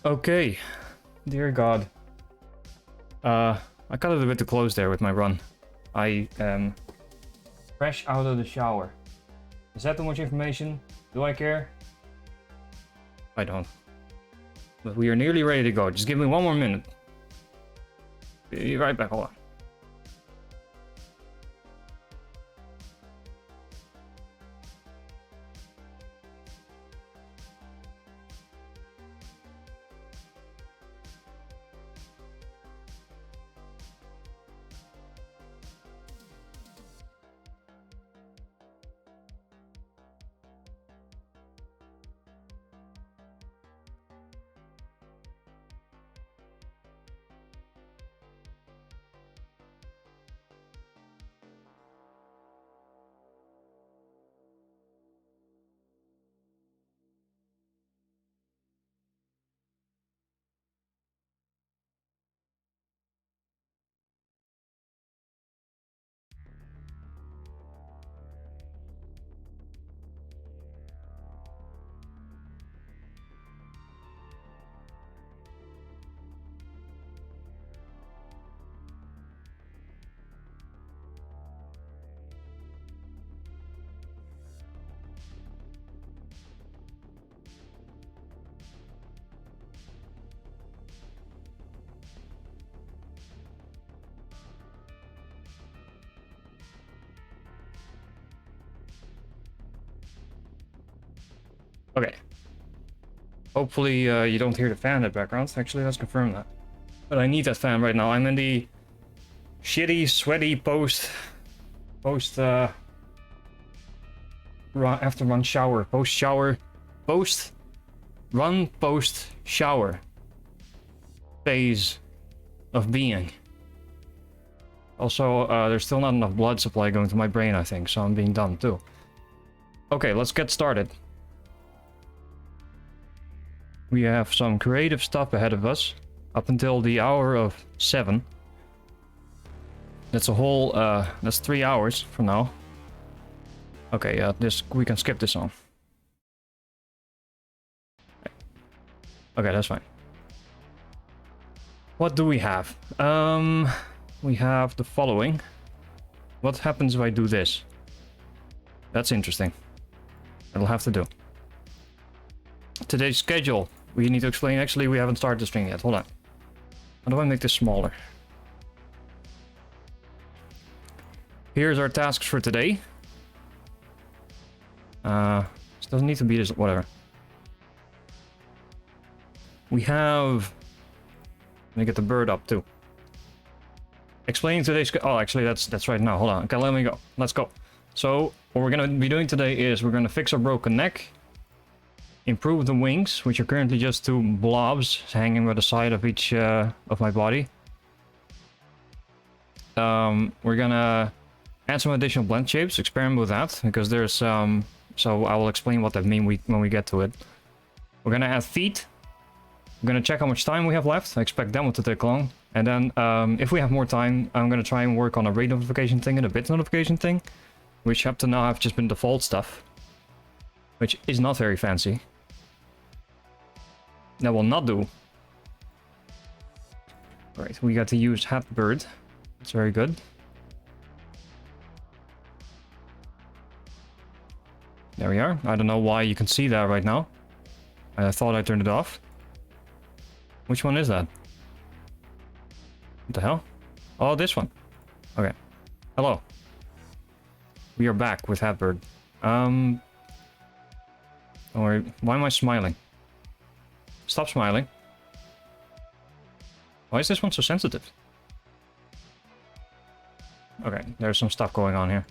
Okay, dear God. I cut it a bit too close there with my run. I fresh out of the shower. Is that too much information? Do I care? I don't. But we are nearly ready to go. Just give me one more minute. Be right back, hold on. Okay. Hopefully you don't hear the fan in the background. Actually, let's confirm that. But I need that fan right now. I'm in the shitty, sweaty after run shower, post shower phase of being. Also, there's still not enough blood supply going to my brain, I think, so I'm being dumb too. Okay, let's get started. We have some creative stuff ahead of us, up until the hour of 7. That's a whole, that's 3 hours from now. Okay, we can skip this on. Okay, that's fine. What do we have? We have the following. What happens if I do this? That's interesting. It'll have to do. Today's schedule. We need to explain. Actually, we haven't started the string yet. Hold on. How do I make this smaller? Here's our tasks for today. This doesn't need to be this. Whatever. We have. Let me get the bird up too. Explaining today's. Oh, actually, that's right now. Hold on. Okay, let me go. Let's go. So what we're gonna be doing today is we're gonna fix our broken neck. Improve the wings, which are currently just 2 blobs hanging by the side of each of my body. We're gonna add some additional blend shapes, experiment with that, because there's so I will explain what that means when we get to it. We're gonna add feet. I'm gonna check how much time we have left. I expect that one to take long. And then if we have more time, I'm gonna try and work on a rate notification thing and a bit notification thing, which up to now have just been default stuff, which is not very fancy. That will not do. Alright, we got to use Hatbird. That's very good. There we are. I don't know why you can see that right now. I thought I turned it off. Which one is that? What the hell? Oh, this one. Okay. Hello. We are back with Hatbird. Or why am I smiling? Stop smiling. Why is this one so sensitive? Okay, there's some stuff going on here.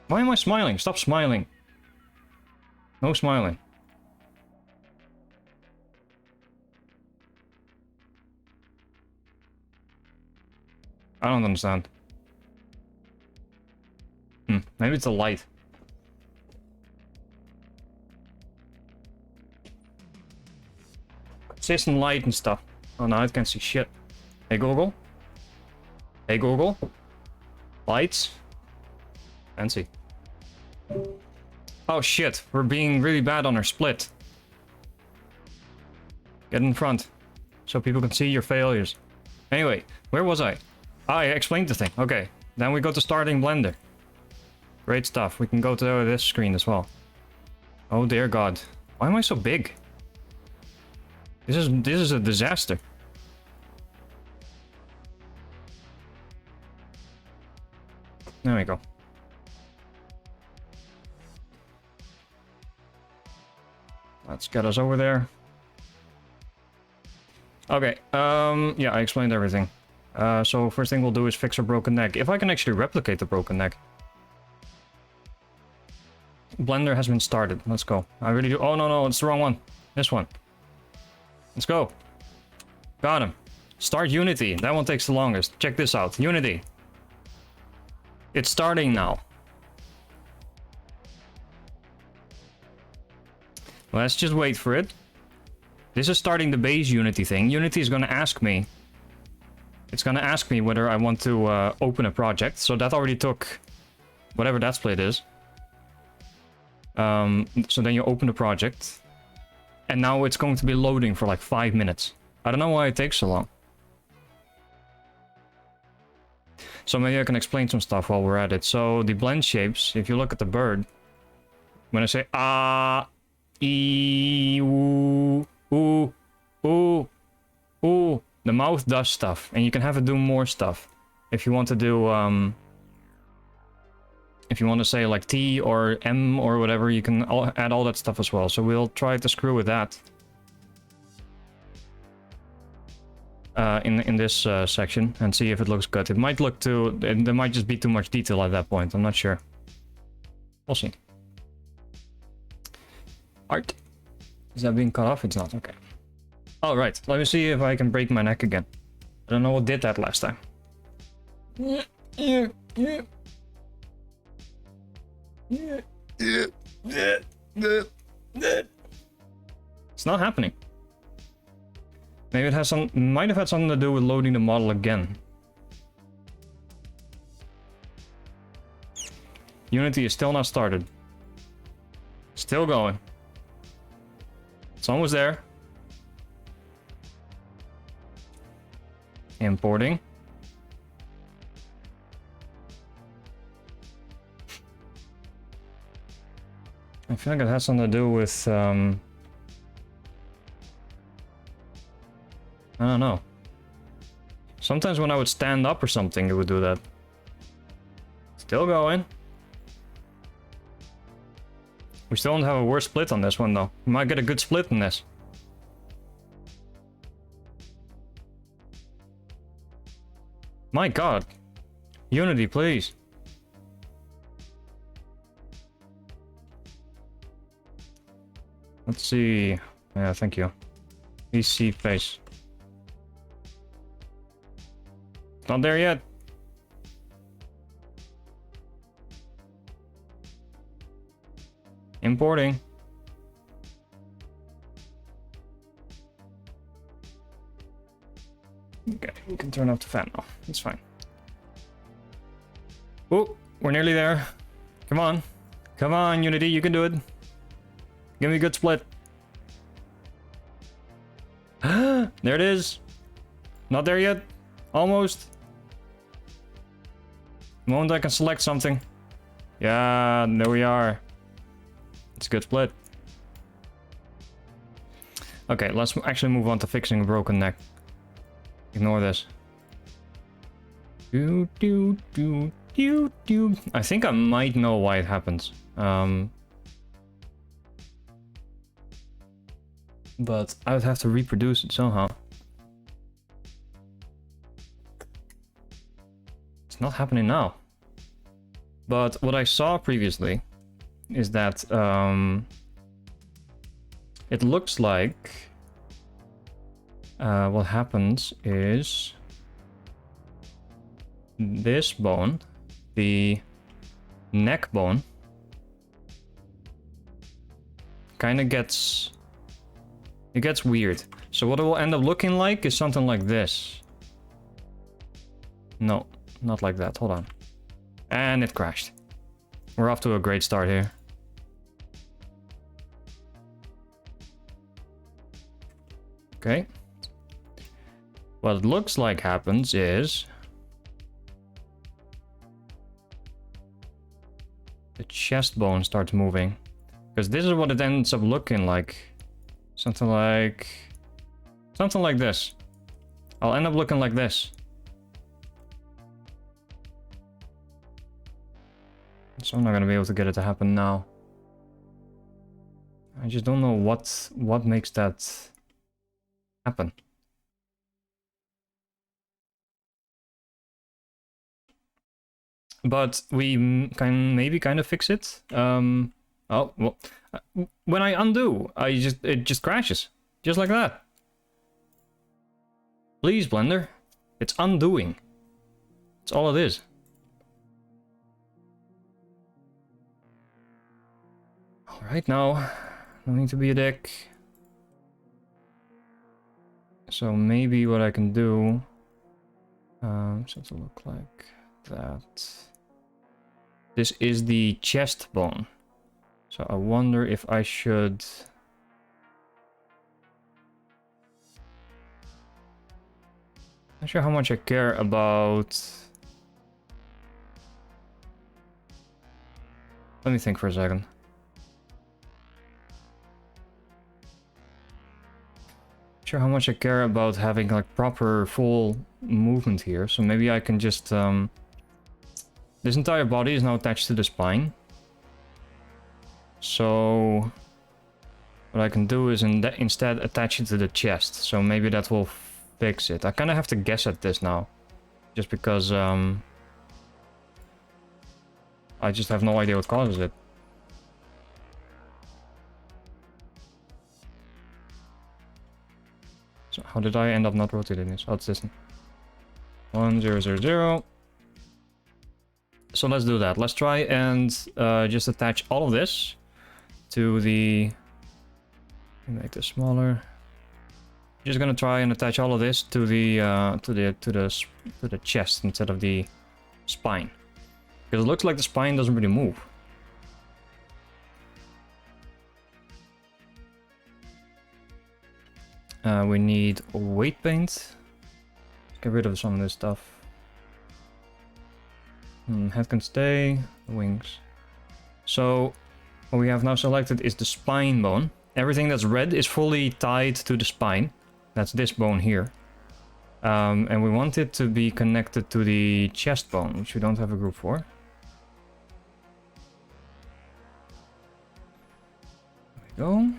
Why am I smiling? Stop smiling. No smiling. I don't understand. Maybe it's a light. Consistent light and stuff. Oh, now I can't see shit. Hey Google. Hey Google. Lights. Fancy. Oh shit, we're being really bad on our split. Get in front, so people can see your failures. Anyway, where was I? I explained the thing. Okay, then we go to starting Blender. Great stuff. We can go to this screen as well. Oh dear God, why am I so big? This is a disaster. There we go. Let's get us over there. Okay, yeah, I explained everything. So first thing we'll do is fix our broken neck. If I can actually replicate the broken neck. Blender has been started. Let's go. I really do. Oh, no, it's the wrong one. This one. Let's go. Got him. Start Unity. That one takes the longest. Check this out. Unity. It's starting now. Let's just wait for it. This is starting the base Unity thing. Unity is going to ask me. It's going to ask me whether I want to open a project. So that already took whatever that split is. So then you open the project. And now it's going to be loading for like 5 minutes. I don't know why it takes so long. So maybe I can explain some stuff while we're at it. So the blend shapes, if you look at the bird, when I say ah, ee, ooh, ooh, ooh, ooh, the mouth does stuff, and you can have it do more stuff. If you want to do, if you want to say like T or M or whatever, you can add all that stuff as well. So we'll try to screw with that. In this section and see if it looks good. It might look too... There might just be too much detail at that point. I'm not sure. We'll see. Art. Is that being cut off? It's not. Okay. Alright. Let me see if I can break my neck again. I don't know what did that last time. It's not happening. Maybe it has some, might have had something to do with loading the model again. Unity is still not started. Still going. It's almost there. Importing. I feel like it has something to do with, I don't know. Sometimes when I would stand up or something, it would do that. Still going. We still don't have a worse split on this one, though. We might get a good split in this. My God. Unity, please. Let's see. Yeah, thank you. VC face. Not there yet. Importing. Okay, we can turn off the fan now. It's fine. Oh, we're nearly there. Come on. Come on, Unity, you can do it. Give me a good split. There it is. Not there yet. Almost. The moment I can select something. Yeah, there we are. It's a good split. Okay, let's actually move on to fixing a broken neck. Ignore this. I think I might know why it happens. But I would have to reproduce it somehow. It's not happening now. But what I saw previously is that it looks like what happens is this bone, the neck bone, kind of gets weird. So what it will end up looking like is something like this. No, not like that. Hold on. And it crashed. We're off to a great start here. Okay. What it looks like happens is the chest bone starts moving. Because this is what it ends up looking like. Something like this. I'll end up looking like this. So I'm not gonna be able to get it to happen now. I just don't know what makes that happen. But we can maybe kind of fix it. Oh well, when I undo, it just crashes, just like that. Please, Blender, it's undoing. That's all it is. All right, now no need to be a dick. So maybe what I can do, so to look like that. This is the chest bone. So I wonder if I should... Not sure how much I care about... Let me think for a second. Not sure how much I care about having like proper full movement here. So maybe I can just... This entire body is now attached to the spine. So what I can do is instead attach it to the chest. So maybe that will fix it. I kind of have to guess at this now. Just because I just have no idea what causes it. So how did I end up not rotating this? Oh, it's this one. 1, 0, 0, 0. So let's do that. Let's try and just attach all of this to the... Make this smaller. Just gonna try and attach all of this to the chest instead of the spine, because it looks like the spine doesn't really move. We need weight paint. Get rid of some of this stuff. Head can stay, wings. So what we have now selected is the spine bone. Everything that's red is fully tied to the spine. That's this bone here. And we want it to be connected to the chest bone, which we don't have a group for. There we go.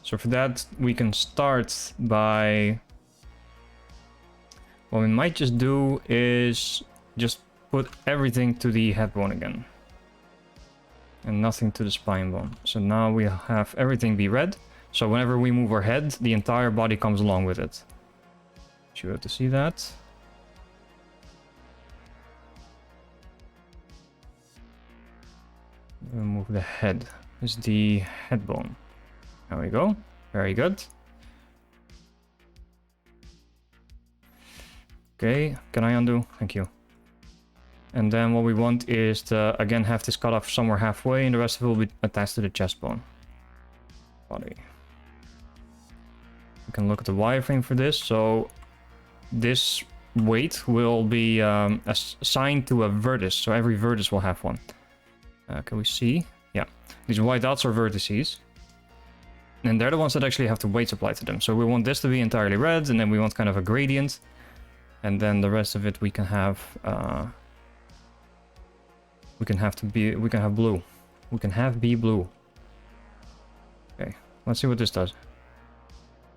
So for that, we can start by... What we might just do is just put everything to the head bone again. And nothing to the spine bone. So now we have everything be red. So whenever we move our head, the entire body comes along with it. Should be able to see that. We'll move the head. This is the head bone. There we go. Very good. Okay, can I undo? Thank you. And then what we want is to, again, have this cut off somewhere halfway, and the rest of it will be attached to the chest bone. Body. We can look at the wireframe for this. So this weight will be assigned to a vertex. So every vertex will have one. Can we see? Yeah. These white dots are vertices. And they're the ones that actually have the weights applied to them. So we want this to be entirely red, and then we want kind of a gradient. And then the rest of it we can have... we can have blue. We can have be blue. Okay, let's see what this does.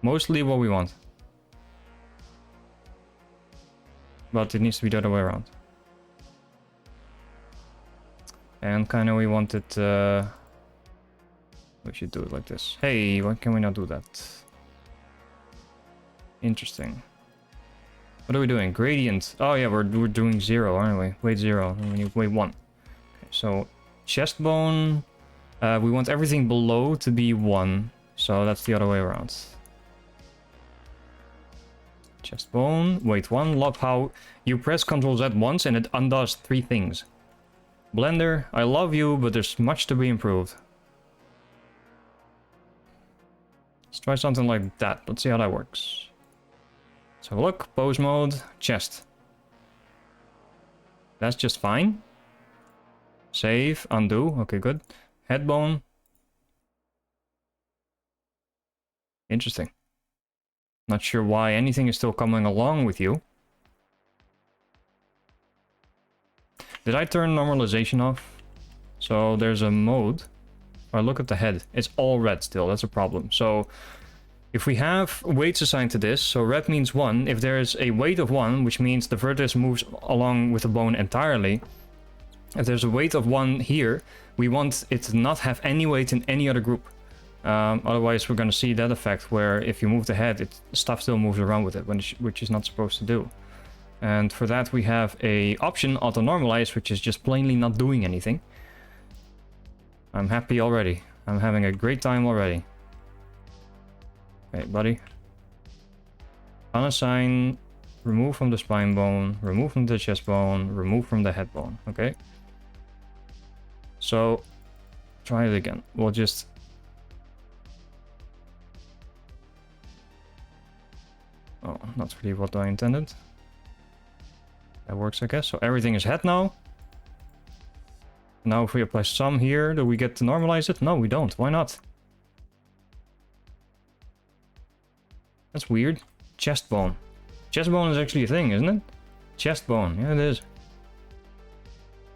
Mostly what we want. But it needs to be the other way around. And kind of we want it... we should do it like this. Hey, why can we not do that? Interesting. What are we doing? Gradient. Oh yeah, we're doing 0, aren't we? Weight 0, and we need weight 1. So, chest bone, we want everything below to be 1, so that's the other way around. Chest bone, weight 1, love how you press Ctrl Z once and it undoes 3 things. Blender, I love you, but there's much to be improved. Let's try something like that. Let's see how that works. Let's have a look. Pose mode, chest. That's just fine. Save, undo. Okay, good. Head bone. Interesting. Not sure why anything is still coming along with you. Did I turn normalization off? So there's a mode. If I look at the head, it's all red still. That's a problem. So if we have weights assigned to this, so red means 1. If there is a weight of 1, which means the vertex moves along with the bone entirely. If there's a weight of 1 here, we want it to not have any weight in any other group. Otherwise, we're going to see that effect where if you move the head, stuff still moves around with it, which is not supposed to do. And for that, we have a option, auto normalize, which is just plainly not doing anything. I'm happy already. I'm having a great time already. Okay, buddy. Unassign, remove from the spine bone, remove from the chest bone, remove from the head bone. Okay. So, try it again. We'll just... Oh, not really what I intended. That works, I guess. So everything is head now. Now if we apply some here, do we get to normalize it? No, we don't. Why not? That's weird. Chest bone. Chest bone is actually a thing, isn't it? Chest bone. Yeah, it is.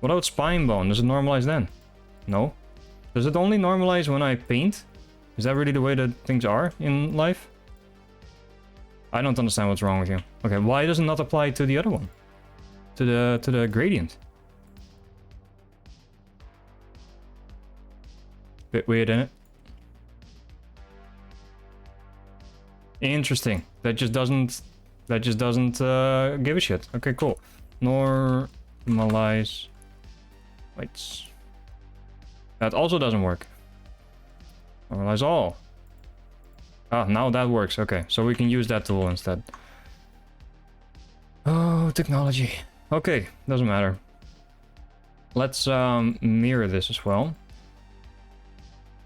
What about spine bone? Does it normalize then? No. Does it only normalize when I paint? Is that really the way that things are in life? I don't understand what's wrong with you. Okay, why does it not apply to the other one? To the gradient? Bit weird, isn't it? Interesting. That just doesn't give a shit. Okay, cool. Normalize weights. That also doesn't work. Normalize all. Ah, now that works. Okay, so we can use that tool instead. Oh, technology. Okay, doesn't matter. Let's mirror this as well.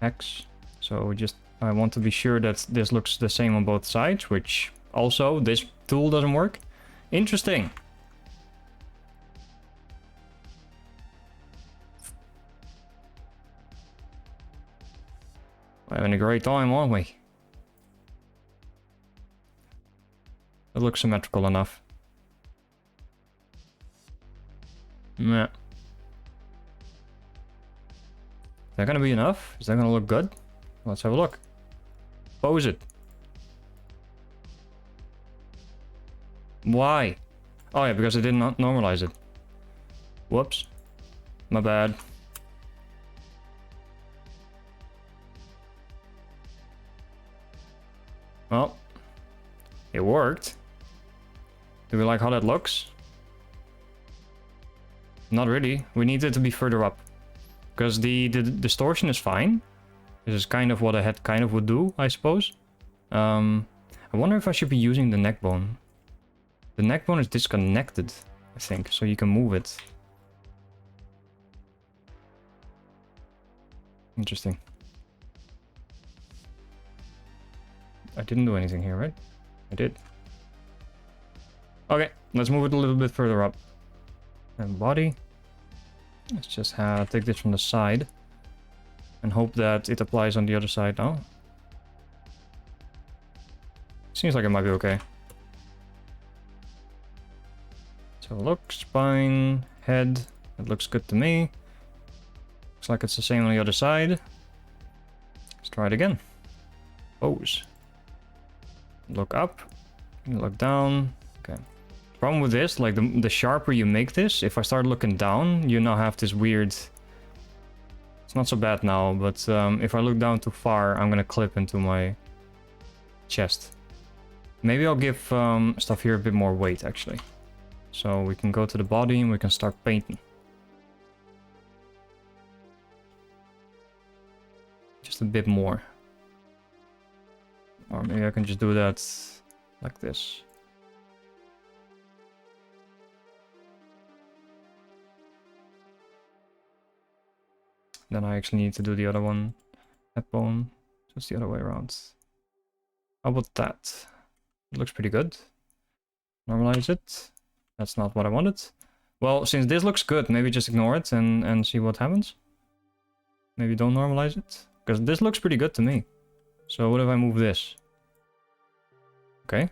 X. So just I want to be sure that this looks the same on both sides, which also this tool doesn't work. Interesting. We're having a great time, aren't we? It looks symmetrical enough. Yeah. Is that gonna be enough? Is that gonna look good? Let's have a look. Pose it. Why? Oh yeah, because I did not normalize it. Whoops. My bad. Well, it worked. Do we like how that looks? Not really. We need it to be further up. Because the distortion is fine. This is kind of what a head kind of would do, I suppose. I wonder if I should be using the neck bone. The neck bone is disconnected, I think, so you can move it. Interesting. I didn't do anything here, right? I did. Okay, let's move it a little bit further up. And body. Let's just take this from the side. And hope that it applies on the other side now. Seems like it might be okay. So look, spine, head. It looks good to me. Looks like it's the same on the other side. Let's try it again. Pose. Look up. Look down. Okay. Problem with this, like the sharper you make this, if I start looking down, you now have this weird... It's not so bad now, but if I look down too far, I'm gonna clip into my chest. Maybe I'll give stuff here a bit more weight, actually. So we can go to the body and we can start painting. Just a bit more. Or maybe I can just do that like this. Then I actually need to do the other one. Head bone. Just the other way around. How about that? It looks pretty good. Normalize it. That's not what I wanted. Well, since this looks good, maybe just ignore it and see what happens. Maybe don't normalize it. Because this looks pretty good to me. So what if I move this? Okay.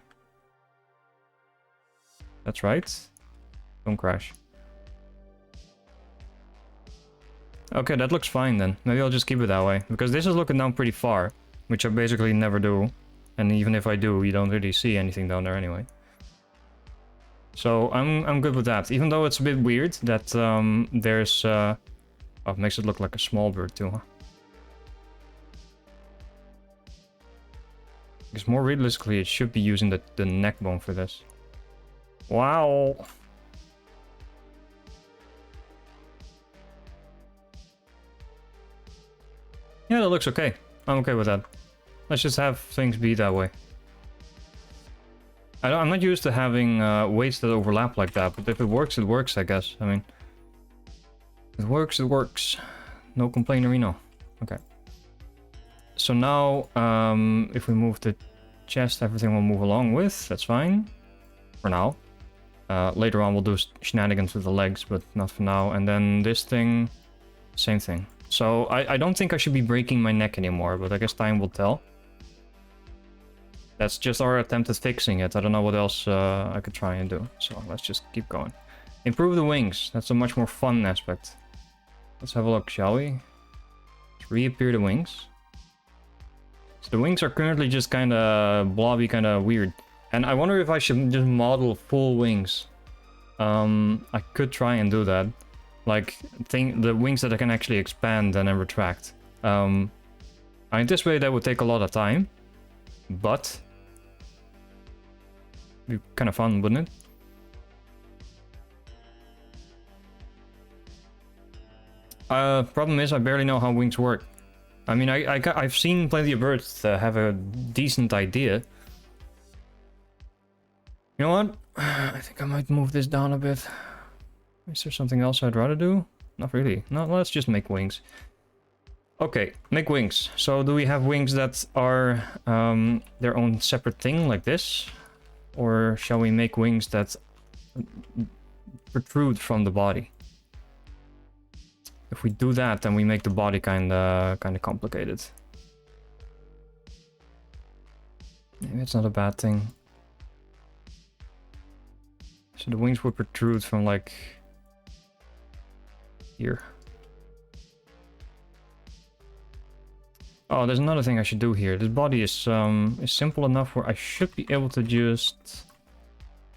That's right. Don't crash. Okay, that looks fine then. Maybe I'll just keep it that way. Because this is looking down pretty far. Which I basically never do. And even if I do, you don't really see anything down there anyway. So I'm good with that. Even though it's a bit weird that there's... oh, it makes it look like a small bird too, huh? Because more realistically, it should be using the neck bone for this. Wow! Yeah, that looks okay. I'm okay with that. Let's just have things be that way. I'm not used to having weights that overlap like that, but if it works, I guess. I mean, it works. No complainerino. Okay. So now, if we move the chest, everything will move along with. That's fine. For now. Later on, we'll do shenanigans with the legs, but not for now. And then this thing, same thing. So I don't think I should be breaking my neck anymore, but I guess time will tell. That's just our attempt at fixing it. I don't know what else I could try and do. So let's just keep going. Improve the wings. That's a much more fun aspect. Let's have a look, shall we? Let's reappear the wings. So the wings are currently just kind of blobby, kind of weird. And I wonder if I should just model full wings. I could try and do that. Like, the wings that I can actually expand and then retract. I anticipate that would take a lot of time. But... be kind of fun, wouldn't it? Problem is, I barely know how wings work. I mean, I've seen plenty of birds that have a decent idea. You know what? I think I might move this down a bit. Is there something else I'd rather do? Not really. No, let's just make wings. Okay, make wings. So do we have wings that are their own separate thing, like this? Or shall we make wings that protrude from the body? If we do that, then we make the body kinda complicated. Maybe it's not a bad thing. So the wings would protrude from like here. Oh, there's another thing I should do here. This body is simple enough where I should be able to just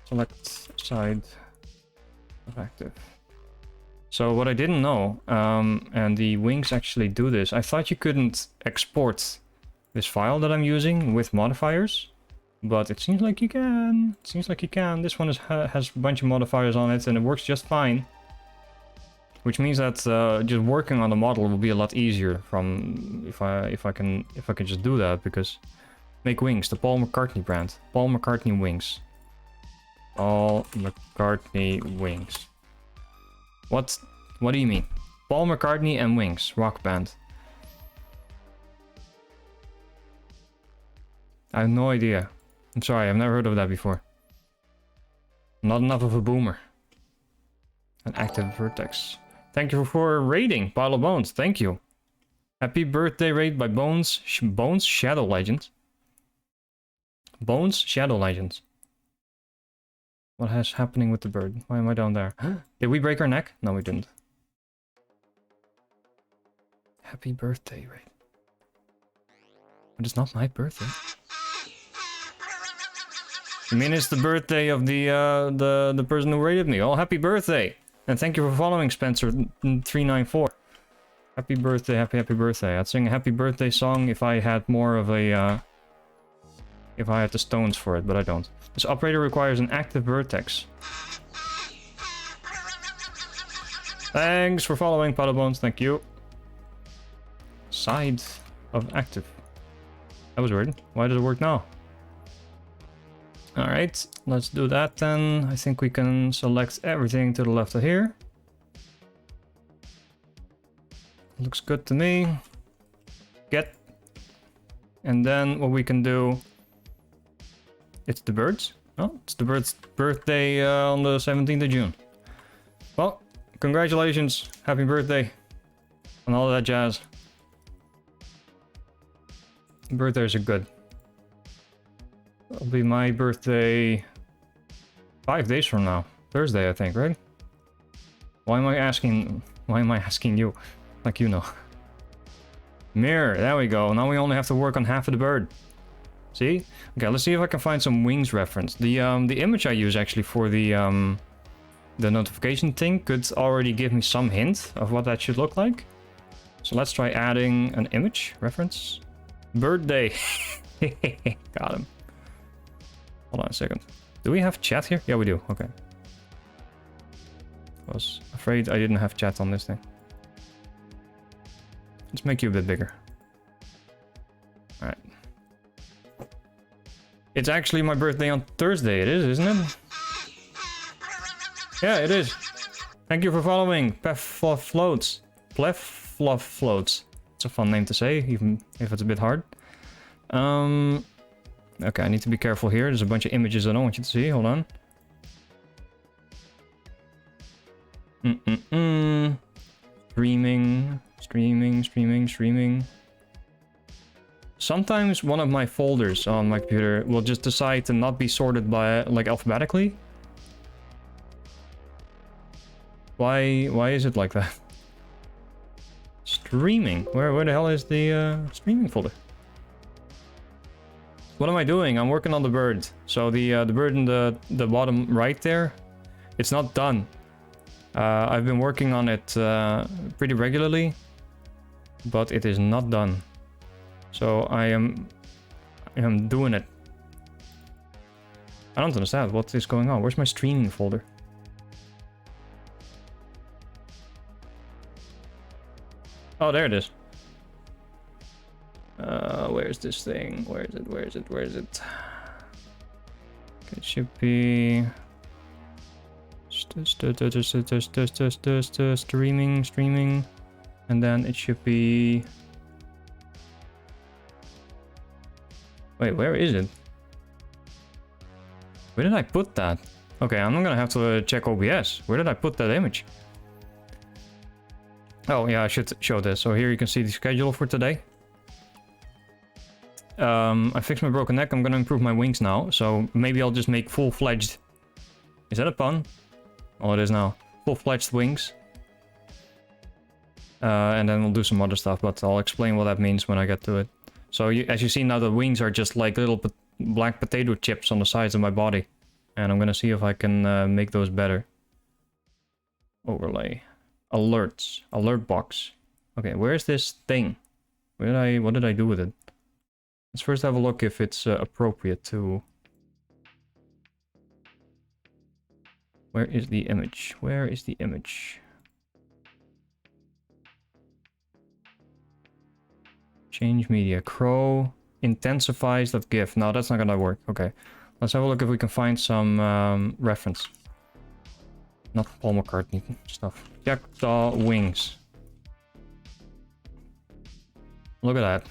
select side of active. So what I didn't know, and the wings actually do this, I thought you couldn't export this file that I'm using with modifiers, but it seems like you can. It seems like you can. This one has a bunch of modifiers on it and it works just fine. Which means that just working on the model will be a lot easier from if I can just do that, because make wings, the Paul McCartney brand. Paul McCartney wings. Paul McCartney wings. What do you mean? Paul McCartney and Wings, rock band. I have no idea. I'm sorry, I've never heard of that before. Not enough of a boomer. An active vertex. Thank you for raiding, Pile of Bones. Thank you. Happy birthday raid by Bones Shadow Legend. Bones Shadow Legend. What is happening with the bird? Why am I down there? Did we break our neck? No, we didn't. Happy birthday raid. But it's not my birthday. You mean it's the birthday of the person who raided me? Oh, happy birthday! And thank you for following, Spencer394. Happy birthday, happy birthday. I'd sing a happy birthday song if I had more of a, if I had the stones for it, but I don't. This operator requires an active vertex. Thanks for following, Paddlebones, thank you. Side of active. That was weird. Why does it work now? Alright, let's do that then. I think we can select everything to the left of here. Looks good to me. Get. And then what we can do It's the bird's? Oh, it's the bird's birthday on the 17th of June. Well, congratulations. Happy birthday. And all that jazz. Birthdays are good. It'll be my birthday 5 days from now. Thursday, I think, right? Why am I asking you? Like you know. Mirror, there we go. Now we only have to work on half of the bird. See? Okay, let's see if I can find some wings reference. The image I use actually for the notification thing could already give me some hint of what that should look like. So let's try adding an image reference. Birthday. Got him. Hold on a second. Do we have chat here? Yeah, we do. Okay. I was afraid I didn't have chat on this thing. Let's make you a bit bigger. Alright. It's actually my birthday on Thursday, it is, isn't it? Yeah, it is. Thank you for following. Pleffluff Floats. Pleffluff Floats. It's a fun name to say, even if it's a bit hard. Okay, I need to be careful here. There's a bunch of images I don't want you to see. Hold on. Streaming. Sometimes one of my folders on my computer will just decide to not be sorted by, like, alphabetically. Why is it like that? Streaming. Where the hell is the streaming folder? What am I doing? I'm working on the bird. So the bird in the bottom right there, it's not done. I've been working on it pretty regularly, but it is not done. So I am doing it. I don't understand what is going on. Where's my streaming folder? Oh, there it is. Where's this thing? Where is it? Okay, it should be streaming, and then it should be. Wait, where is it? Where did I put that? Okay, I'm gonna have to check OBS. Where did I put that image? Oh yeah, I should show this. So here you can see the schedule for today. I fixed my broken neck. I'm gonna improve my wings now. So maybe I'll just make full-fledged... Is that a pun? Oh, it is now. Full-fledged wings. And then we'll do some other stuff, but I'll explain what that means when I get to it. So as you see now, the wings are just like little black potato chips on the sides of my body. And I'm gonna see if I can make those better. Overlay. Alerts. Alert box. Okay, where's this thing? What did I do with it? Let's first have a look if it's appropriate to... Where is the image? Where is the image? Change media. Crow intensifies that GIF. No, that's not gonna work. Okay. Let's have a look if we can find some reference. Not Paul McCartney stuff. Jackdaw wings. Look at that.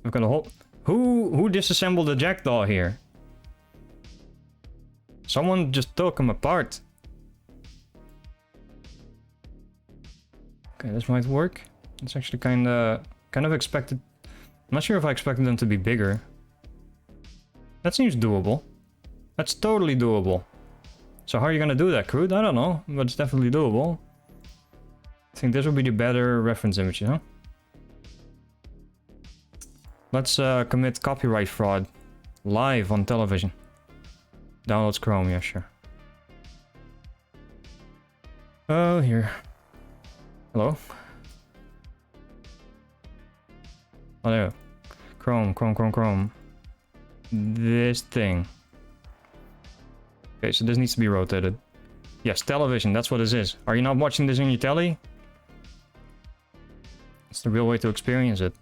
We've got a whole... Who disassembled the jackdaw here? Someone just took him apart. Okay, this might work. It's actually kind of expected. I'm not sure if I expected them to be bigger. That seems doable. That's totally doable. So how are you gonna do that, Crude? I don't know, but it's definitely doable. I think this would be the better reference image, huh? Let's commit copyright fraud live on television. Downloads Chrome, yeah, sure. Oh, here. Hello? Oh, there. Chrome. This thing. Okay, so this needs to be rotated. Yes, television, that's what this is. Are you not watching this in your telly? It's the real way to experience it.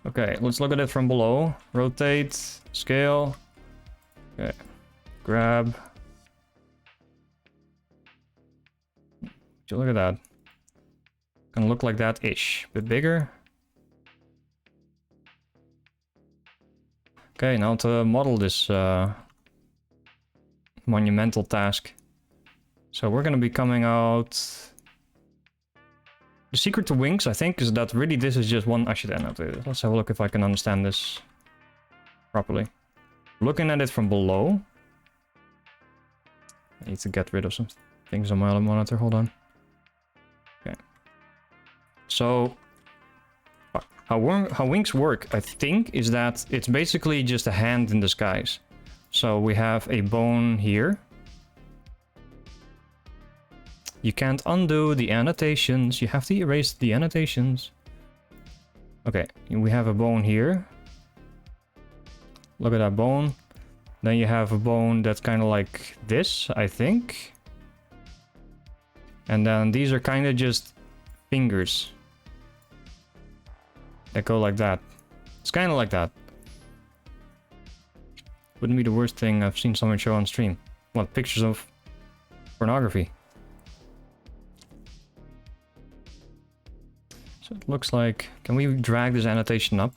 Okay, let's look at it from below. Rotate, scale. Okay, grab. Would you look at that? Gonna look like that-ish. Bit bigger. Okay, now to model this monumental task. So we're gonna be coming out... The secret to wings, I think, is that really this is just one... I should annotate it. Let's have a look if I can understand this properly. Looking at it from below... I need to get rid of some things on my other monitor, hold on. Okay. So... How wings work, I think, is that it's basically just a hand in disguise. So we have a bone here. You can't undo the annotations. You have to erase the annotations. Okay, we have a bone here. Look at that bone. Then you have a bone that's kind of like this, I think. And then these are kind of just fingers that go like that. It's kind of like that. Wouldn't be the worst thing I've seen someone show on stream. What, pictures of pornography? So it looks like... Can we drag this annotation up?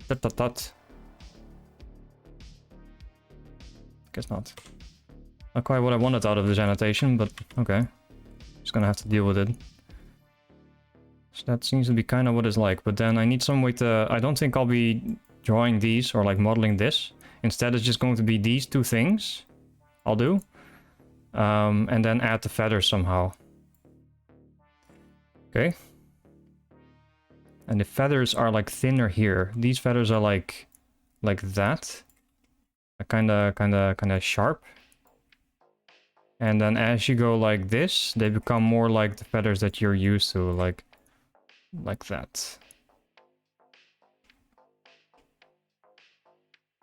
Tut. Guess not. Not quite what I wanted out of this annotation, but okay. Just gonna have to deal with it. So that seems to be kind of what it's like, but then I need some way to... I don't think I'll be drawing these or like modeling this. Instead it's just going to be these two things. I'll do. And then add the feathers somehow. Okay. And the feathers are like thinner here. These feathers are like that. Kind of sharp. And then as you go like this, they become more like the feathers that you're used to, like that.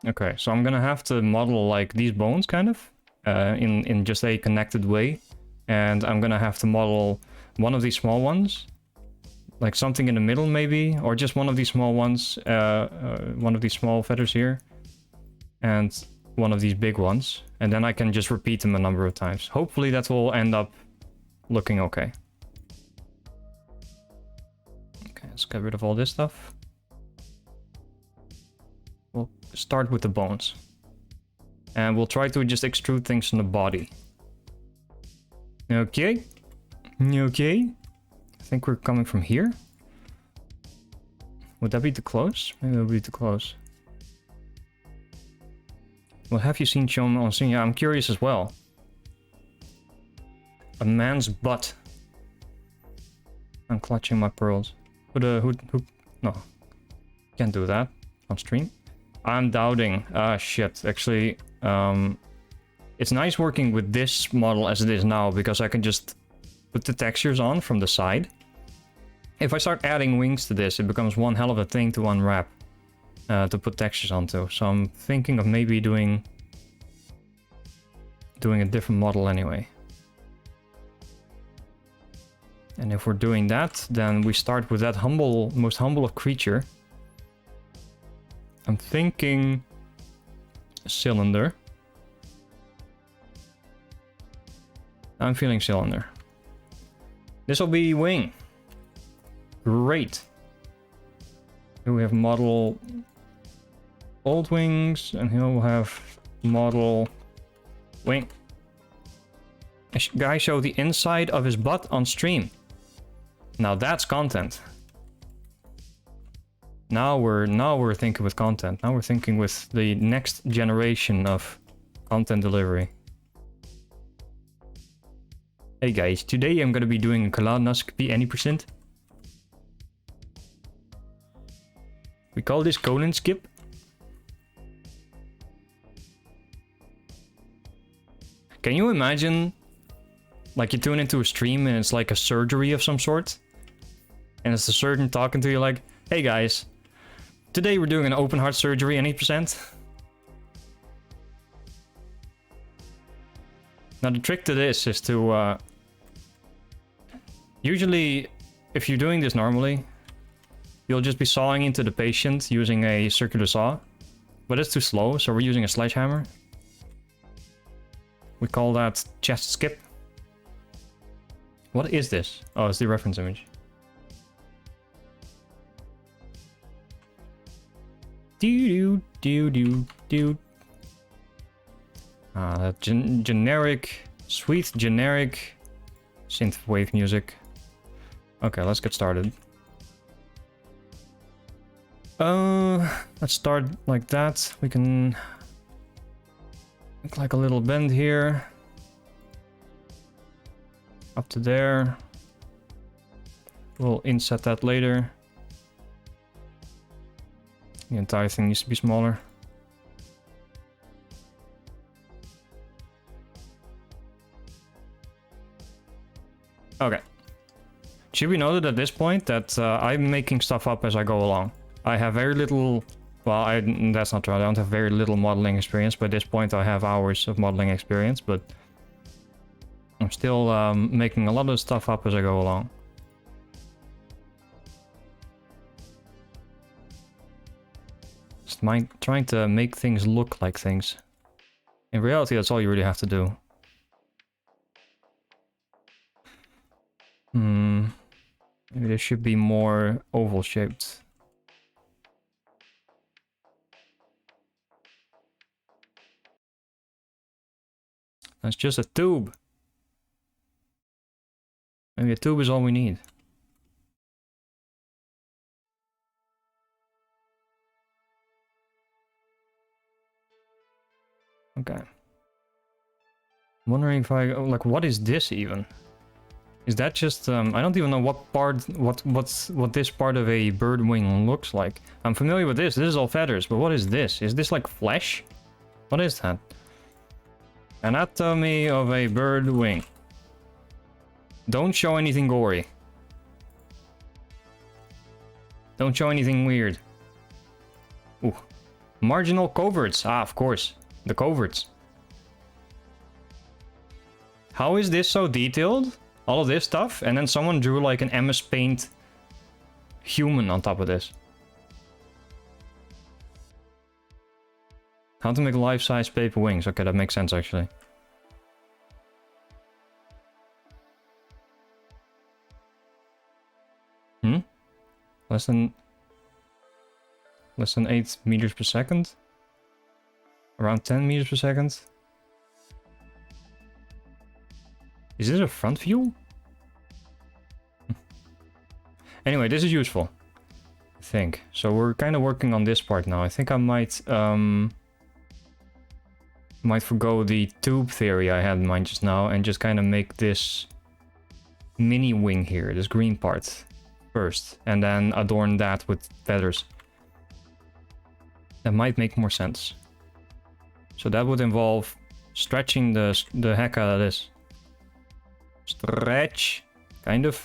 Okay, so I'm gonna have to model like these bones kind of in just a connected way, and I'm gonna have to model one of these small ones, like something in the middle maybe, or just one of these small ones, one of these small feathers here, and one of these big ones, and then I can just repeat them a number of times. Hopefully that will end up looking okay. Okay, let's get rid of all this stuff. We'll start with the bones. And we'll try to just extrude things from the body. Okay. Okay. I think we're coming from here. Would that be too close? Maybe it would be too close. What have you seen shown on screen? Yeah, I'm curious as well. A man's butt. I'm clutching my pearls. Who? No. Can't do that on stream. I'm doubting. Ah, shit. Actually, it's nice working with this model as it is now, because I can just put the textures on from the side. If I start adding wings to this, it becomes one hell of a thing to unwrap, to put textures onto. So I'm thinking of maybe doing a different model anyway. And if we're doing that, then we start with that most humble of creature. I'm thinking cylinder. I'm feeling cylinder. This will be wing. Great. Here we have model old wings, and here we'll have model wing. A guy showed the inside of his butt on stream. Now that's content. Now we're thinking with content. Now we're thinking with the next generation of content delivery. Hey guys, today I'm gonna be doing a colonoscopy any percent. We call this colon skip. Can you imagine, like, you tune into a stream and it's like a surgery of some sort? And it's the surgeon talking to you like, hey guys, today we're doing an open heart surgery, any percent? Now the trick to this is to, usually, if you're doing this normally, you'll just be sawing into the patient using a circular saw. But it's too slow, so we're using a sledgehammer. We call that chest skip. What is this? Oh, it's the reference image. Do do do do. Generic, sweet generic synthwave music. Okay, let's get started. Let's start like that. We can make like a little bend here. Up to there. We'll inset that later. The entire thing needs to be smaller. Okay. Should be noted at this point that I'm making stuff up as I go along. I have very little... Well, that's not true. I don't have very little modeling experience. By this point, I have hours of modeling experience, but... I'm still making a lot of stuff up as I go along. Just trying to make things look like things. In reality, that's all you really have to do. Maybe this should be more oval shaped. That's just a tube. Maybe a tube is all we need. Okay. I'm wondering if like, what is this even? Is that just, I don't even know what part, what this part of a bird wing looks like. I'm familiar with this is all feathers, but what is this? Is this like flesh? What is that? Anatomy of a bird wing. Don't show anything gory. Don't show anything weird. Ooh. Marginal coverts. Ah, of course. The coverts. How is this so detailed? All of this stuff, and then someone drew like an MS Paint human on top of this. How to make life-size paper wings. Okay, that makes sense actually. Less than 8 meters per second? Around 10 meters per second? Is this a front view? Anyway, this is useful, I think. So we're kind of working on this part now. I think I might forgo the tube theory I had in mind just now and just kind of make this mini wing here, this green part, first, and then adorn that with feathers. That might make more sense. So that would involve stretching the heck out of this. Stretch, kind of.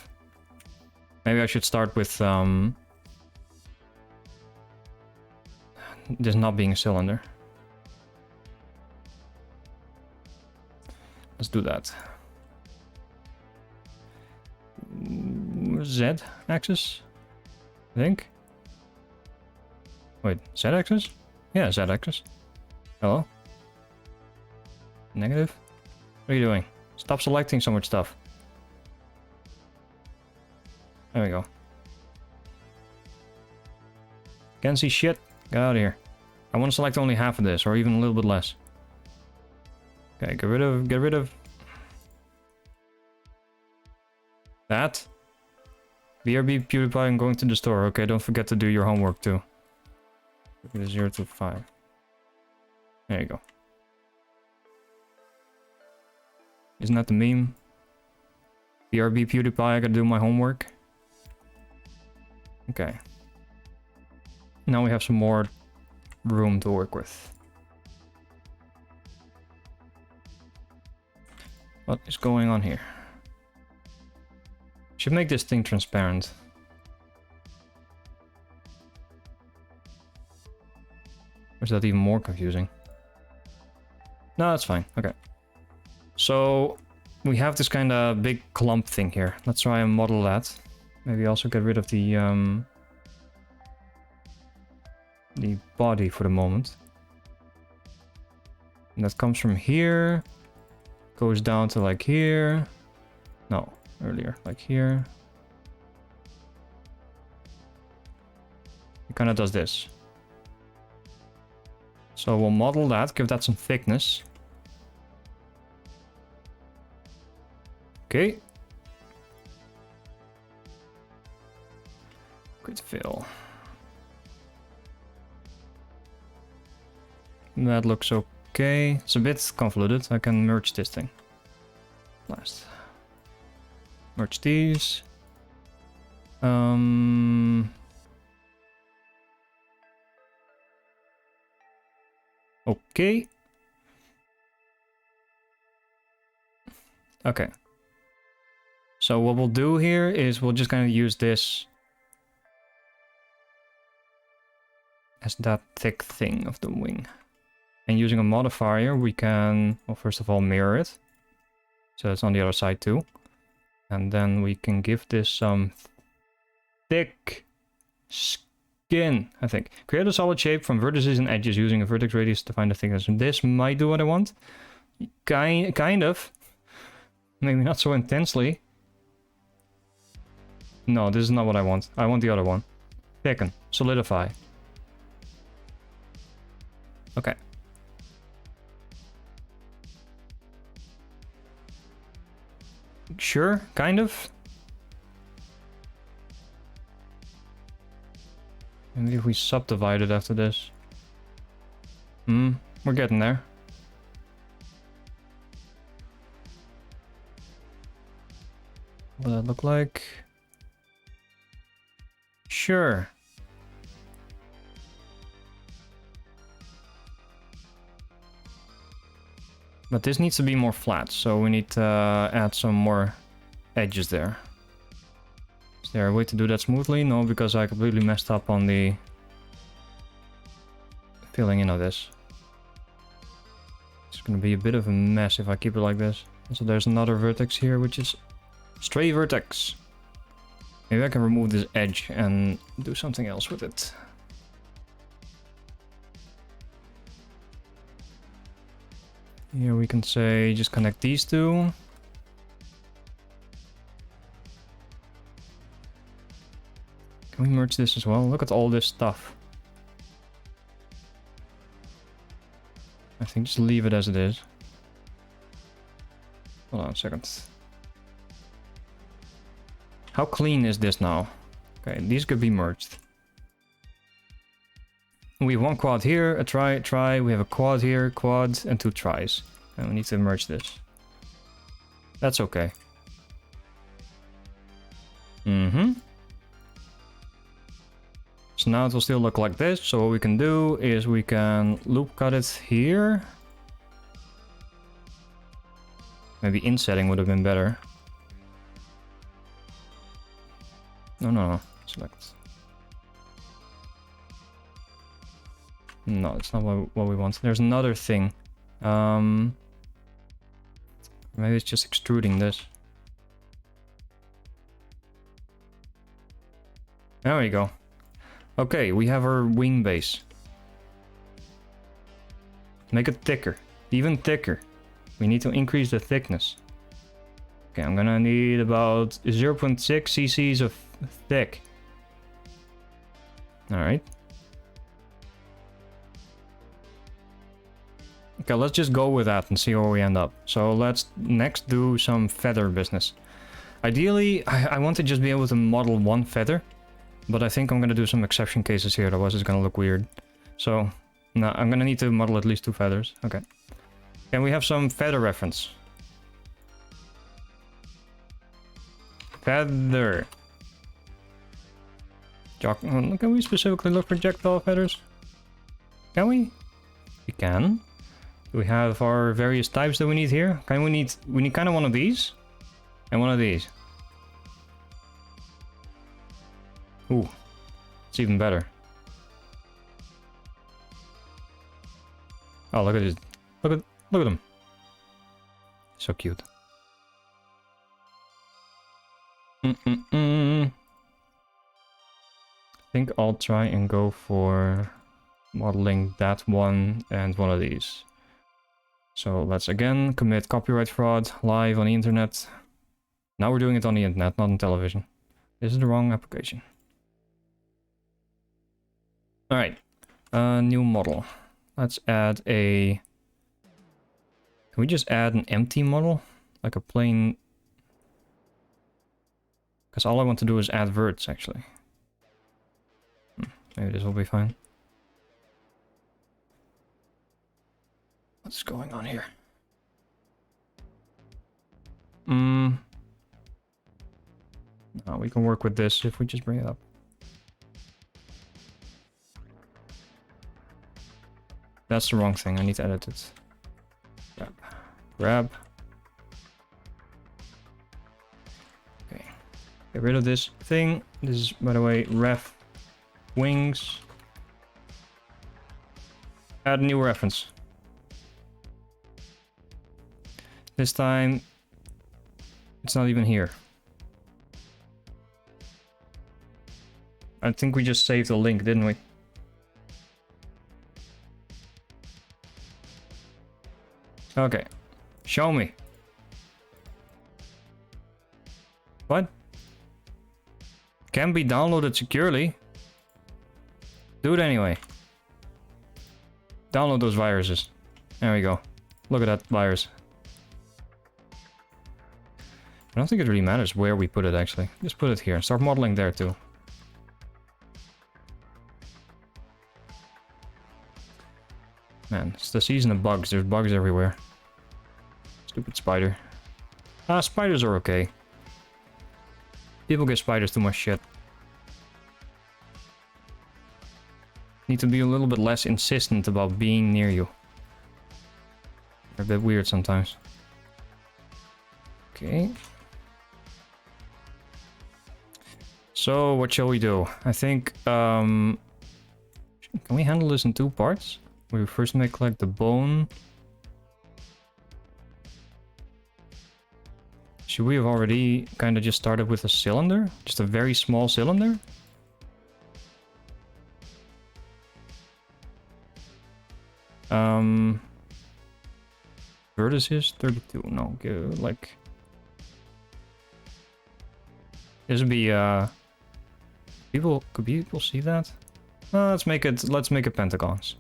Maybe I should start with this not being a cylinder. Let's do that. Z axis, I think. Wait, Z axis? Yeah, Z axis. Hello? Negative? What are you doing? Stop selecting so much stuff. There we go. Can't see shit. Get out of here. I want to select only half of this, or even a little bit less. Okay, get rid of that. BRB PewDiePie, I'm going to the store. Okay, don't forget to do your homework too. 0 to 5. There you go. Isn't that the meme? BRB PewDiePie, I gotta do my homework. Okay. Now we have some more room to work with. What is going on here? Should make this thing transparent. Or is that even more confusing? No, that's fine. Okay. So we have this kind of big clump thing here. Let's try and model that. Maybe also get rid of the body for the moment. And that comes from here, goes down to like here. No, earlier, like here. It kind of does this. So we'll model that, give that some thickness. Okay. Good fill. That looks okay. It's a bit convoluted. I can merge this thing. Last. Merge these. Okay. Okay. So what we'll do here is we'll just kind of use this as that thick thing of the wing. And using a modifier, we can, well, first of all, mirror it. So it's on the other side too. And then we can give this some thick skin, I think. Create a solid shape from vertices and edges using a vertex radius to find the thickness. And this might do what I want. Kind of. Maybe not so intensely. No, this is not what I want. I want the other one. Thicken. Solidify. Okay. Sure, kind of. Maybe if we subdivide it after this. We're getting there. What does that look like? Sure. But this needs to be more flat, so we need to add some more edges there. Is there a way to do that smoothly? No, because I completely messed up on the filling in of this. It's gonna be a bit of a mess if I keep it like this. So there's another vertex here, which is stray vertex. Maybe I can remove this edge and do something else with it. Here we can say just connect these two. Can we merge this as well? Look at all this stuff. I think just leave it as it is. Hold on a second. How clean is this now? Okay, these could be merged. We have one quad here, a try. We have a quad here, quad, and two tries. And we need to merge this. That's okay. So now it will still look like this. So what we can do is we can loop cut it here. Maybe insetting would have been better. No. Select. No, it's not what we want. There's another thing. Maybe it's just extruding this. There we go. Okay, we have our wing base. Make it thicker. Even thicker. We need to increase the thickness. Okay, I'm gonna need about 0.6 cc's of thick. Alright. Okay, let's just go with that and see where we end up. So let's next do some feather business. Ideally, I want to just be able to model one feather. But I think I'm going to do some exception cases here, otherwise it's going to look weird. So, no, I'm going to need to model at least two feathers. Okay. Can we have some feather reference? Feather. Can we specifically look for projectile feathers? Can we? We can. Do we have our various types that we need here? We need kind of one of these and one of these. Ooh, it's even better. Oh, look at this! Look at them! So cute. I think I'll try and go for modeling that one and one of these. So let's again commit copyright fraud live on the internet. Now we're doing it on the internet, not on television. This is the wrong application. Alright, new model. Let's add a... Can we just add an empty model? Like a plain... Because all I want to do is add verts, actually. Maybe this will be fine. What's going on here? No, we can work with this if we just bring it up. That's the wrong thing. I need to edit it. Grab. Okay. Get rid of this thing. This is, by the way, ref wings. Add a new reference. This time, it's not even here. I think we just saved the link, didn't we? Okay. Show me. What? Can be downloaded securely. Do it anyway. Download those viruses. There we go. Look at that virus. I don't think it really matters where we put it, actually. Just put it here. Start modeling there, too. Man, it's the season of bugs. There's bugs everywhere. Stupid spider. Spiders are okay. People give spiders too much shit. Need to be a little bit less insistent about being near you. They're a bit weird sometimes. Okay. So, what shall we do? I think, can we handle this in 2 parts? We first make like the bone. Should we have already kind of just started with a cylinder? Just a very small cylinder? Vertices 32. No, like this would be could people see that? Let's make it pentagons.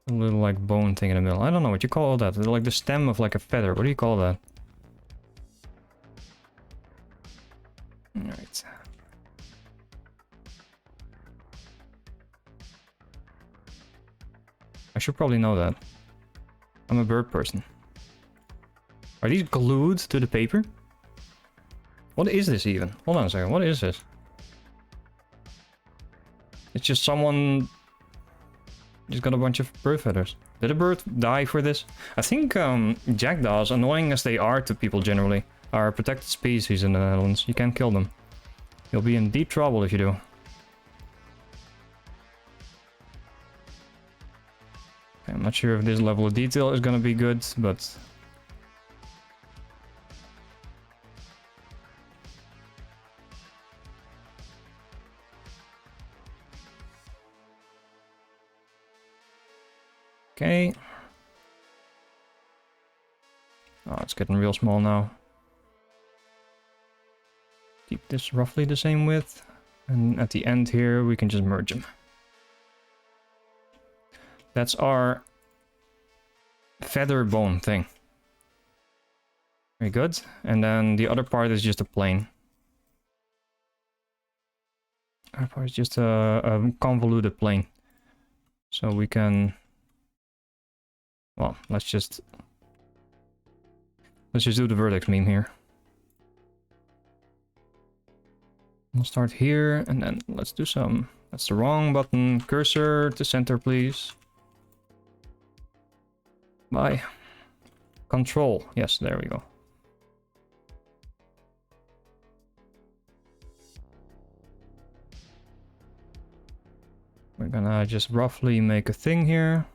A little like bone thing in the middle. I don't know what you call that. Like the stem of like a feather. What do you call that? Alright. I should probably know that. I'm a bird person. Are these glued to the paper? What is this even? Hold on a second. What is this? It's just someone... just got a bunch of bird feathers. Did a bird die for this? I think jackdaws, annoying as they are to people generally, are a protected species in the Netherlands. You can't kill them. You'll be in deep trouble if you do. Okay, I'm not sure if this level of detail is gonna be good, but... Okay. Oh, it's getting real small now. Keep this roughly the same width. And at the end here, we can just merge them. That's our feather bone thing. Very good. And then the other part is just a plane. Other part is just a convoluted plane. So we can... Well, let's just do the vertex meme here. We'll start here, and then let's do some... That's the wrong button. Cursor to center, please. Bye. Control. Yes, there we go. We're gonna just roughly make a thing here.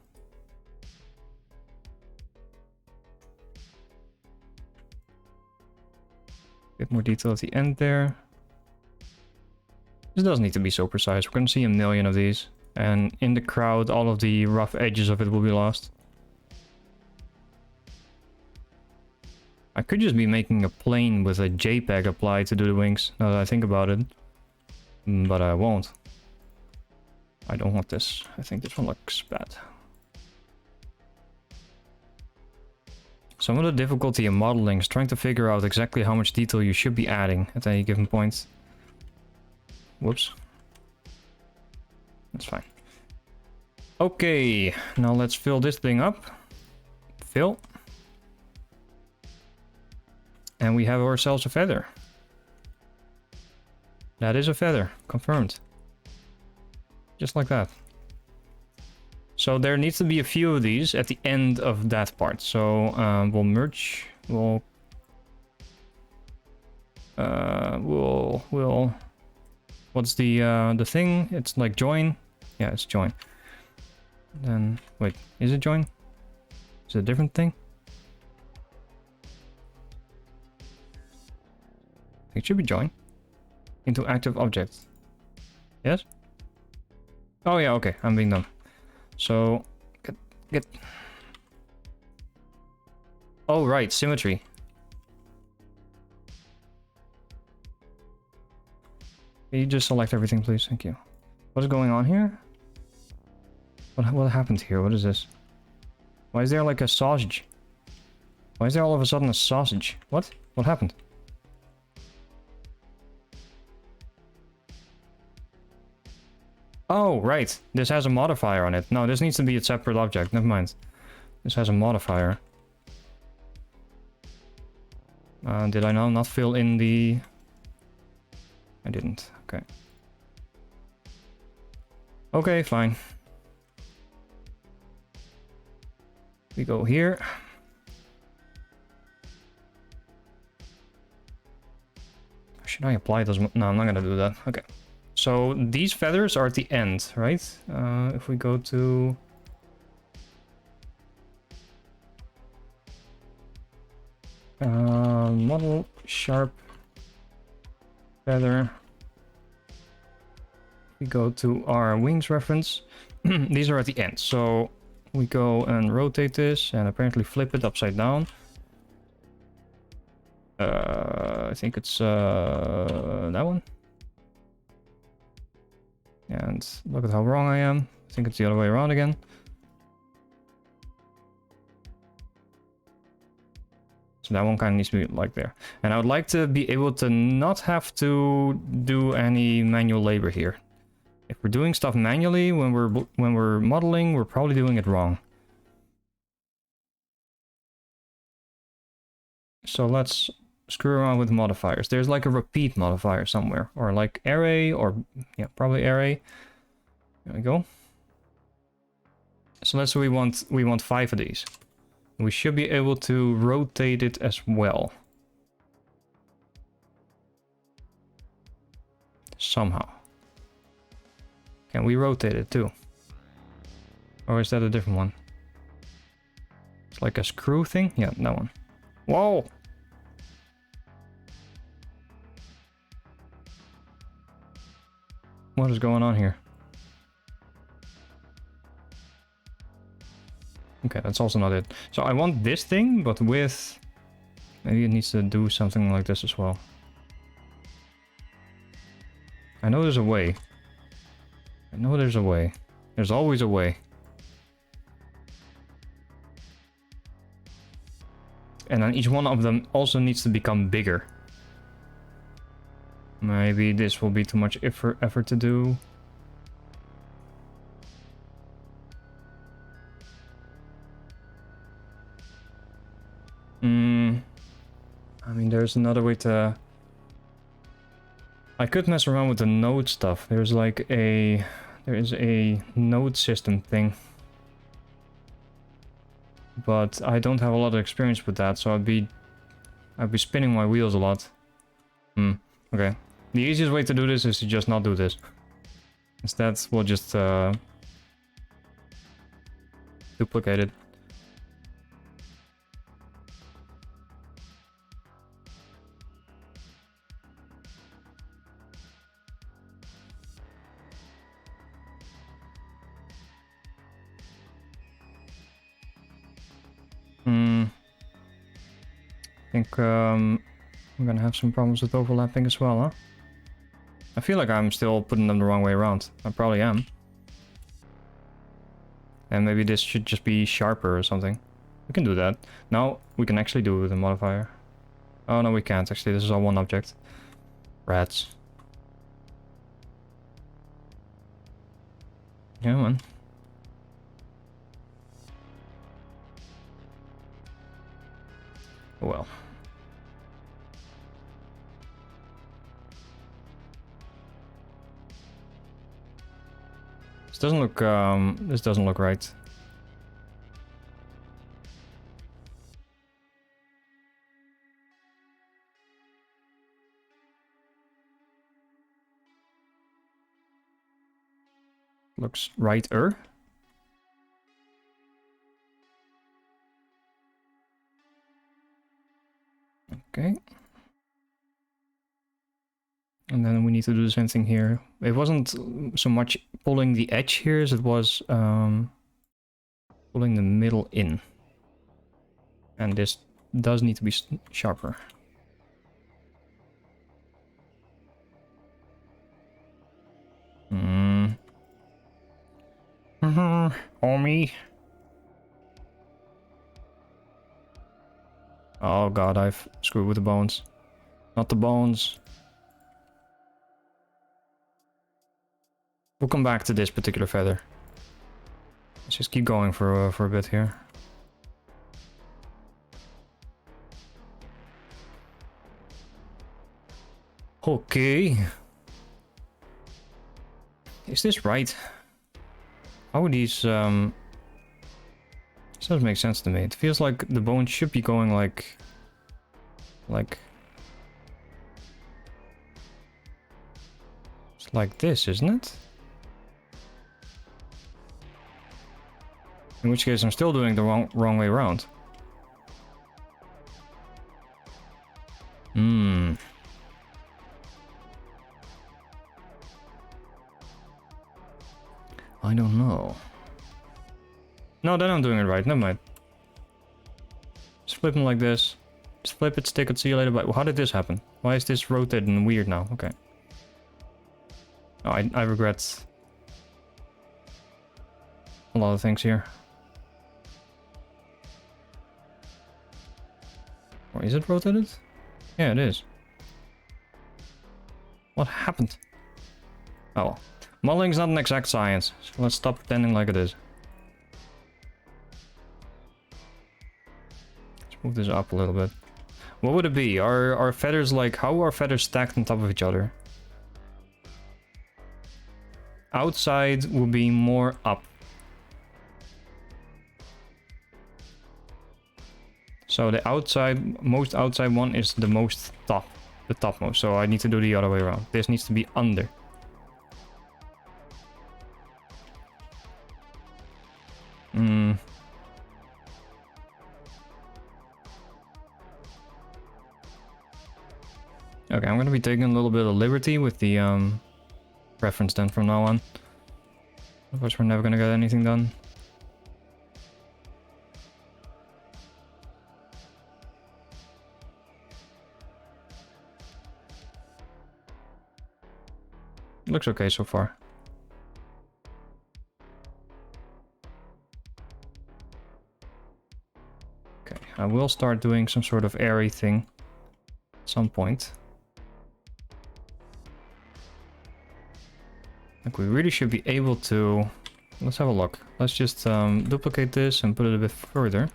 Bit more detail at the end there. This doesn't need to be so precise. We're going to see a million of these. And in the crowd, all of the rough edges of it will be lost. I could just be making a plane with a JPEG applied to do the wings, now that I think about it. But I won't. I don't want this. I think this one looks bad. Some of the difficulty in modeling is trying to figure out exactly how much detail you should be adding at any given point. Whoops. That's fine. Okay, now let's fill this thing up. Fill. And we have ourselves a feather. That is a feather, confirmed. Just like that. So there needs to be a few of these at the end of that part. So we'll merge. We'll what's the thing? It's like join. Yeah, it's join. Then wait, is it join? Is it a different thing? It should be join into active object. Yes? Oh yeah, okay, I'm being dumb. So get oh right, symmetry. Can you just select everything, please? Thank you. What is going on here? What happened here? What is this? Why is there like a sausage? Why is there all of a sudden a sausage? What? What happened? Oh, right. This has a modifier on it. No, this needs to be a separate object. Never mind. This has a modifier. Did I now not fill in the... I didn't. Okay. Okay, fine. We go here. Should I apply those? No, I'm not gonna do that. Okay. So these feathers are at the end, right? If we go to... model, sharp, feather. We go to our wings reference. These are at the end. So we go and rotate this and apparently flip it upside down. I think it's that one. And look at how wrong I am. I think it's the other way around again. So that one kind of needs to be like there. And I would like to be able to not have to do any manual labor here. If we're doing stuff manually when we're modeling, we're probably doing it wrong. So let's screw around with modifiers. There's like a repeat modifier somewhere, or like array, or yeah, probably array. There we go. So let's say we want 5 of these. We should be able to rotate it as well. Somehow. Can we rotate it too? Or is that a different one? It's like a screw thing? Yeah, that one. Whoa! What is going on here? Okay, that's also not it. So I want this thing, but with... Maybe it needs to do something like this as well. I know there's a way. I know there's a way. There's always a way. And then each one of them also needs to become bigger. Maybe this will be too much effort to do. I mean, there's another way to... I could mess around with the node stuff. There's like a... There is a node system thing. But I don't have a lot of experience with that, so I'd be spinning my wheels a lot. Okay. The easiest way to do this is to just not do this. Instead, we'll just duplicate it. I think we're gonna have some problems with overlapping as well, huh? I feel like I'm still putting them the wrong way around. I probably am. And maybe this should just be sharper or something. We can do that. Now we can actually do it with a modifier. Oh no, we can't actually. This is all one object. Rats. Yeah, man. Well. This doesn't look right. Looks righter. Okay. And then we need to do the same thing here. It wasn't so much pulling the edge here as it was pulling the middle in. And this does need to be sharper. Homie. Oh god, I've screwed with the bones. Not the bones. We'll come back to this particular feather. Let's just keep going for a bit here. Okay. Is this right? How are these, this doesn't make sense to me. It feels like the bone should be going like... It's like this, isn't it? In which case I'm still doing the wrong way around. I don't know. No, then I'm doing it right. Never mind. Just flip them like this. Just flip it, stick it, see you later. But how did this happen? Why is this rotated and weird now? Okay. Oh, I regret a lot of things here. Or is it rotated? Yeah, it is. What happened? Oh. Modeling's not an exact science, so let's stop pretending like it is. Let's move this up a little bit. What would it be? Are feathers like... How are feathers stacked on top of each other? Outside will be more up. So the outside, most outside one is the most top. The topmost, so I need to do the other way around. This needs to be under. Okay, I'm gonna be taking a little bit of liberty with the reference then from now on. Otherwise we're never gonna get anything done. Looks okay so far. Okay, I will start doing some sort of airy thing at some point. Like we really should be able to... Let's have a look. Let's just duplicate this and put it a bit further.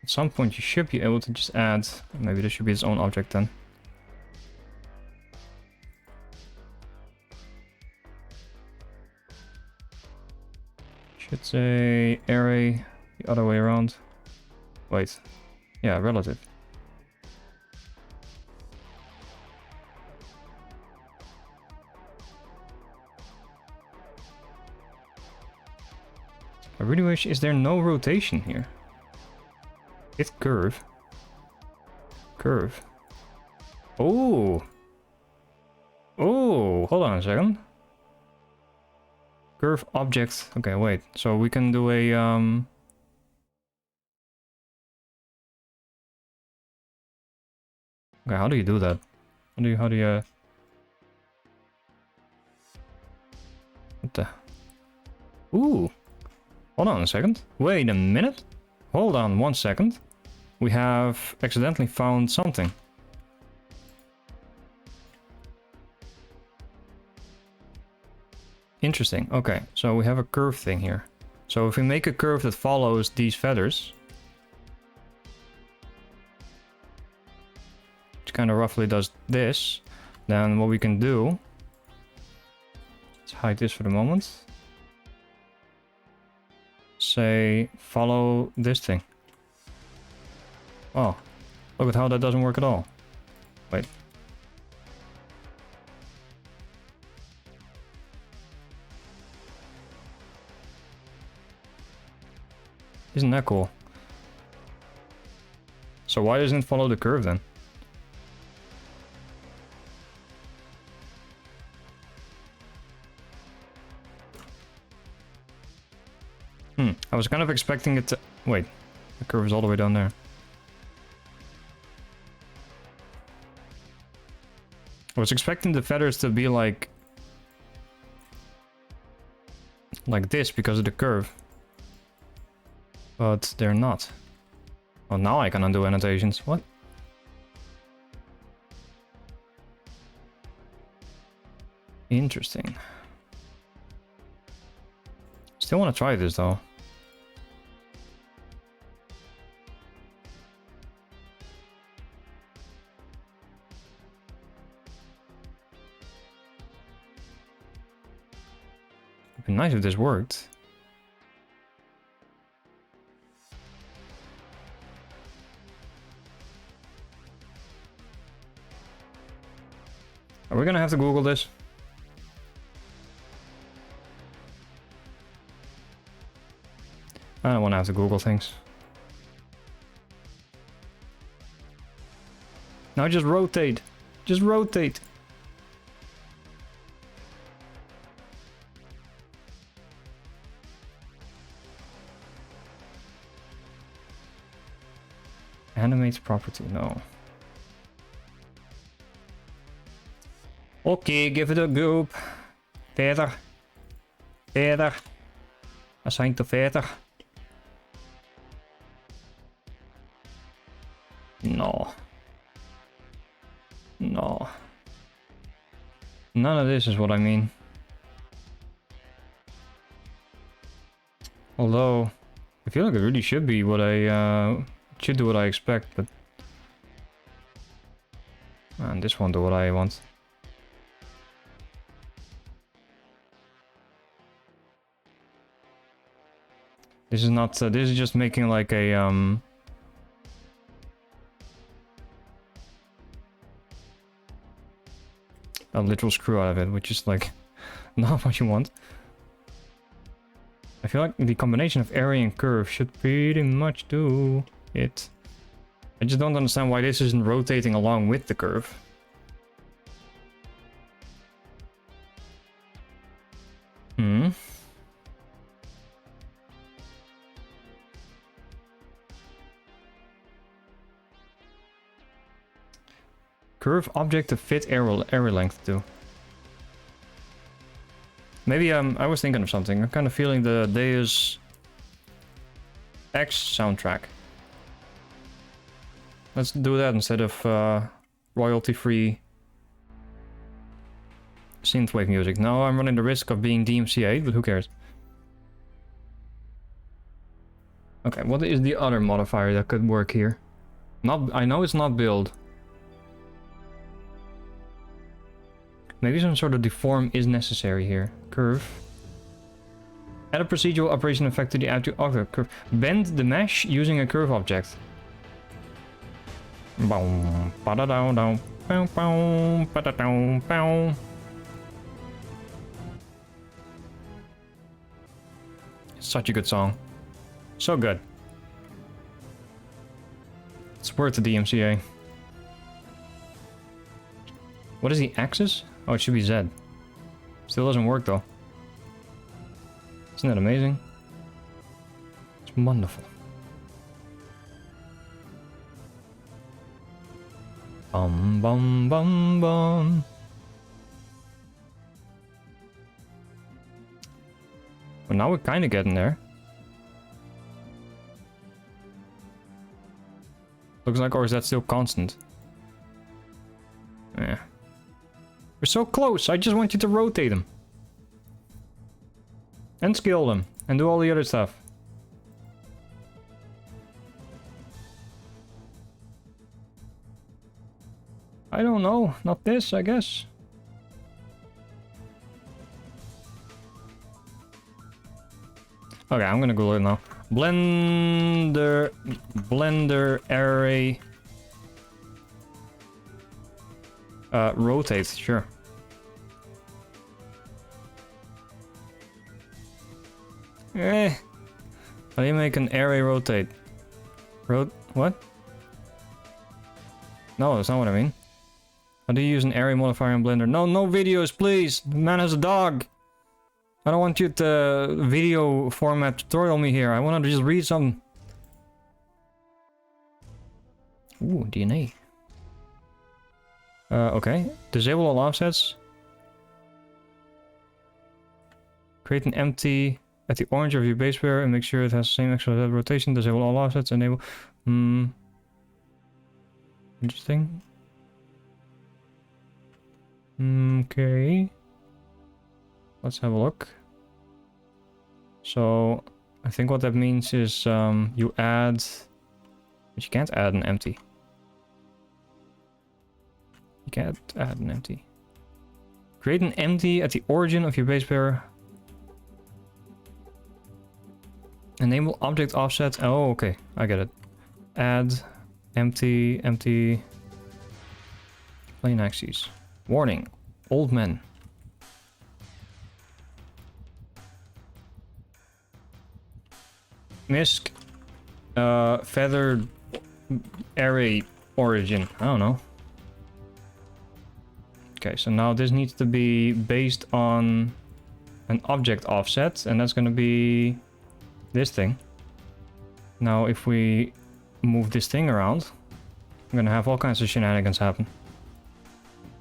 At some point you should be able to just add... Maybe this should be its own object then. Should say array the other way around. Wait. Yeah, relative. I really wish... Is there no rotation here? Hit curve. Curve. Oh! Oh! Hold on a second. Curve object. Okay, wait. So we can do a... Okay, how do you do that? How do you... What the? Ooh. Hold on a second. Wait a minute. Hold on 1 second. We have accidentally found something. Interesting. Okay, so we have a curve thing here. So if we make a curve that follows these feathers, which kind of roughly does this, then what we can do, let's hide this for the moment. Say, follow this thing. Oh, look at how that doesn't work at all. Wait. Isn't that cool? So why doesn't it follow the curve then? I was kind of expecting it to... Wait, the curve is all the way down there. I was expecting the feathers to be like this because of the curve. But they're not. Oh, now I can undo annotations. What? Interesting. Still want to try this though. It'd be nice if this worked. Are we gonna have to Google this? I don't want to have to Google things. Now just rotate. Just rotate. Animates property, no. Okay, give it a goop. Verder. Verder. Assign to verder. No. No. None of this is what I mean. Although, I feel like it really should be what I, should do what I expect, but... And this won't do what I want. This is not, this is just making like a, a literal screw out of it, which is like not what you want. I feel like the combination of area and curve should pretty much do it. I just don't understand why this isn't rotating along with the curve. Curve object to fit area length too. Maybe I was thinking of something. I'm kind of feeling the Deus Ex soundtrack. Let's do that instead of royalty-free synthwave music. Now I'm running the risk of being DMCA, but who cares? Okay, what is the other modifier that could work here? Not, I know it's not build. Maybe some sort of deform is necessary here. Curve. Add a procedural operation effect to the object curve. Bend the mesh using a curve object. Boom, ba-da-down, down, bow, bow, ba-da-down, bow. It's such a good song. So good. It's worth the DMCA. What is the axis? Oh, it should be Z. Still doesn't work though. Isn't that amazing? It's wonderful. Bum bum bum bum. But now we're kind of getting there. Looks like, or is that still constant? Yeah. We're so close. I just want you to rotate them. And scale them. And do all the other stuff. I don't know. Not this, I guess. Okay, I'm gonna Google it now. Blender array. Rotate, sure. How do you make an array rotate? What? No, that's not what I mean. How do you use an array modifier in Blender? No, no videos, please! The man has a dog! I don't want you to video format tutorial me here. I want to just read some. Ooh, DNA. Okay. Disable all offsets. Create an empty at the orange of your base pair and make sure it has the same extra rotation. Disable all offsets. Enable. Interesting. Okay. Let's have a look. So, I think what that means is you add... But you can't add an empty. You can't add an empty. Create an empty at the origin of your base pair. Enable object offset. Oh, okay. I get it. Add empty, empty. Plane axes. Warning. Old men. Misc. Feathered array origin. I don't know. Okay, so now this needs to be based on an object offset, and that's gonna be this thing. Now, if we move this thing around, I'm gonna have all kinds of shenanigans happen.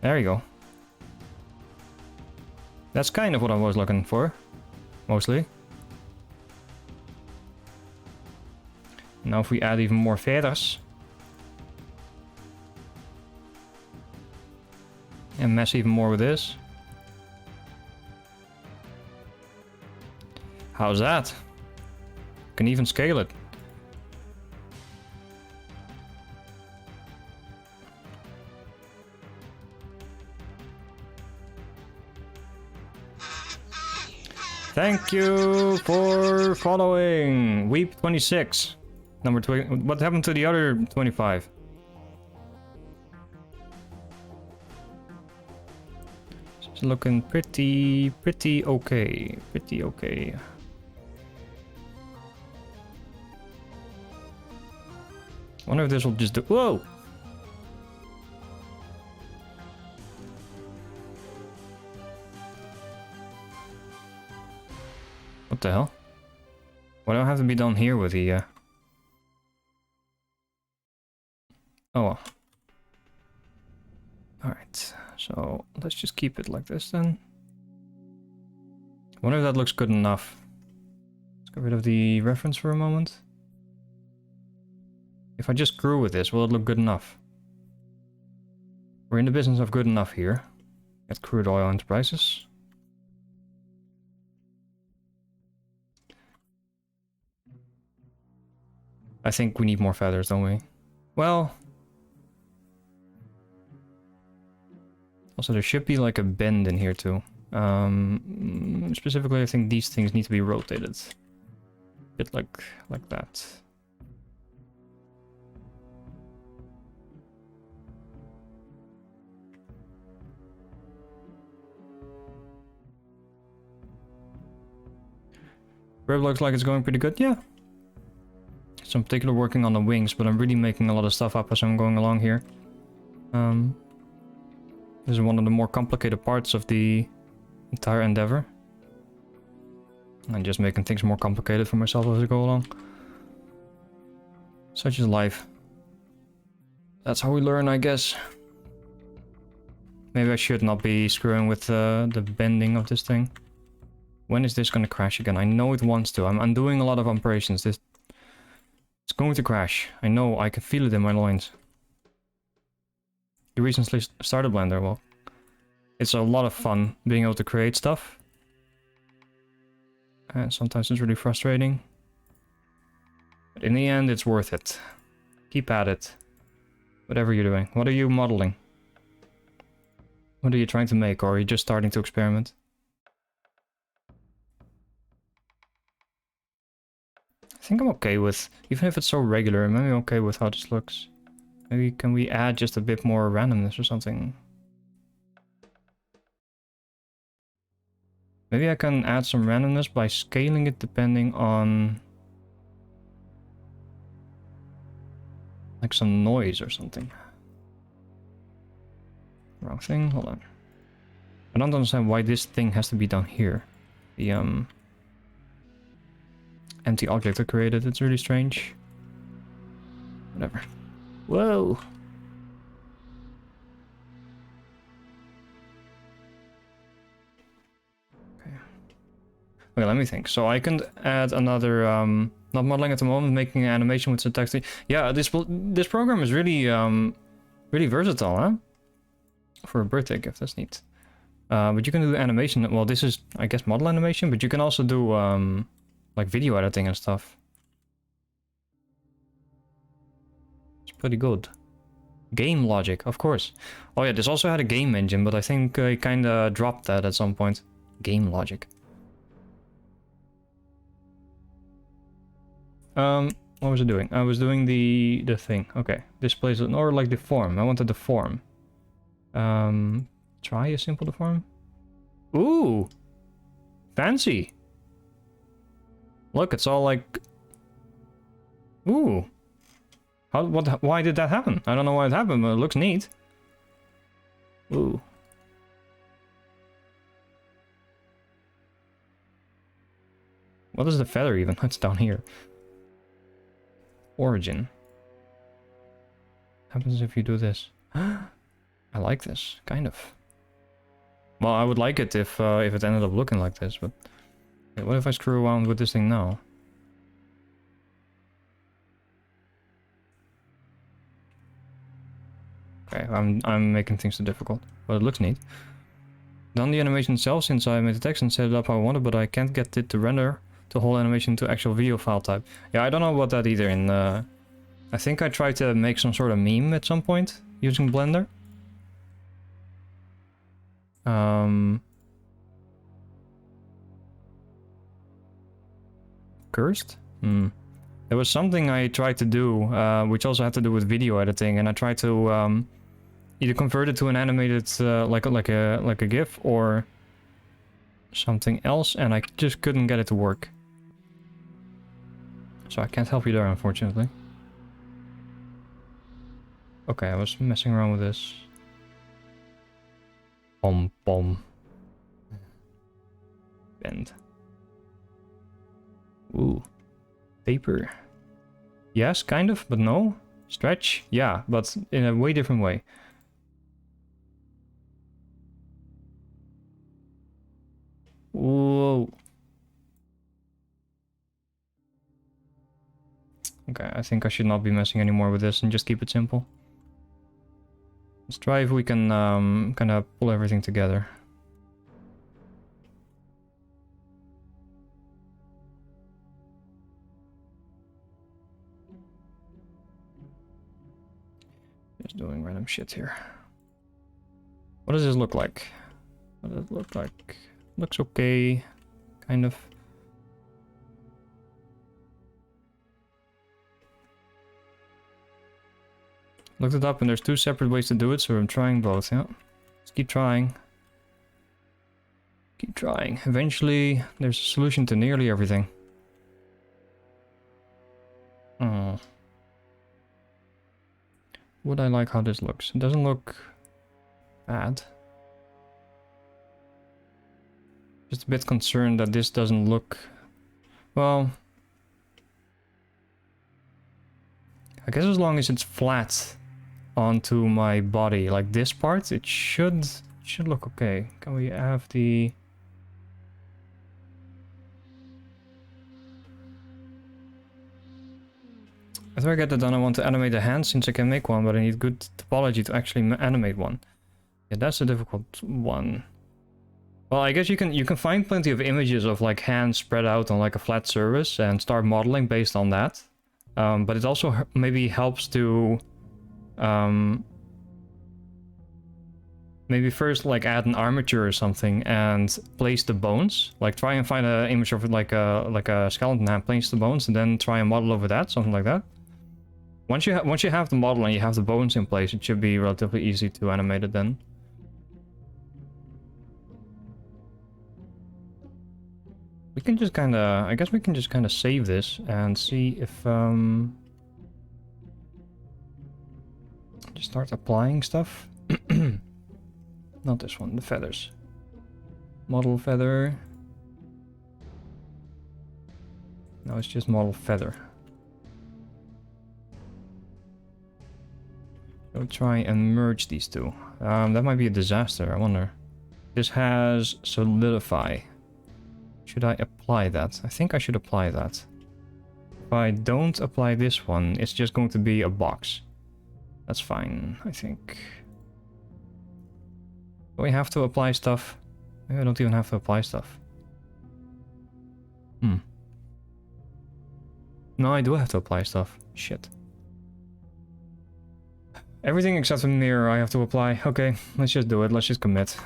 There you go. That's kind of what I was looking for, mostly. Now if we add even more feathers and mess even more with this. How's that? Can even scale it. Thank you for following Weep26. Number 20. What happened to the other 25? It's looking pretty okay. Pretty okay. Wonder if this will just do. Whoa! What the hell? Why do I have to be down here with the Oh well. Alright, so let's just keep it like this then. I wonder if that looks good enough. Let's get rid of the reference for a moment. If I just screw with this, will it look good enough? We're in the business of good enough here at Crude Oil Enterprises. I think we need more feathers, don't we? Well... Also, there should be like a bend in here too. Specifically, I think these things need to be rotated. A bit like that. Rib looks like it's going pretty good, yeah. So I'm particularly working on the wings, but I'm really making a lot of stuff up as I'm going along here. This is one of the more complicated parts of the entire endeavor. I'm just making things more complicated for myself as I go along. Such is life. That's how we learn, I guess. Maybe I should not be screwing with the bending of this thing. When is this gonna crash again? I know it wants to. I'm undoing a lot of operations. It's going to crash. I know, I can feel it in my loins. You recently started Blender, well, it's a lot of fun being able to create stuff. And sometimes it's really frustrating. But in the end, it's worth it. Keep at it. Whatever you're doing. What are you modeling? What are you trying to make, or are you just starting to experiment? I think I'm okay with, even if it's so regular, I'm maybe okay with how this looks. Maybe can we add just a bit more randomness or something? Maybe I can add some randomness by scaling it depending on like some noise or something. Wrong thing, hold on. I don't understand why this thing has to be down here. The empty object I created, it's really strange. Whatever. Whoa! Okay, let me think. So I can add another, not modeling at the moment, making an animation with syntax. Yeah, this program is really, really versatile, huh? For a birthday gift, that's neat. But you can do animation. Well, this is, I guess, model animation, but you can also do, like video editing and stuff. It's pretty good. Game logic, of course. Oh yeah, this also had a game engine, but I think I kind of dropped that at some point. Game logic. What was I doing? I was doing the thing. Okay, displays it, or like the form. I wanted the form. Try a simple deform. Ooh, fancy. Look, it's all like. Ooh. How? What? Why did that happen? I don't know why it happened, but it looks neat. Ooh. What is the feather even? It's down here. Origin. Happens if you do this. I like this, kind of. Well, I would like it if it ended up looking like this, but okay, what if I screw around with this thing now? Okay, I'm making things too difficult, but it looks neat. Done the animation itself since I made the text and set it up how I wanted, but I can't get it to render the whole animation to actual video file type. Yeah, I don't know about that either. In I think I tried to make some sort of meme at some point using Blender. Cursed? There was something I tried to do, which also had to do with video editing, and I tried to either convert it to an animated, like a GIF or something else, and I just couldn't get it to work. So I can't help you there, unfortunately. Okay, I was messing around with this. Pom pom. Bend. Ooh. Taper. Yes, kind of, but no. Stretch? Yeah, but in a way different way. Whoa. Okay, I think I should not be messing anymore with this and just keep it simple. Let's try if we can kind of pull everything together. Just doing random shit here. What does this look like? What does it look like? Looks okay, kind of. Looked it up and there's two separate ways to do it, so I'm trying both, yeah. Just keep trying. Keep trying. Eventually, there's a solution to nearly everything. Oh. Would I like how this looks? It doesn't look bad. Just a bit concerned that this doesn't look... Well... I guess as long as it's flat onto my body, like this part, it should look okay. Can we have the... After I get that done, I want to animate the hand since I can make one, but I need good topology to actually animate one. Yeah, that's a difficult one. Well, I guess you can find plenty of images of like hands spread out on like a flat surface and start modeling based on that. But it also maybe helps to maybe first like add an armature or something and place the bones. Like try and find an image of like a skeleton hand, place the bones, and then try and model over that, something like that. Once you have the model and you have the bones in place, it should be relatively easy to animate it then. We can just kind of, I guess we can just kind of save this and see if just start applying stuff. Not this one, the feathers. Model feather. No, it's just model feather. So try and merge these two. That might be a disaster, I wonder. This has solidify. Should I apply that? I think I should apply that. If I don't apply this one, it's just going to be a box. That's fine, I think. Do we have to apply stuff? Maybe I don't even have to apply stuff. No, I do have to apply stuff. Shit. Everything except the mirror I have to apply. Okay, let's just do it. Let's just commit.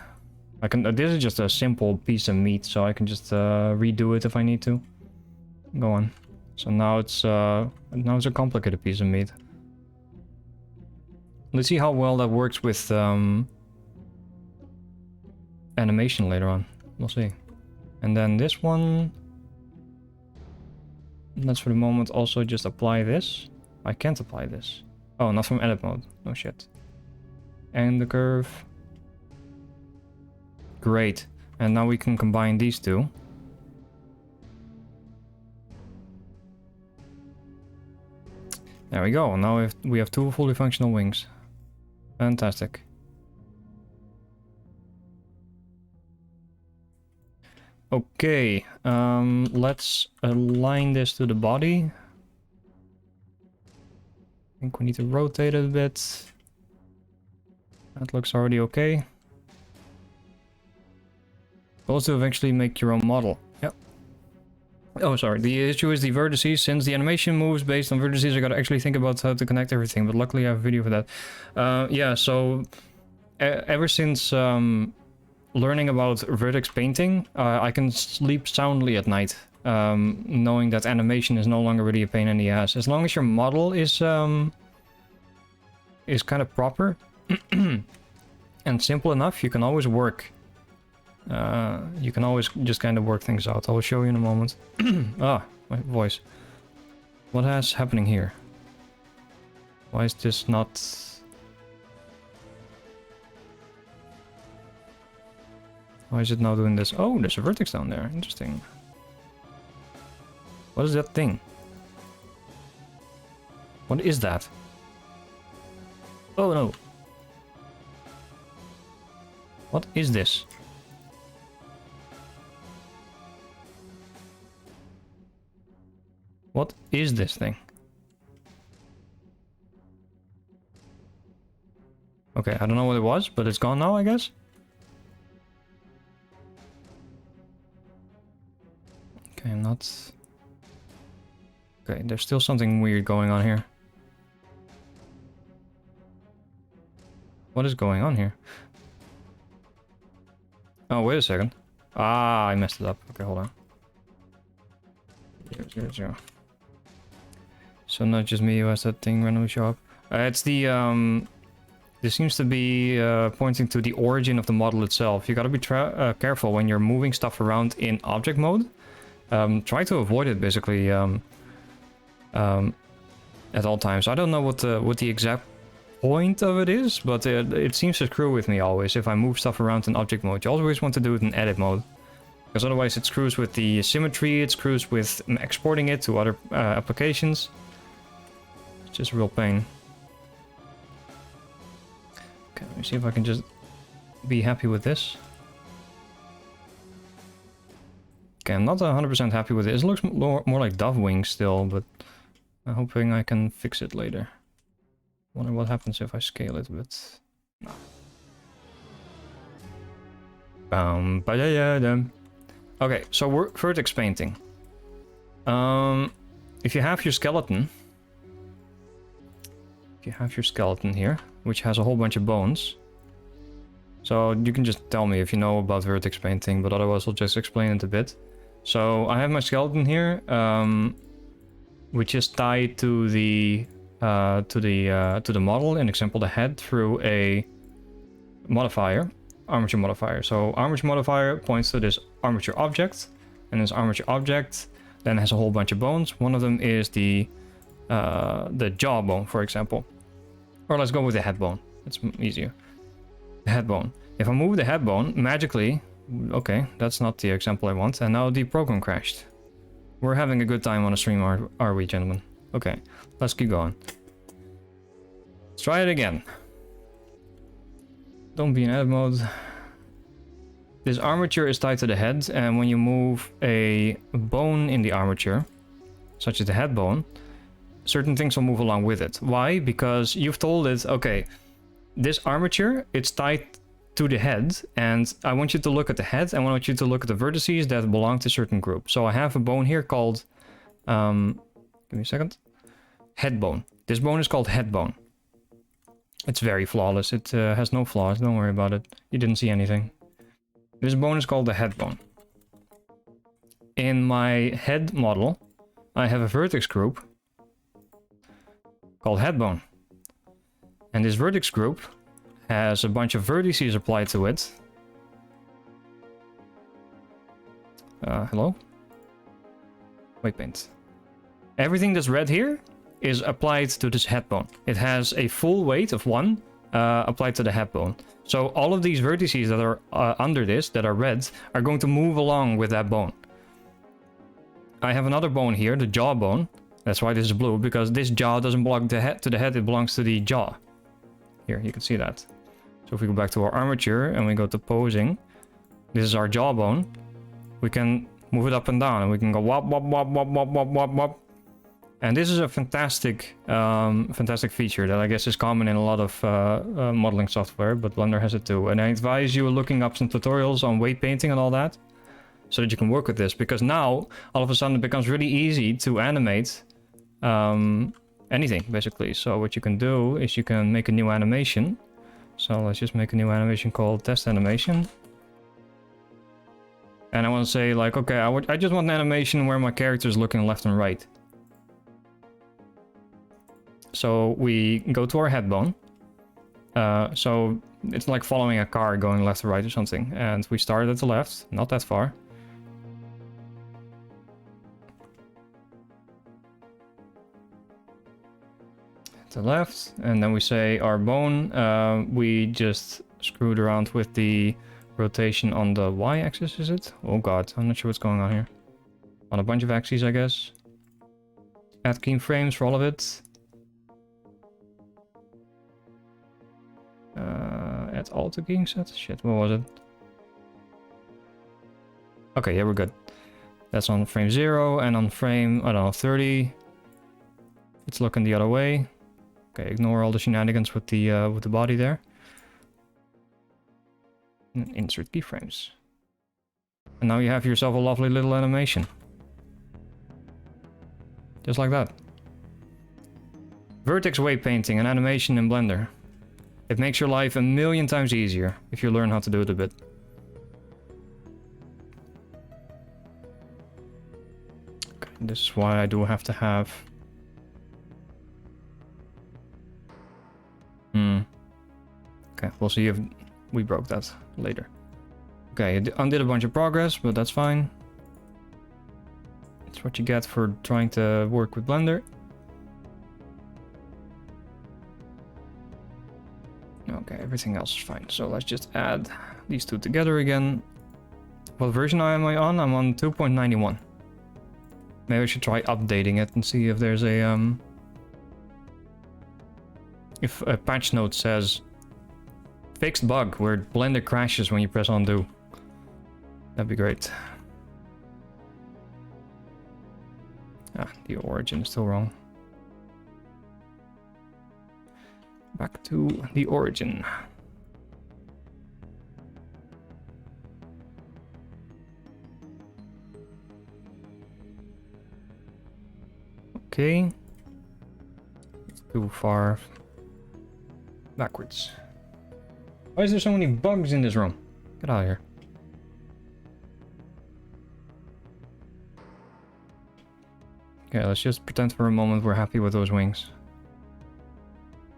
I can. This is just a simple piece of meat, so I can just redo it if I need to. Go on. So now it's a complicated piece of meat. Let's see how well that works with animation later on. We'll see. And then this one. Let's for the moment also just apply this. I can't apply this. Oh, not from edit mode. No shit. And the curve. Great. And now we can combine these two. There we go. Now we have two fully functional wings. Fantastic. Okay, let's align this to the body. I think we need to rotate it a bit. That looks already okay. Also eventually make your own model. Yep. Oh, sorry. The issue is the vertices. Since the animation moves based on vertices, I gotta actually think about how to connect everything. But luckily I have a video for that. Yeah, so ever since learning about vertex painting, I can sleep soundly at night, knowing that animation is no longer really a pain in the ass. As long as your model is kind of proper and simple enough, you can always work. You can always just kind of work things out. I will show you in a moment. Ah, my voice. What is happening here? Why is this not... Why is it now doing this? Oh, there's a vertex down there. Interesting. What is that thing? What is that? Oh no. What is this? What is this thing? Okay, I don't know what it was, but it's gone now, I guess. Okay, I'm not... Okay, there's still something weird going on here. What is going on here? Oh, wait a second. Ah, I messed it up. Okay, hold on. 0, 0, 0. So not just me who has that thing randomly show up. It's the... This seems to be pointing to the origin of the model itself. You gotta be careful when you're moving stuff around in object mode. Try to avoid it basically at all times. I don't know what the exact point of it is, but it seems to screw with me always if I move stuff around in object mode. You always want to do it in edit mode, because otherwise it screws with the symmetry, it screws with exporting it to other applications. It's just a real pain. Okay, let me see if I can just be happy with this. Okay, I'm not 100% happy with it. It looks more like dove wings still, but I'm hoping I can fix it later. Wonder what happens if I scale it a bit. No. Okay, so we're vertex painting. If you have your skeleton, here, which has a whole bunch of bones, so you can just tell me if you know about vertex painting, but otherwise I'll just explain it a bit. So I have my skeleton here, which is tied to the model, in example the head, through a modifier, armature modifier. So armature modifier points to this armature object, and this armature object then has a whole bunch of bones. One of them is the jawbone, for example. Or let's go with the head bone. It's easier. The head bone. If I move the head bone, magically, okay, that's not the example I want, and now the program crashed. We're having a good time on a stream, are we, gentlemen? Okay, let's keep going. Let's try it again. Don't be in edit mode. This armature is tied to the head, and when you move a bone in the armature, such as the head bone, certain things will move along with it. Why? Because you've told it, okay, this armature, it's tied to the head, and I want you to look at the head, and I want you to look at the vertices that belong to a certain group. So I have a bone here called, give me a second, head bone. This bone is called head bone. It's very flawless. It has no flaws. Don't worry about it. You didn't see anything. This bone is called the head bone. In my head model, I have a vertex group called head bone. And this vertex group has a bunch of vertices applied to it. Hello? Weight paint. Everything that's red here is applied to this head bone. It has a full weight of 1 applied to the head bone. So all of these vertices that are under this, that are red, are going to move along with that bone. I have another bone here, the jaw bone. That's why this is blue, because this jaw doesn't belong to the head, it belongs to the jaw. Here, you can see that. So if we go back to our armature and we go to posing, this is our jawbone. We can move it up and down, and we can go wop, wop, wop, wop, wop, wop, wop, wop. And this is a fantastic feature that I guess is common in a lot of modeling software, but Blender has it too. And I advise you looking up some tutorials on weight painting and all that, so that you can work with this, because now all of a sudden it becomes really easy to animate anything, basically. So what you can do is you can make a new animation. So let's just make a new animation called test animation. And I want to say like, okay, I just want an animation where my character is looking left and right. So we go to our head bone. So it's like following a car going left to right or something. And we start at the left, not that far. To the left, and then we say our bone, we just screwed around with the rotation on the y-axis, is it? Oh god, I'm not sure what's going on here. On a bunch of axes, I guess. Add keyframes for all of it. Add all to keying set? Shit, what was it? Okay, yeah, we're good. That's on frame 0, and on frame, I don't know, 30. It's looking the other way. Okay, ignore all the shenanigans with the body there. And insert keyframes. And now you have yourself a lovely little animation. Just like that. Vertex weight painting and animation in Blender. It makes your life a million times easier if you learn how to do it a bit. Okay, this is why I do have to have... Okay, we'll see if we broke that later. Okay, it undid a bunch of progress, but that's fine. It's what you get for trying to work with Blender. Okay, everything else is fine. So let's just add these two together again. What version am I on? I'm on 2.91. Maybe I should try updating it and see if there's a if a patch note says fixed bug where Blender crashes when you press undo. That'd be great. Ah, the origin is still wrong. Back to the origin. Okay. It's too far backwards. Why is there so many bugs in this room? Get out of here. Okay, let's just pretend for a moment we're happy with those wings.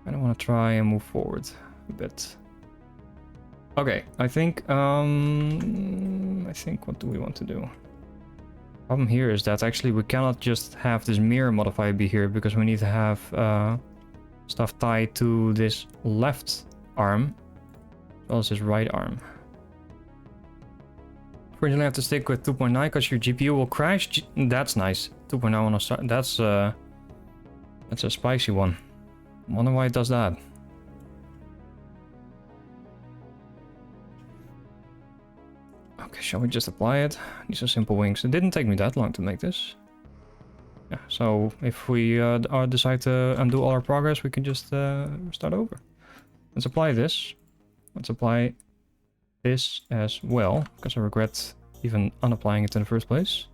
I don't want to try and move forward a bit. Okay, I think what do we want to do? Problem here is that actually we cannot just have this mirror modifier be here because we need to have stuff tied to this left arm as well as this right arm. Unfortunately, I have to stick with 2.9 because your GPU will crash. That's nice. 2.9 on a start. That's a spicy one. Wonder why it does that. Okay, shall we just apply it? These are simple wings. It didn't take me that long to make this. Yeah, so if we decide to undo all our progress, we can just start over. Let's apply this. Let's apply this as well, because I regret even unapplying it in the first place.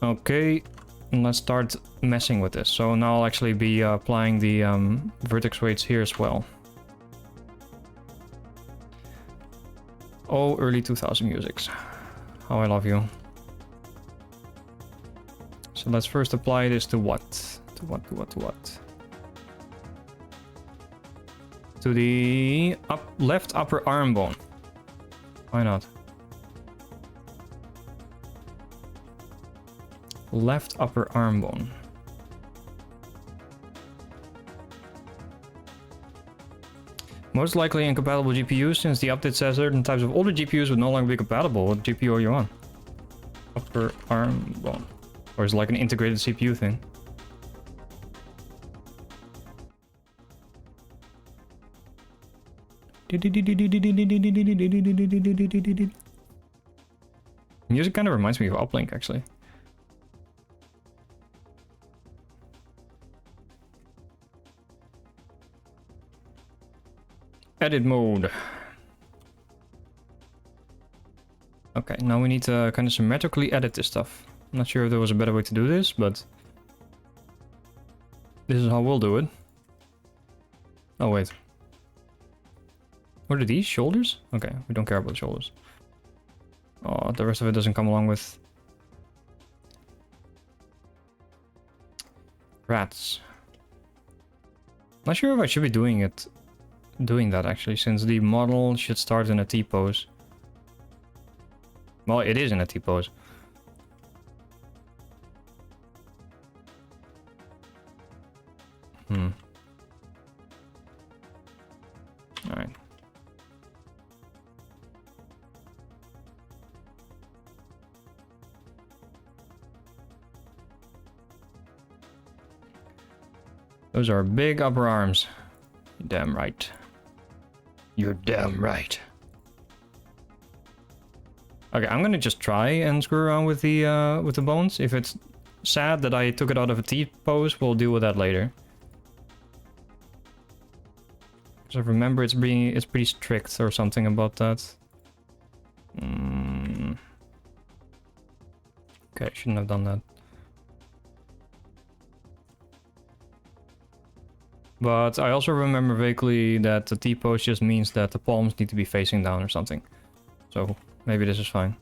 Okay, and let's start messing with this. So now I'll actually be applying the vertex weights here as well. Oh, early 2000 musics. How I love you. So let's first apply this to what? To what? To the left upper arm bone. Why not? Left upper arm bone. Most likely incompatible GPUs, since the update says certain types of older GPUs would no longer be compatible with GPU you're on. Upper arm bone. Or is it like an integrated CPU thing? Music kind of reminds me of Uplink, actually. Edit mode. Okay, now we need to kind of symmetrically edit this stuff. I'm not sure if there was a better way to do this, but this is how we'll do it. Oh, wait. What are these? Shoulders? Okay, we don't care about the shoulders. Oh, the rest of it doesn't come along with rats. Not sure if I should be doing that actually, since the model should start in a T-pose. Well, it is in a T-pose. Alright. Those are big upper arms. You're damn right. You're damn right. Okay, I'm gonna just try and screw around with the bones. If it's sad that I took it out of a T-pose, we'll deal with that later. Because I remember it's pretty strict or something about that. Okay, shouldn't have done that. But I also remember vaguely that the T-pose just means that the palms need to be facing down or something. So maybe this is fine.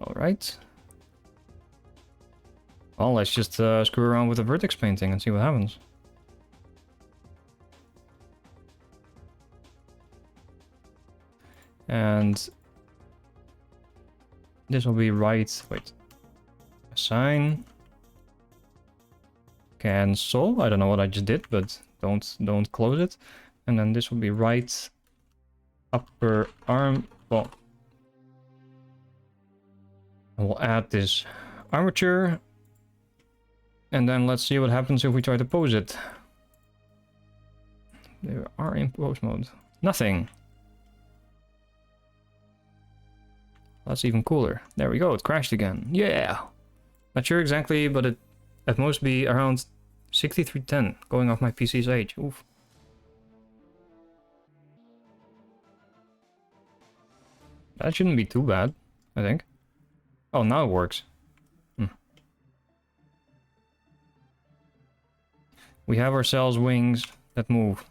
Alright. Well, let's just screw around with the vertex painting and see what happens. And this will be right. Wait. Assign. Cancel. I don't know what I just did, but don't close it. And then this will be right upper arm. Well, and we'll add this armature. And then let's see what happens if we try to pose it. They are in pose mode. Nothing. That's even cooler. There we go, it crashed again. Yeah! Not sure exactly, but it at most be around 6310, going off my PC's age. Oof. That shouldn't be too bad, I think. Oh, now it works. We have ourselves wings that move.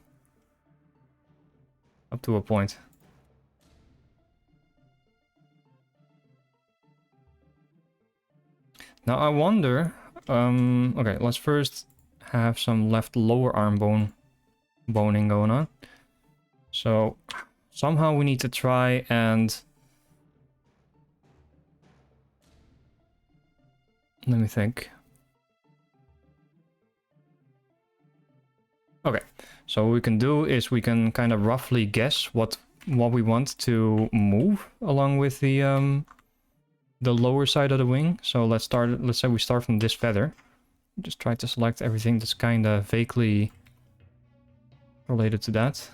Up to a point. Now I wonder... okay, let's first have some left lower arm boning going on. So, somehow we need to try and... Let me think. Okay, so what we can do is we can kind of roughly guess what we want to move along with the lower side of the wing. So let's say we start from this feather. Just try to select everything that's kind of vaguely related to that.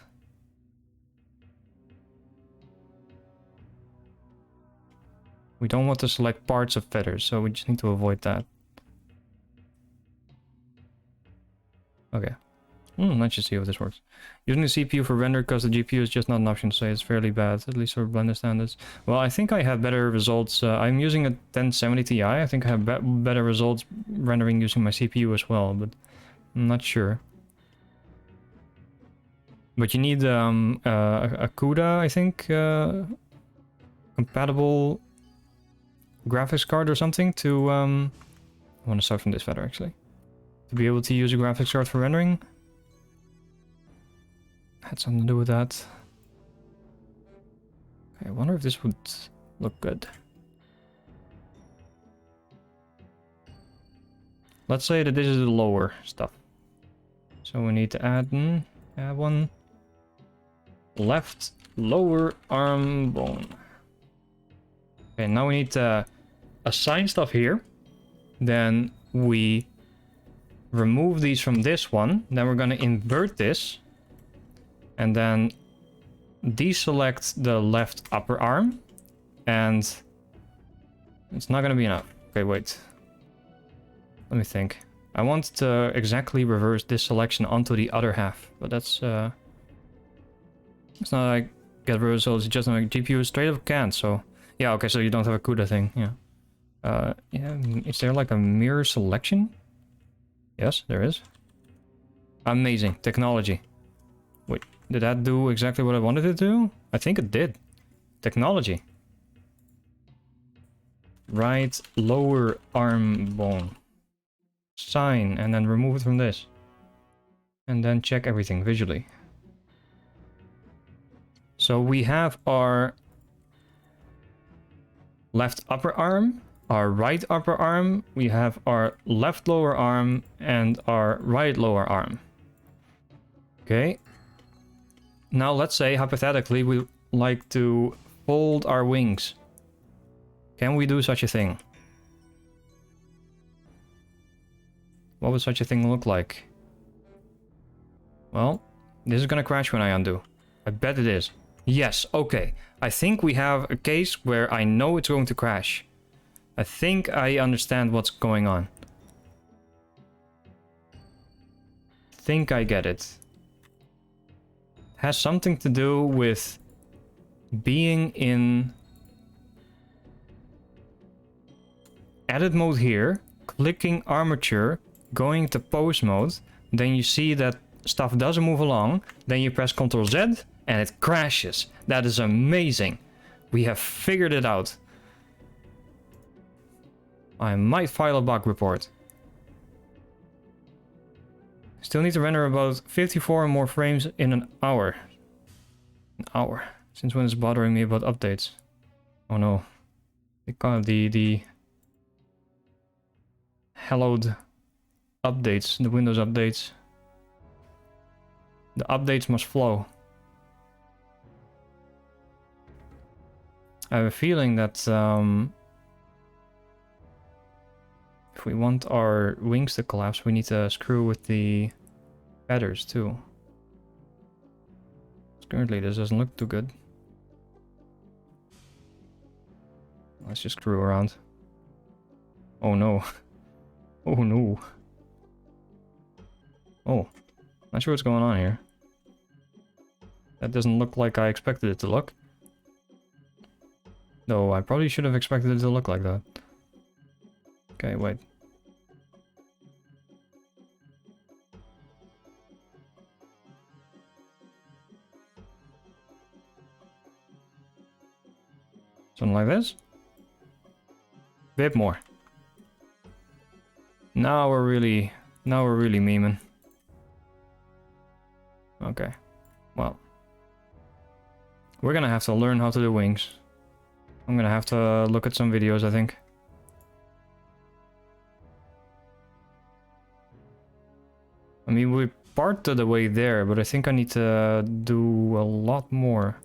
We don't want to select parts of feathers, so we just need to avoid that. Okay. Let's just see if this works. Using the CPU for render because the GPU is just not an option, so it's fairly bad, at least for Blender standards. Well, I think I have better results. I'm using a 1070 Ti. I think I have better results rendering using my CPU as well, but I'm not sure. But you need a CUDA, I think, compatible graphics card or something to... I want to start from this feather, actually. To be able to use a graphics card for rendering. Had something to do with that. Okay, I wonder if this would look good. Let's say that this is the lower stuff. So we need to add one left lower arm bone. Okay, now we need to assign stuff here. Then we remove these from this one. Then we're going to invert this. And then deselect the left upper arm. And it's not going to be enough. Okay, wait. Let me think. I want to exactly reverse this selection onto the other half. But that's... it's not like get results, it's just like GPU straight up can't, so... Yeah, okay, so you don't have a CUDA thing, yeah. Yeah, is there like a mirror selection? Yes, there is. Amazing. Technology. Wait, did that do exactly what I wanted it to do? I think it did. Technology. Right lower arm bone. Sign, and then remove it from this. And then check everything visually. So we have our left upper arm, our right upper arm, we have our left lower arm, and our right lower arm. Okay. Now let's say, hypothetically, we like to fold our wings. Can we do such a thing? What would such a thing look like? Well, this is gonna crash when I undo. I bet it is. Yes, okay. I think we have a case where I know it's going to crash. I think I understand what's going on. Think I get it. Has something to do with being in edit mode here, clicking armature, going to pose mode, then you see that stuff doesn't move along, then you press Ctrl Z and it crashes. That is amazing. We have figured it out. I might file a bug report. Still need to render about 54 more frames in an hour. An hour. Since when is bothering me about updates? Oh no. The hallowed updates, the Windows updates. The updates must flow. I have a feeling that if we want our wings to collapse, we need to screw with the feathers too. Currently, this doesn't look too good. Let's just screw around. Oh no. Oh no. Oh. Not sure what's going on here. That doesn't look like I expected it to look. No, I probably should have expected it to look like that. Okay, wait. Something like this? Bit more. Now we're really memeing. Okay. Well. We're gonna have to learn how to do wings. I'm gonna have to look at some videos, I think. I mean, we're part of the way there, but I think I need to do a lot more.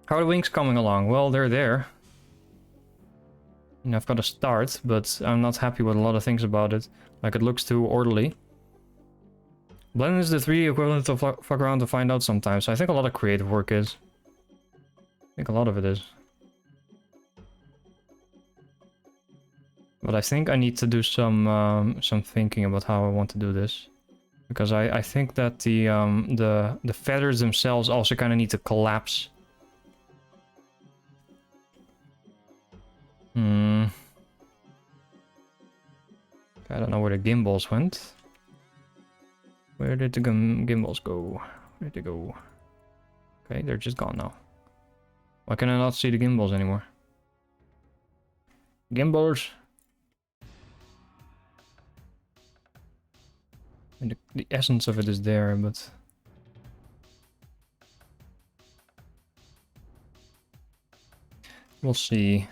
How are the wings coming along? Well, they're there. And I've got a start, but I'm not happy with a lot of things about it. Like, it looks too orderly. Blend is the 3D equivalent to fuck around to find out sometimes. So I think a lot of creative work is. I think a lot of it is. But I think I need to do some thinking about how I want to do this. Because I think that the feathers themselves also kind of need to collapse. I don't know where the gimbals went. Where did the gimbals go? Where'd they go? Okay, they're just gone now. Why can I not see the gimbals anymore? Gimbals! And the essence of it is there, but... we'll see.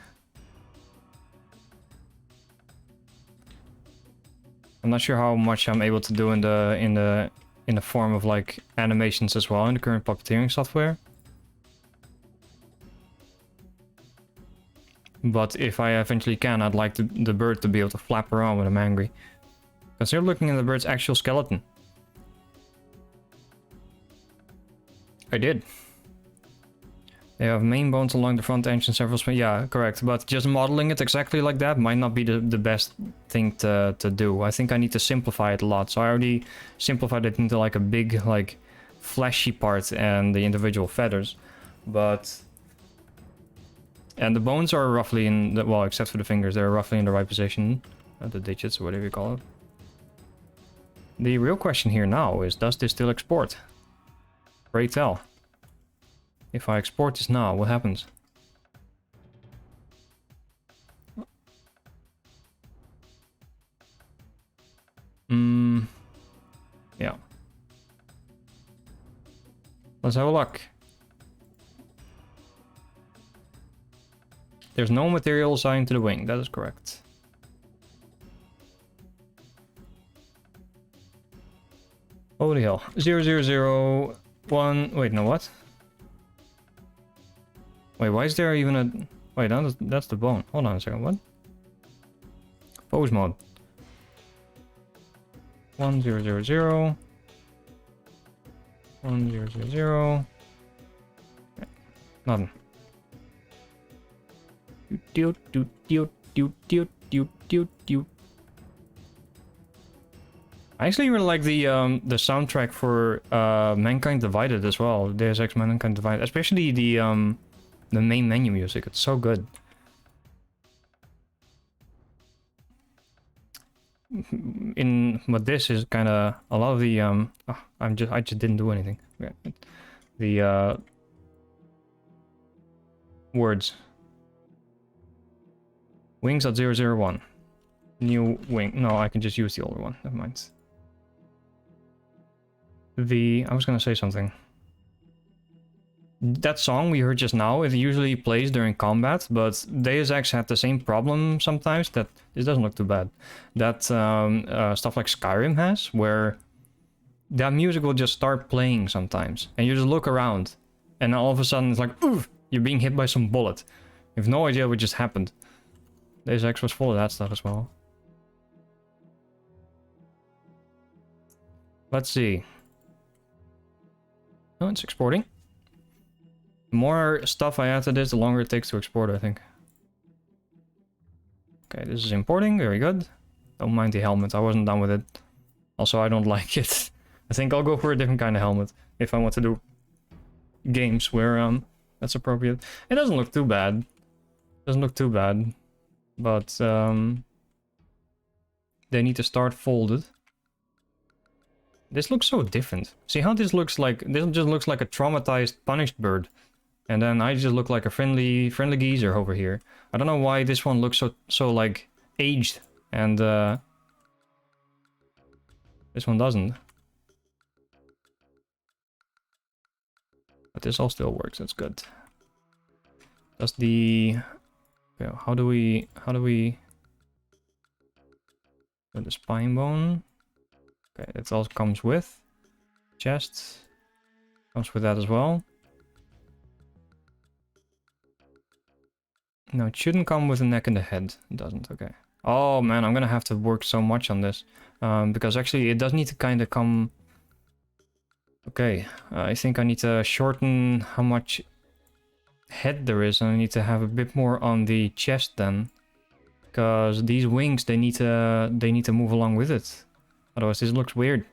I'm not sure how much I'm able to do in the form of like animations as well in the current puppeteering software. But if I eventually can, I'd like the bird to be able to flap around when I'm angry. Consider looking at the bird's actual skeleton. I did. They have main bones along the front edge and several yeah, correct. But just modeling it exactly like that might not be the best thing to do. I think I need to simplify it a lot. So I already simplified it into like a big, like, fleshy part and the individual feathers. But... and the bones are roughly in the... well, except for the fingers, they're roughly in the right position. The digits, or whatever you call it. The real question here now is, does this still export? Pray tell. If I export this now, what happens? Yeah. Let's have a look. There's no material assigned to the wing, that is correct. Holy hell. 0001... wait, no, what? Wait, why is there even a... wait, that's the bone. Hold on a second, what? Pose mode. 1000. 1000. Nothing. Do. I actually really like the soundtrack for Mankind Divided as well. Deus Ex Mankind Divided, especially the main menu music. It's so good. But this is kind of a lot of the I just didn't do anything. The words. Wings at 001. New wing. No, I can just use the older one. Never mind. I was gonna say something. That song we heard just now, it usually plays during combat, but Deus Ex had the same problem sometimes. That this doesn't look too bad. That stuff like Skyrim has, where that music will just start playing sometimes, and you just look around, and all of a sudden it's like, oof, you're being hit by some bullet. You have no idea what just happened. Deus Ex was full of that stuff as well. Let's see. Oh, it's exporting. The more stuff I add to this, the longer it takes to export, I think. Okay, Okay, this is importing, very good. Don't mind the helmet, I wasn't done with it. Also, I don't like it. I think I'll go for a different kind of helmet if I want to do games where that's appropriate. It doesn't look too bad. Doesn't look too bad. But they need to start folded. This looks so different. See how this looks like? This just looks like a traumatized, punished bird. And then I just look like a friendly geezer over here. I don't know why this one looks so like aged and this one doesn't. But this all still works, that's good. Does the... Okay, how do we... With the spine bone. Okay, it all comes with. Chest. Comes with that as well. No, it shouldn't come with the neck and the head. It doesn't, okay. Oh man, I'm gonna have to work so much on this. Because actually it does need to kind of come... Okay, I think I need to shorten how much head there is, and I need to have a bit more on the chest then. Because these wings, they need to move along with it. Otherwise this looks weird.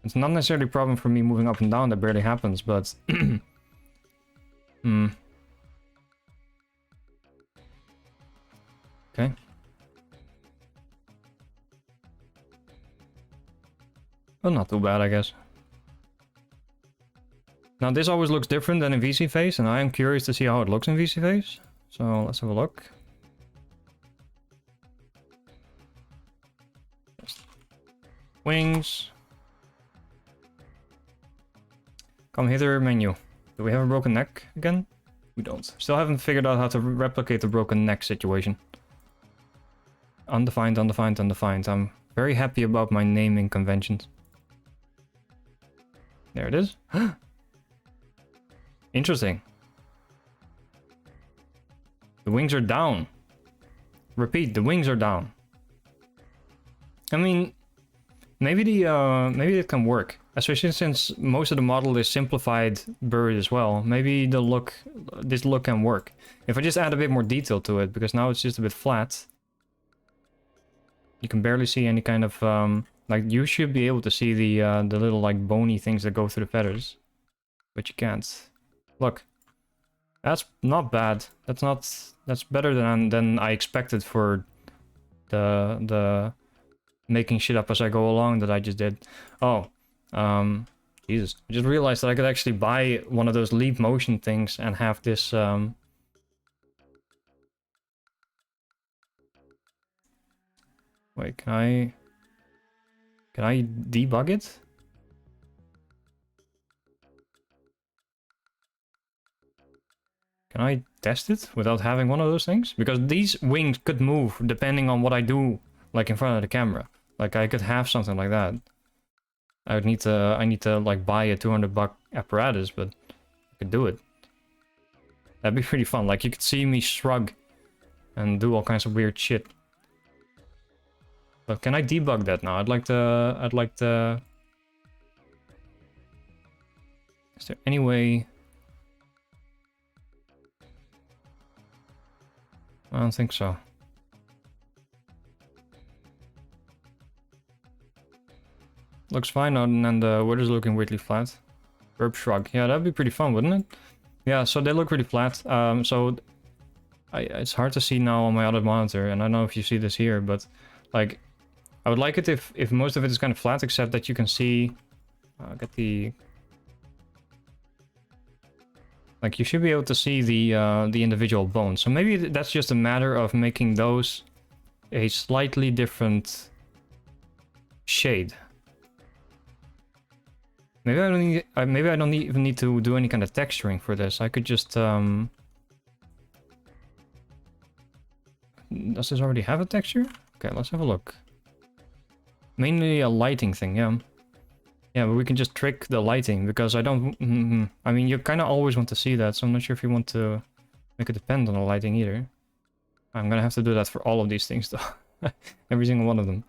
It's not necessarily a problem for me moving up and down, that barely happens, but... Okay. Well, not too bad, I guess. Now, this always looks different than in VC Face, and I am curious to see how it looks in VC Face. So, let's have a look. Wings. Come hither, menu. Do we have a broken neck again? We don't. Still haven't figured out how to replicate the broken neck situation. Undefined, undefined, undefined. I'm very happy about my naming conventions. There it is. Interesting. The wings are down. Repeat, the wings are down. I mean, maybe it can work, especially since most of the model is simplified bird as well. Maybe this look can work if I just add a bit more detail to it, because now it's just a bit flat. You can barely see any kind of like, you should be able to see the little like bony things that go through the feathers, but you can't. Look, that's not bad. That's better than I expected for the making shit up as I go along that I just did. Oh, Jesus! I just realized that I could actually buy one of those leap motion things and have this. Wait, can I debug it? Can I test it without having one of those things? Because these wings could move depending on what I do, like in front of the camera. Like I could have something like that. I need to like buy a $200 apparatus, but I could do it. That'd be pretty fun. Like you could see me shrug and do all kinds of weird shit. But can I debug that now? I'd like to... Is there any way... I don't think so. Looks fine, and the wood is looking weirdly flat. Verb shrug. Yeah, that'd be pretty fun, wouldn't it? Yeah, so they look really flat. It's hard to see now on my other monitor, and I don't know if you see this here, but like... I would like it if most of it is kind of flat, except that you can see... get the... Like, you should be able to see the individual bones. So maybe that's just a matter of making those a slightly different shade. Maybe I don't need... maybe I don't even need to do any kind of texturing for this. I could just... Does this already have a texture? Okay, let's have a look. Mainly a lighting thing, yeah. Yeah, but we can just trick the lighting, because I don't... I mean, you kind of always want to see that, so I'm not sure if you want to make it depend on the lighting either. I'm gonna have to do that for all of these things, though. Every single one of them.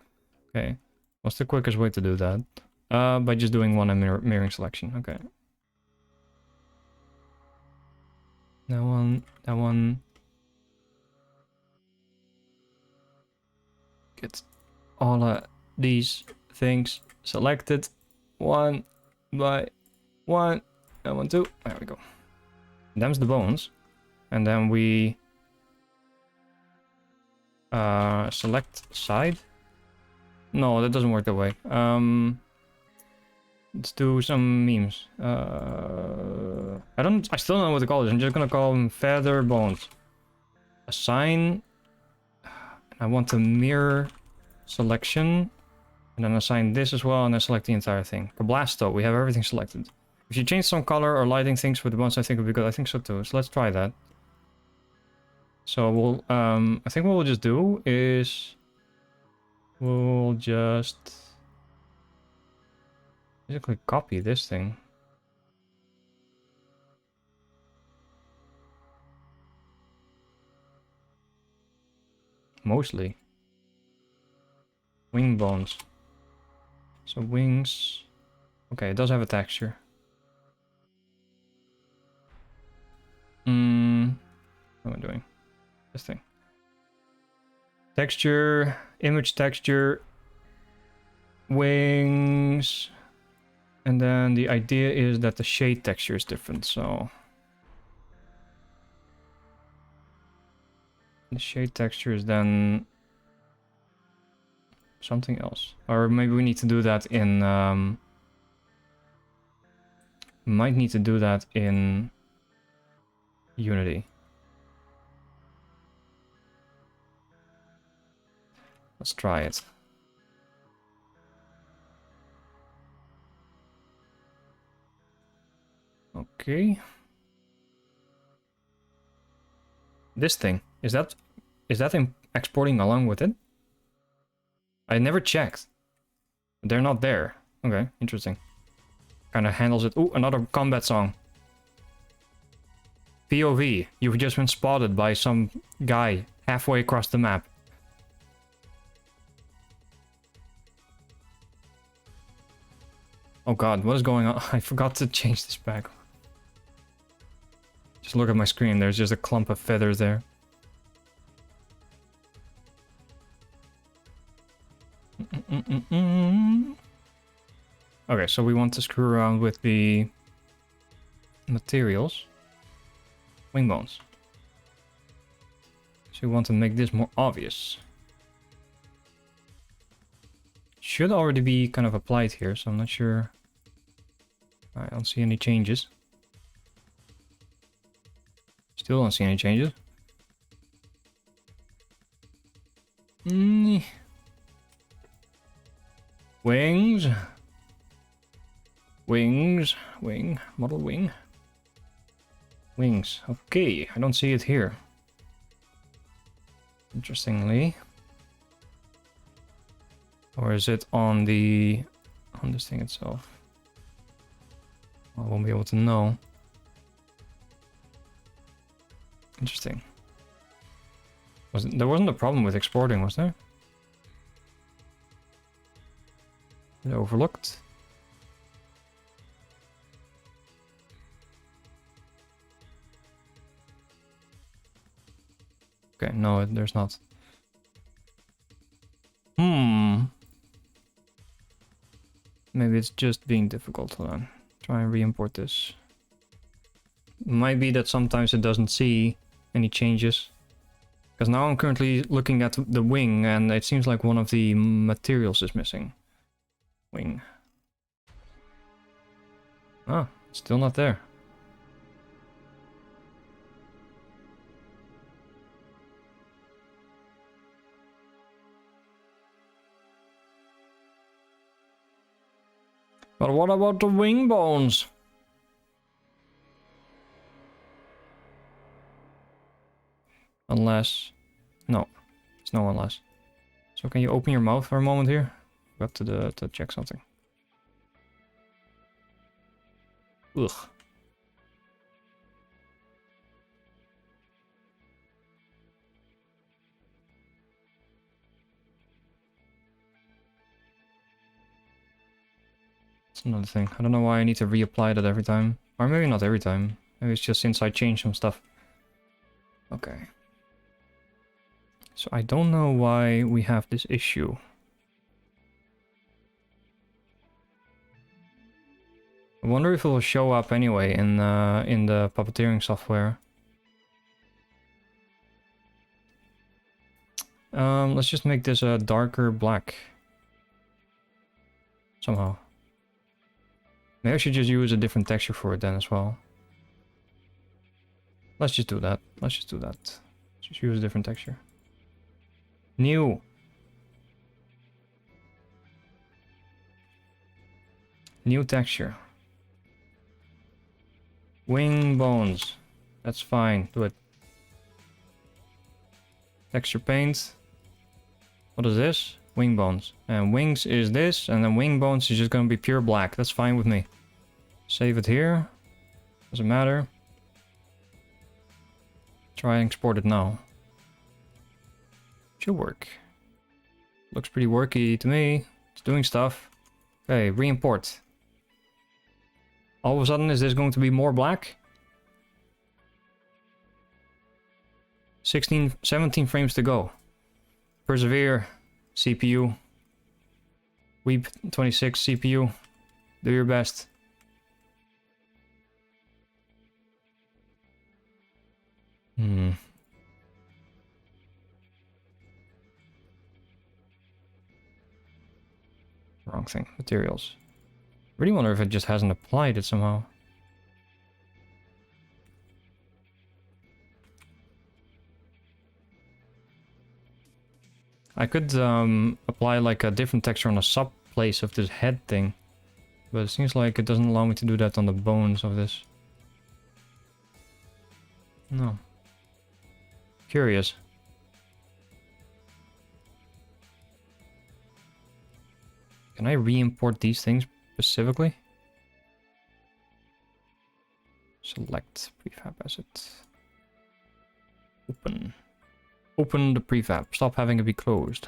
Okay. What's the quickest way to do that? By just doing one mirroring selection. Okay. That one... get all of these things selected one by one. And 1, 2. There we go. Them's the bones. And then we select side. No, that doesn't work that way. Let's do some memes. I still don't know what to call this. I'm just gonna call them feather bones. Assign. I want the mirror selection. And then assign this as well, and then select the entire thing. Kablasto, we have everything selected. If you change some color or lighting things with the bones, I think it would be good. I think so too. So let's try that. So we'll, I think what we'll just do is we'll just basically copy this thing. Mostly. Wing bones. So wings. Okay, it does have a texture. What am I doing? This thing. Texture, image texture, wings, and then the idea is that the shade texture is different, so the shade texture is then something else. Or maybe we need to do that in might need to do that in Unity. Let's try it. Okay. This thing, is that exporting along with it? I never checked. They're not there. Okay, interesting. Kind of handles it. Ooh, another combat song. POV, you've just been spotted by some guy halfway across the map. Oh god, what is going on? I forgot to change this back. Just look at my screen, there's just a clump of feathers there. Okay, so we want to screw around with the materials. Wing bones. So we want to make this more obvious. Should already be kind of applied here, so I'm not sure. I don't see any changes. Still don't see any changes. Wings. Wings. Wing. Model wing. Wings. Okay, I don't see it here. Interestingly. Or is it on the... on this thing itself? I won't be able to know. Interesting. There wasn't a problem with exporting, was there? Is it overlooked? Okay, no, there's not. Maybe it's just being difficult. Hold on. Try and re-import this. Might be that sometimes it doesn't see any changes. Because now I'm currently looking at the wing and it seems like one of the materials is missing. Wing. Ah, it's still not there. But what about the wing bones? Unless... no, it's no unless. So can you open your mouth for a moment here? Got to check something. Ugh. That's another thing. I don't know why I need to reapply that every time. Or maybe not every time. Maybe it's just since I changed some stuff. Okay. So I don't know why we have this issue. I wonder if it will show up anyway in the puppeteering software. Let's just make this a darker black. Somehow. Maybe I should just use a different texture for it then as well. Let's just do that. Let's just do that. Just use a different texture. New. New texture. Wing bones. That's fine. Do it. Texture paint. What is this? Wing bones. And wings is this. And then wing bones is just gonna be pure black. That's fine with me. Save it here. Doesn't matter. Try and export it now. Should work. Looks pretty worky to me. It's doing stuff. Okay, re-import. All of a sudden, is this going to be more black? 17 frames to go. Persevere, CPU. Weep 26 CPU. Do your best. Wrong thing. Materials. Really wonder if it just hasn't applied it somehow. I could apply like a different texture on a sub place of this head thing. But it seems like it doesn't allow me to do that on the bones of this. No. Curious. Can I re-import these things specifically? Select prefab asset. Open. Open the prefab. Stop having it be closed.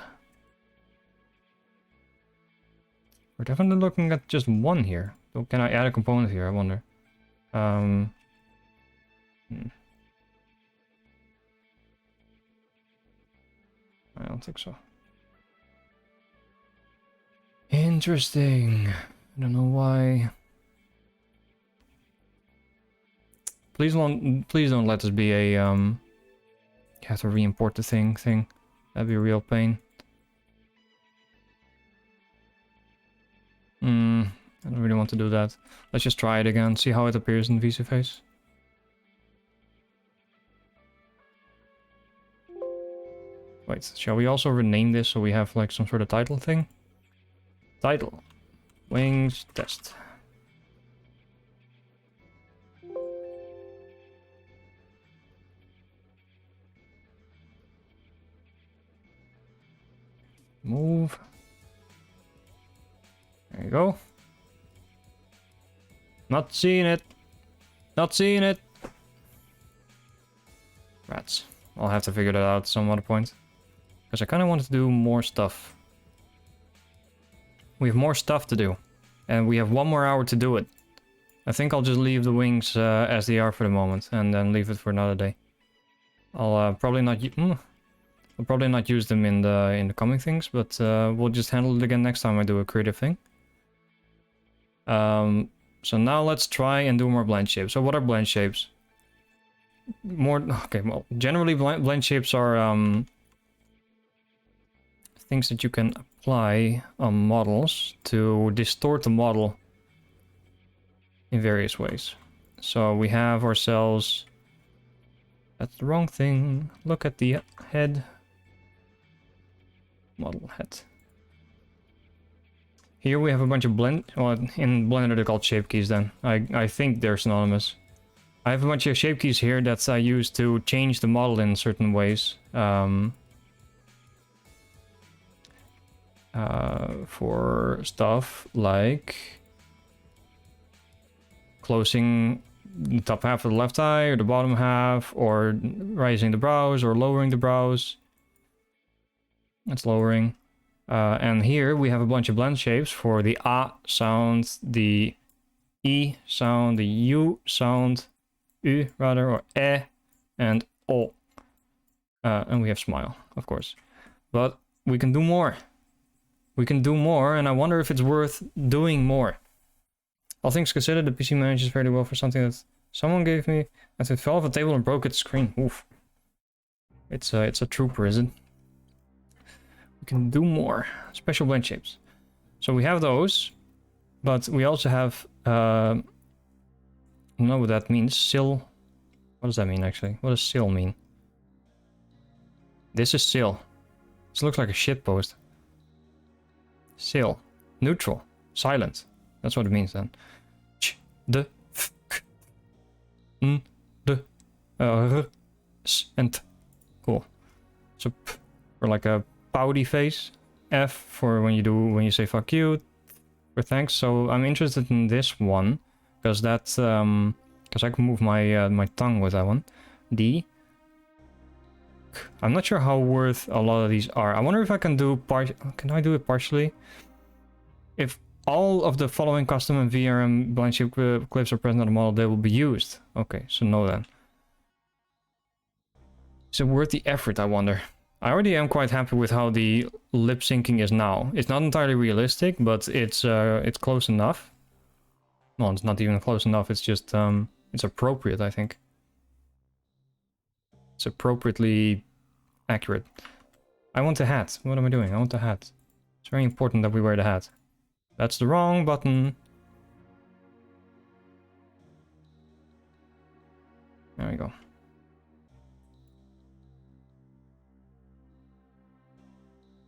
We're definitely looking at just one here. So can I add a component here? I wonder. I don't think so. Interesting. I don't know why. Please don't let this be a you have to re-import the thing. That'd be a real pain. I don't really want to do that. Let's just try it again, see how it appears in VSeeFace. Wait, shall we also rename this so we have like some sort of title thing? Title. Wings test. Move. There you go. Not seeing it. Not seeing it. Rats. I'll have to figure that out at some other point. Because I kind of want to do more stuff. We have more stuff to do. And we have 1 more hour to do it. I think I'll just leave the wings as they are for the moment. And then leave it for another day. I'll probably not... I'll probably not use them in the coming things. But we'll just handle it again next time I do a creative thing. So now let's try and do more blend shapes. So what are blend shapes? Okay, well, generally blend shapes are things that you can apply on models to distort the model in various ways. So we have ourselves... That's the wrong thing. Look at the head. Model head. Here we have a bunch of blend... Well, in Blender they're called shape keys then. I think they're synonymous. I have a bunch of shape keys here that I use to change the model in certain ways. For stuff like closing the top half of the left eye or the bottom half, or raising the brows or lowering the brows. That's lowering. And here we have a bunch of blend shapes for the A sound, the E sound, the U sound, U rather, or E, and O. And we have smile, of course. But we can do more. We can do more, and I wonder if it's worth doing more. All things considered, the PC manages fairly well for something that someone gave me as it fell off a table and broke its screen. Oof. It's a trooper, is it? We can do more. Special blend shapes. So we have those, but we also have, I don't know what that means. Sill. What does that mean, actually? What does sill mean? This is sill. This looks like a shit post. Sill. Neutral. Silent. That's what it means then. Ch, de, f, k, n, de, r, s, and t. Cool. So p for like a pouty face. F for when you say fuck you. For thanks. So I'm interested in this one because that's because I can move my my tongue with that one. D. I'm not sure how worth a lot of these are. I wonder if I can do can I do it partially? If all of the following custom and VRM blind shape clips are present on the model, they will be used. Okay, so no then. Is it worth the effort, I wonder? I already am quite happy with how the lip syncing is now. It's not entirely realistic, but it's close enough. Well, it's not even close enough, it's just it's appropriate, I think. It's appropriately accurate. I want a hat. What am I doing? I want a hat. It's very important that we wear the hat. That's the wrong button. There we go.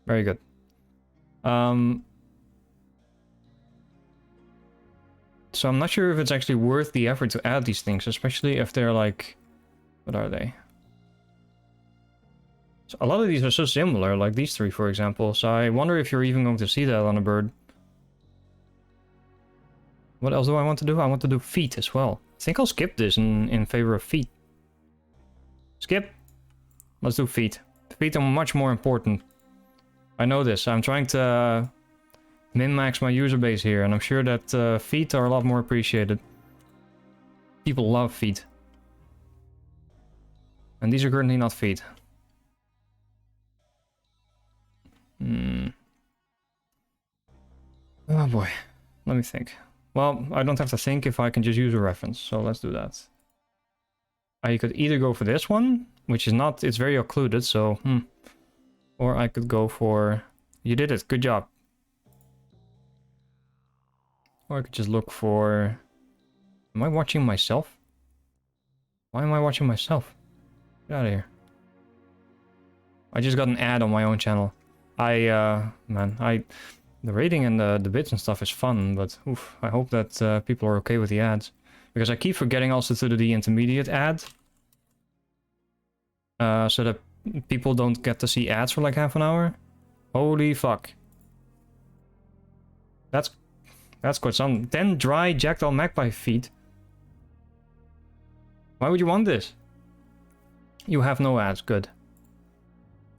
Very good. So I'm not sure if it's actually worth the effort to add these things, especially if they're like, what are they? So a lot of these are so similar, like these three, for example. So I wonder if you're even going to see that on a bird. What else do I want to do? I want to do feet as well. I think I'll skip this in favor of feet. Skip. Let's do feet. Feet are much more important. I know this. I'm trying to min-max my user base here, and I'm sure that feet are a lot more appreciated. People love feet. And these are currently not feet. Oh boy. Let me think. Well, I don't have to think if I can just use a reference, so let's do that. I could either go for this one, which is not, it's very occluded, so, or I could go for, you did it, good job. Or I could just look for, am I watching myself? Why am I watching myself? Get out of here. I just got an ad on my own channel. The rating and the bits and stuff is fun, but oof, I hope that people are okay with the ads. Because I keep forgetting also to do the intermediate ad. So that people don't get to see ads for like half an hour. Holy fuck. That's quite some. 10 dry Jackdaw Magpie feet. Why would you want this? You have no ads, good.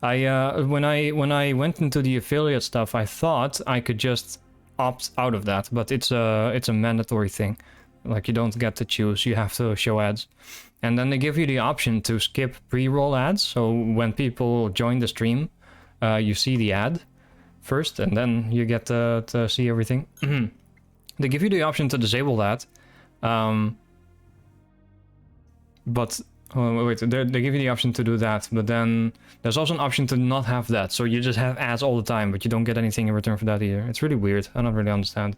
When I went into the affiliate stuff, I thought I could just opt out of that, but it's a mandatory thing. Like, you don't get to choose, you have to show ads. And then they give you the option to skip pre-roll ads, so when people join the stream, you see the ad first, and then you get to see everything. They give you the option to disable that, but... Oh, wait, they give you the option to do that, but then there's also an option to not have that, so you just have ads all the time, but you don't get anything in return for that either. It's really weird, I don't really understand.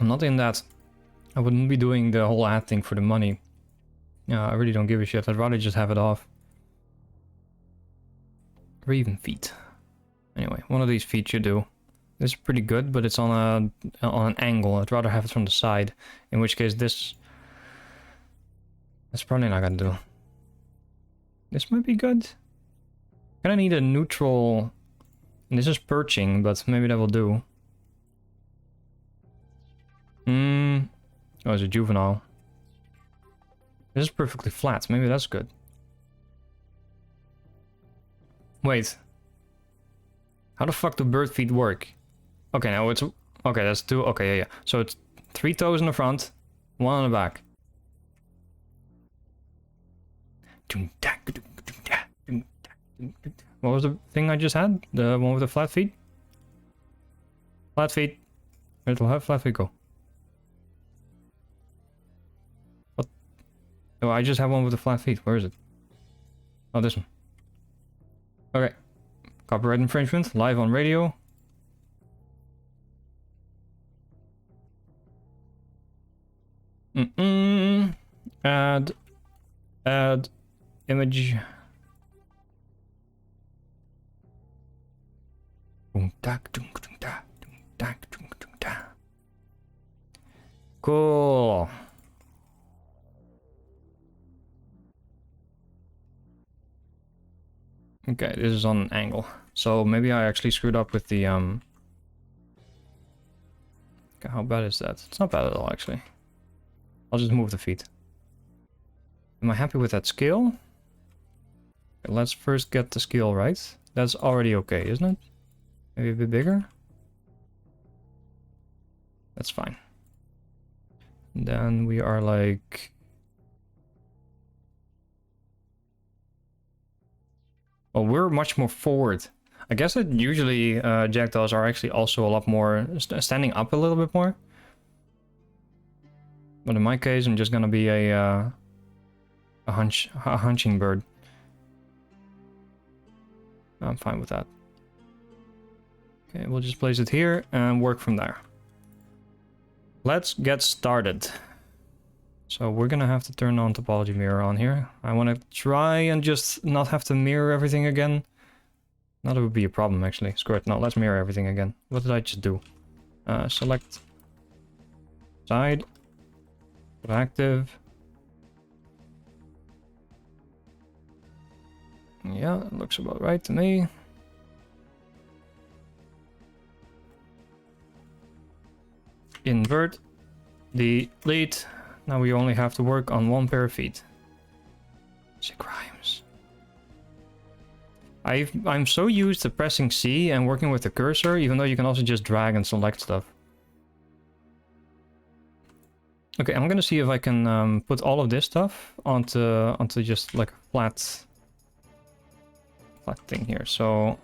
I'm not in that. I wouldn't be doing the whole ad thing for the money. Yeah, I really don't give a shit, I'd rather just have it off. Or even feet. Anyway, one of these feet should do. This is pretty good, but it's on an angle. I'd rather have it from the side. In which case that's probably not gonna do. This might be good. Kinda need a neutral... And this is perching, but maybe that will do. Oh, it's a juvenile. This is perfectly flat. Maybe that's good. Wait. How the fuck do bird feet work? Okay, now it's... Okay, that's two... Okay, yeah. So it's 3 toes in the front, 1 on the back. What was the thing I just had? The one with the flat feet? Flat feet. Where did the flat feet go? What? Oh, I just have one with the flat feet. Where is it? Oh, this one. Okay. Copyright infringement. Live on radio. Add image. Cool. Okay, this is on an angle. So maybe I actually screwed up with the Okay, how bad is that? It's not bad at all, actually. I'll just move the feet. Am I happy with that scale? Okay, let's first get the scale right. That's already okay, isn't it? Maybe a bit bigger? That's fine. And then we are like... Oh, we're much more forward. I guess that usually jackdaws are actually also a lot more standing up a little bit more. But in my case, I'm just gonna be a hunching bird. I'm fine with that. Okay, we'll just place it here and work from there. Let's get started. So we're gonna have to turn on topology mirror on here. I want to try and just not have to mirror everything again. That would be a problem actually. Screw it. No, let's mirror everything again. What did I just do? Select side. Active. Yeah, it looks about right to me. Invert. Delete. Now we only have to work on one pair of feet. Sick rhymes. I'm so used to pressing C and working with the cursor, even though you can also just drag and select stuff. Okay, I'm gonna see if I can put all of this stuff onto just like a flat thing here. So,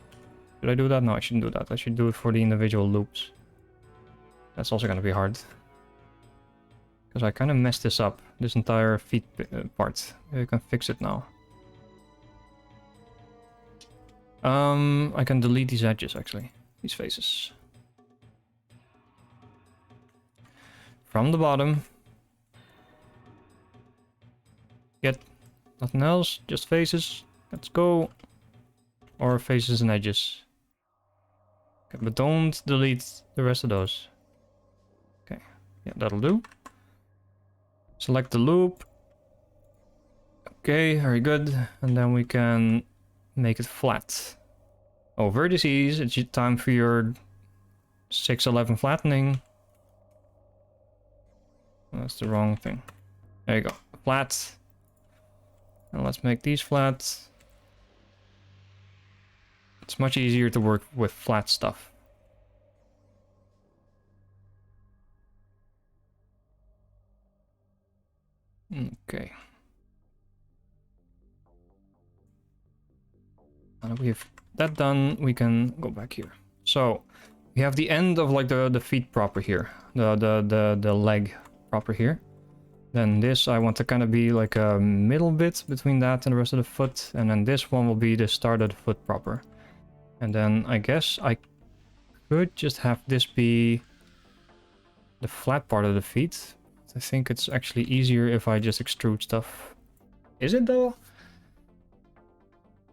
should I do that? No, I shouldn't do that. I should do it for the individual loops. That's also gonna be hard. Because I kind of messed this up, this entire feet part. You can fix it now. I can delete these edges actually, these faces. From the bottom. Get nothing else, just faces. Let's go. Or faces and edges. Okay, but don't delete the rest of those. Okay, yeah, that'll do. Select the loop. Okay, very good. And then we can make it flat. Oh, vertices, it's time for your 611 flattening. That's the wrong thing. There you go. Flat. And let's make these flat. It's much easier to work with flat stuff. Okay. Now that we have that done, we can go back here. So we have the end of like the feet proper here, the leg proper here. Then this I want to kind of be like a middle bit between that and the rest of the foot, and then this one will be the start of the foot proper. And then I guess I could just have this be the flat part of the feet. I think it's actually easier if I just extrude stuff. Is it though?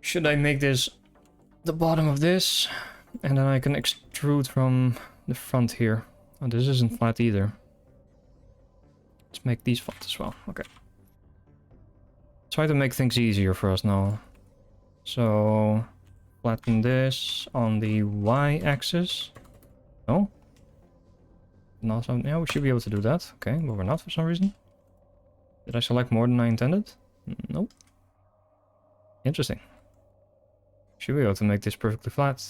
Should I make this the bottom of this? And then I can extrude from the front here. Oh, this isn't flat either. Let's make these flat as well. Okay. Try to make things easier for us now. So flatten this on the y-axis. No? No, so, yeah, we should be able to do that. Okay, but we're not for some reason. Did I select more than I intended? Nope. Interesting. Should be able to make this perfectly flat.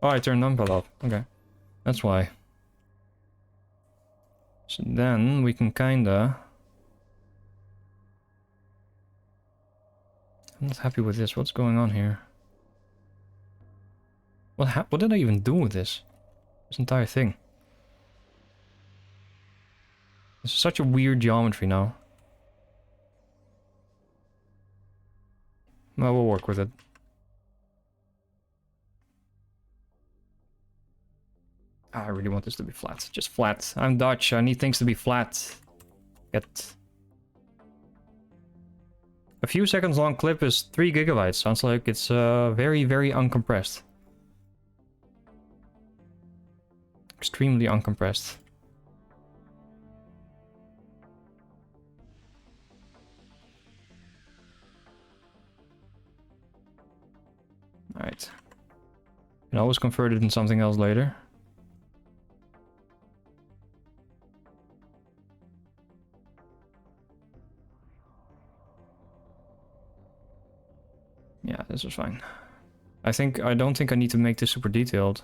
Oh, I turned numpad off. Okay. That's why. So then we can kinda I'm not happy with this. What's going on here? What did I even do with this? This entire thing. It's such a weird geometry now. Well, we'll work with it. I really want this to be flat. Just flat. I'm Dutch. I need things to be flat. Get. A few seconds long clip is 3 gigabytes. Sounds like it's very, very uncompressed. Extremely uncompressed. Alright. Can always convert it in something else later. Yeah, this is fine. I don't think I need to make this super detailed.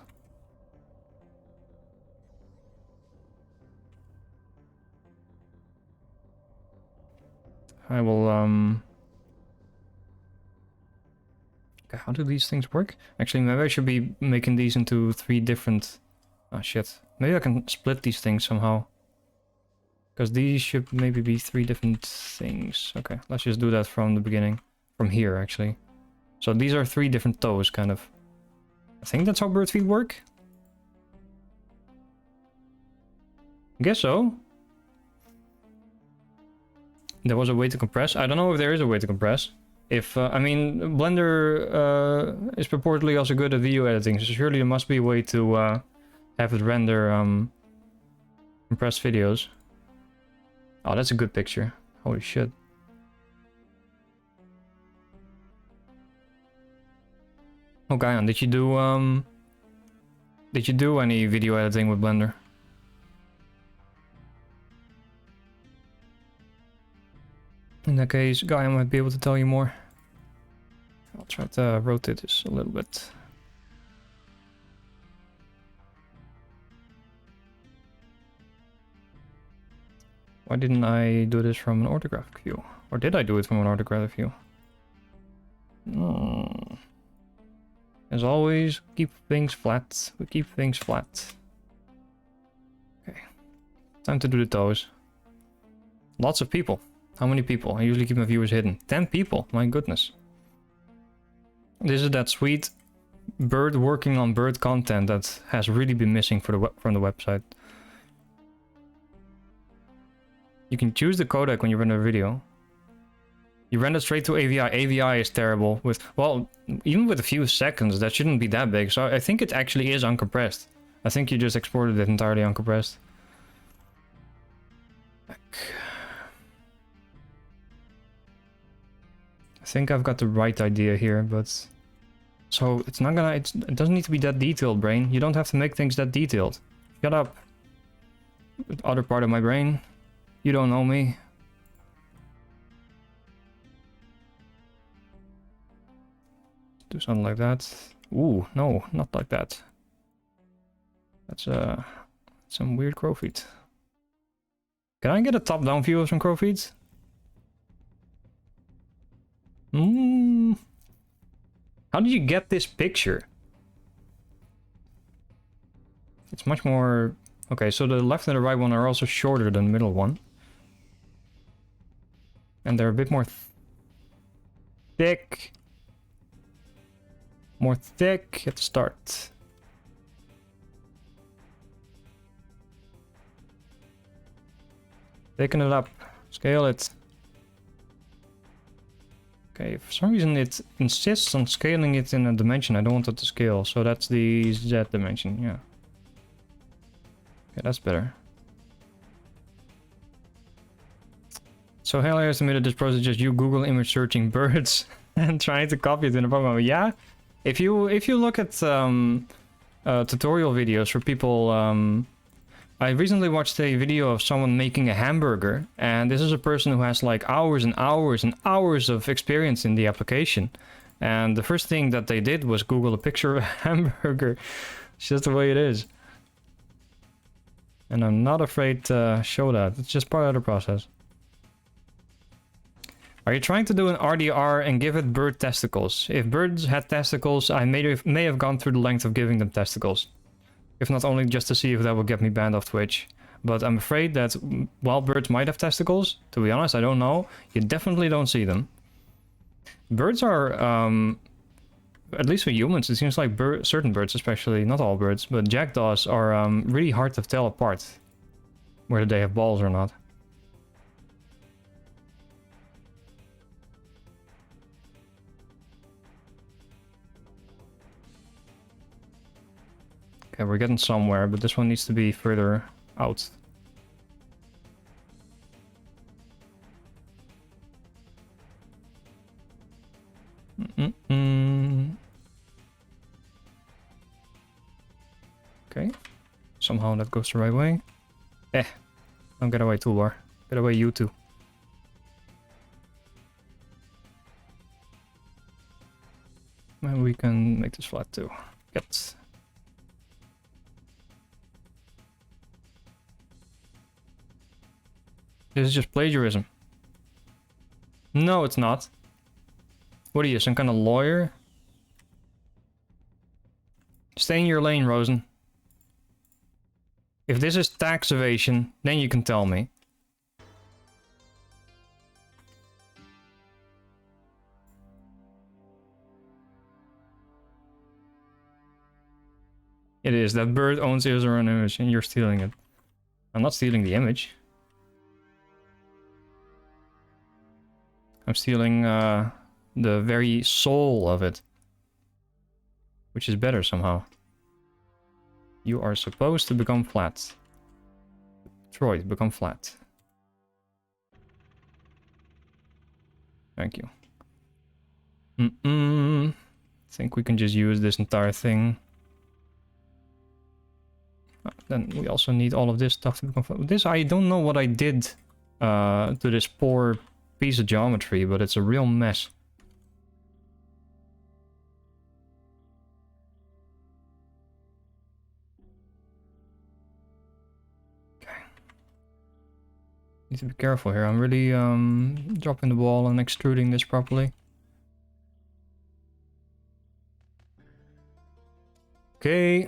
I will, okay, how do these things work? Actually, maybe I should be making these into 3 different... Oh, shit. Maybe I can split these things somehow. Because these should maybe be 3 different things. Okay, let's just do that from the beginning. From here, actually. So these are 3 different toes, kind of. I think that's how bird feet work. I guess so. There was a way to compress. I don't know if there is a way to compress. If, I mean, Blender is purportedly also good at video editing, so surely there must be a way to have it render compressed videos. Oh, that's a good picture. Holy shit. Oh, Guyan, did you do any video editing with Blender? In that case, Guy might be able to tell you more. I'll try to rotate this a little bit. Why didn't I do this from an orthographic view? Or did I do it from an orthographic view? As always, keep things flat. We keep things flat. Okay. Time to do the toes. Lots of people. How many people? I usually keep my viewers hidden. 10 people. My goodness. This is that sweet bird working on bird content that has really been missing from the website. You can choose the codec when you render a video. You render straight to AVI. AVI is terrible. Well, even with a few seconds, that shouldn't be that big. So I think it actually is uncompressed. I think you just exported it entirely uncompressed. Back. I think I've got the right idea here, but... So, it's not gonna... It doesn't need to be that detailed, brain. You don't have to make things that detailed. Shut up. Other part of my brain. You don't know me. Do something like that. Ooh, no, not like that. That's some weird crow feet. Can I get a top-down view of some crow feet? How did you get this picture? It's much more... Okay, so the left and the right one are also shorter than the middle one. And they're a bit more thick. More thick at the start. Thicken it up. Scale it. Okay, for some reason it insists on scaling it in a dimension I don't want it to scale. So that's the Z dimension, yeah. Okay, that's better. So Hell estimated this process just you Google image searching birds and trying to copy it in a program. Yeah, if you look at tutorial videos for people, I recently watched a video of someone making a hamburger, and this is a person who has like hours and hours and hours of experience in the application. And the first thing that they did was Google a picture of a hamburger. It's just the way it is. And I'm not afraid to show that. It's just part of the process. Are you trying to do an RDR and give it bird testicles? If birds had testicles, I may have gone through the length of giving them testicles. If not only just to see if that would get me banned off Twitch. But I'm afraid that while birds might have testicles, to be honest, I don't know. You definitely don't see them. Birds are, at least for humans, it seems like certain birds, especially, not all birds, but jackdaws are really hard to tell apart. Whether they have balls or not. Okay, we're getting somewhere, but this one needs to be further out. Okay, somehow that goes the right way. Don't get away, toolbar. Get away, you two. And we can make this flat too. Get. This is just plagiarism. No, it's not. What are you, some kind of lawyer? Stay in your lane, Rosen. If this is tax evasion, then you can tell me. It is. That bird owns his or an image and you're stealing it. I'm not stealing the image. I'm stealing the very soul of it. Which is better somehow. You are supposed to become flat. Detroit, become flat. Thank you. I think we can just use this entire thing. Then we also need all of this stuff to become flat. This, I don't know what I did to this poor piece of geometry, but it's a real mess. Need to be careful here. I'm really dropping the ball and extruding this properly. Okay.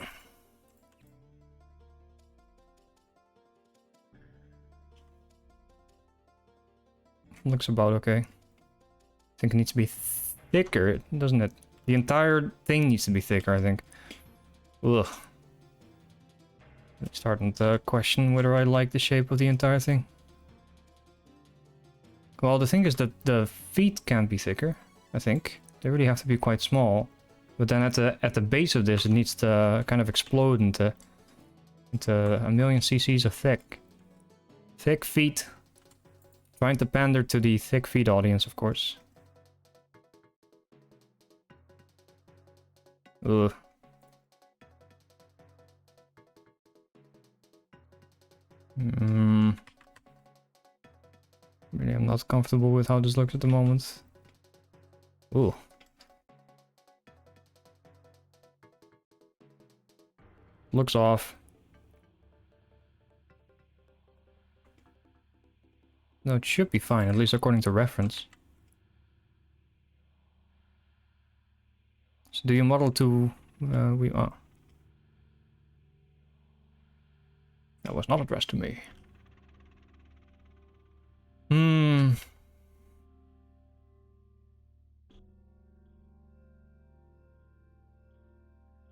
Looks about okay. I think it needs to be thicker, doesn't it? The entire thing needs to be thicker, I think. Ugh. I'm starting to question whether I like the shape of the entire thing. Well, the thing is that the feet can't be thicker, I think. They really have to be quite small. But then at the base of this, it needs to kind of explode into a million cc's of thick. Thick feet. Trying to pander to the thick feet audience, of course. Ugh. Really, I'm not comfortable with how this looks at the moment. Ooh. Looks off. No, it should be fine, at least according to reference. So do you model to... That was not addressed to me.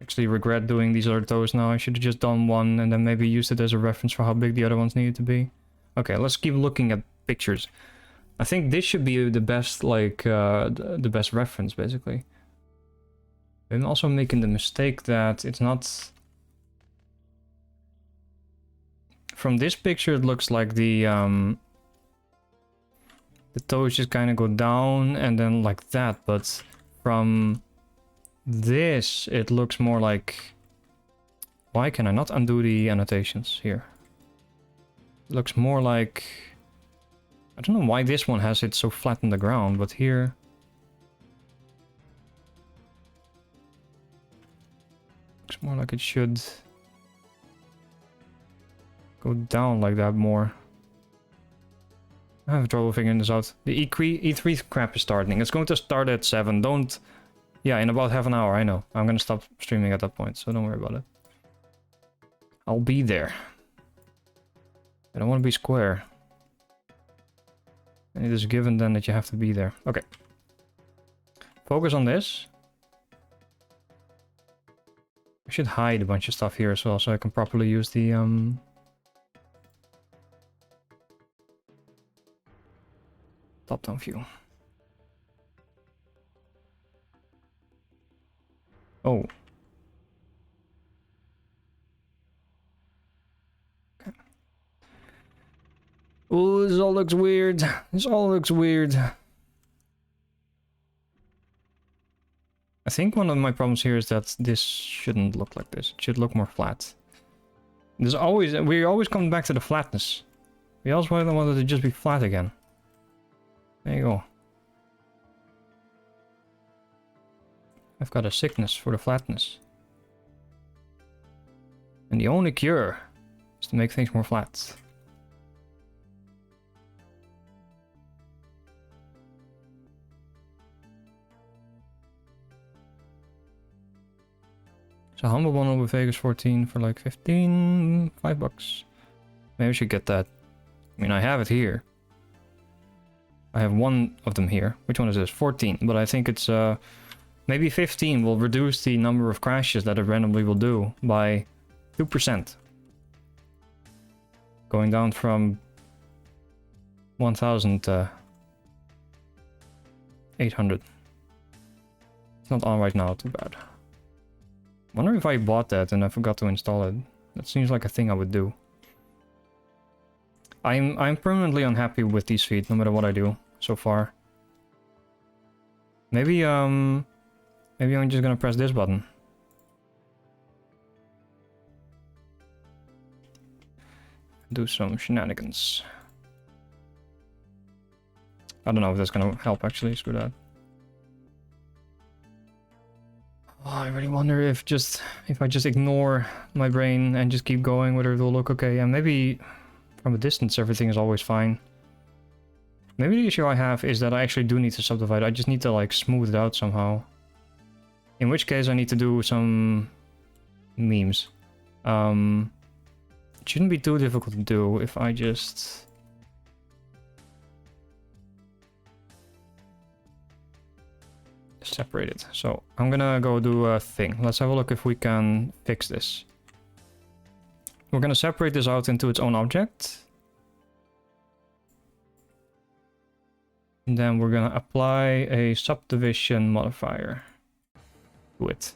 Actually regret doing these other toes now. I should have just done one and then maybe used it as a reference for how big the other ones needed to be. Okay, let's keep looking at pictures. I think this should be the best, like, the best reference, basically. I'm also making the mistake that it's not... From this picture, it looks like the toes just kind of go down and then like that, but from this, it looks more like... Why can I not undo the annotations here? It looks more like... I don't know why this one has it so flat on the ground, but here... Looks more like it should... go down like that more. I have trouble figuring this out. The E3 crap is starting. It's going to start at 7. Don't... Yeah, in about half an hour, I know. I'm gonna stop streaming at that point, so don't worry about it. I'll be there. I don't want to be square. And it is given then that you have to be there. Okay. Focus on this. I should hide a bunch of stuff here as well, so I can properly use the, top-down view. Oh. Okay. Oh, this all looks weird. This all looks weird. I think one of my problems here is that this shouldn't look like this. It should look more flat. We're always coming back to the flatness. We always want it to just be flat again. There you go. I've got a sickness for the flatness. And the only cure is to make things more flat. So humble bundle with Vegas 14 for like 15, $5. Maybe I should get that. I mean, I have it here. I have one of them here. Which one is this? 14. But I think it's maybe 15 will reduce the number of crashes that it randomly will do by 2%. Going down from 1,000 to 800. It's not on right now, too bad. Wonder if I bought that and I forgot to install it. That seems like a thing I would do. I'm permanently unhappy with these feet, no matter what I do so far. Maybe I'm just gonna press this button. Do some shenanigans. I don't know if that's gonna help actually, screw that. Oh, I really wonder if I just ignore my brain and just keep going, whether it will look okay. And maybe from a distance everything is always fine. Maybe the issue I have is that I actually do need to subdivide. I just need to like smooth it out somehow. In which case I need to do some memes. It shouldn't be too difficult to do if I just... separate it. So I'm gonna go do a thing. Let's have a look if we can fix this. We're gonna separate this out into its own object. And then we're gonna apply a subdivision modifier to it.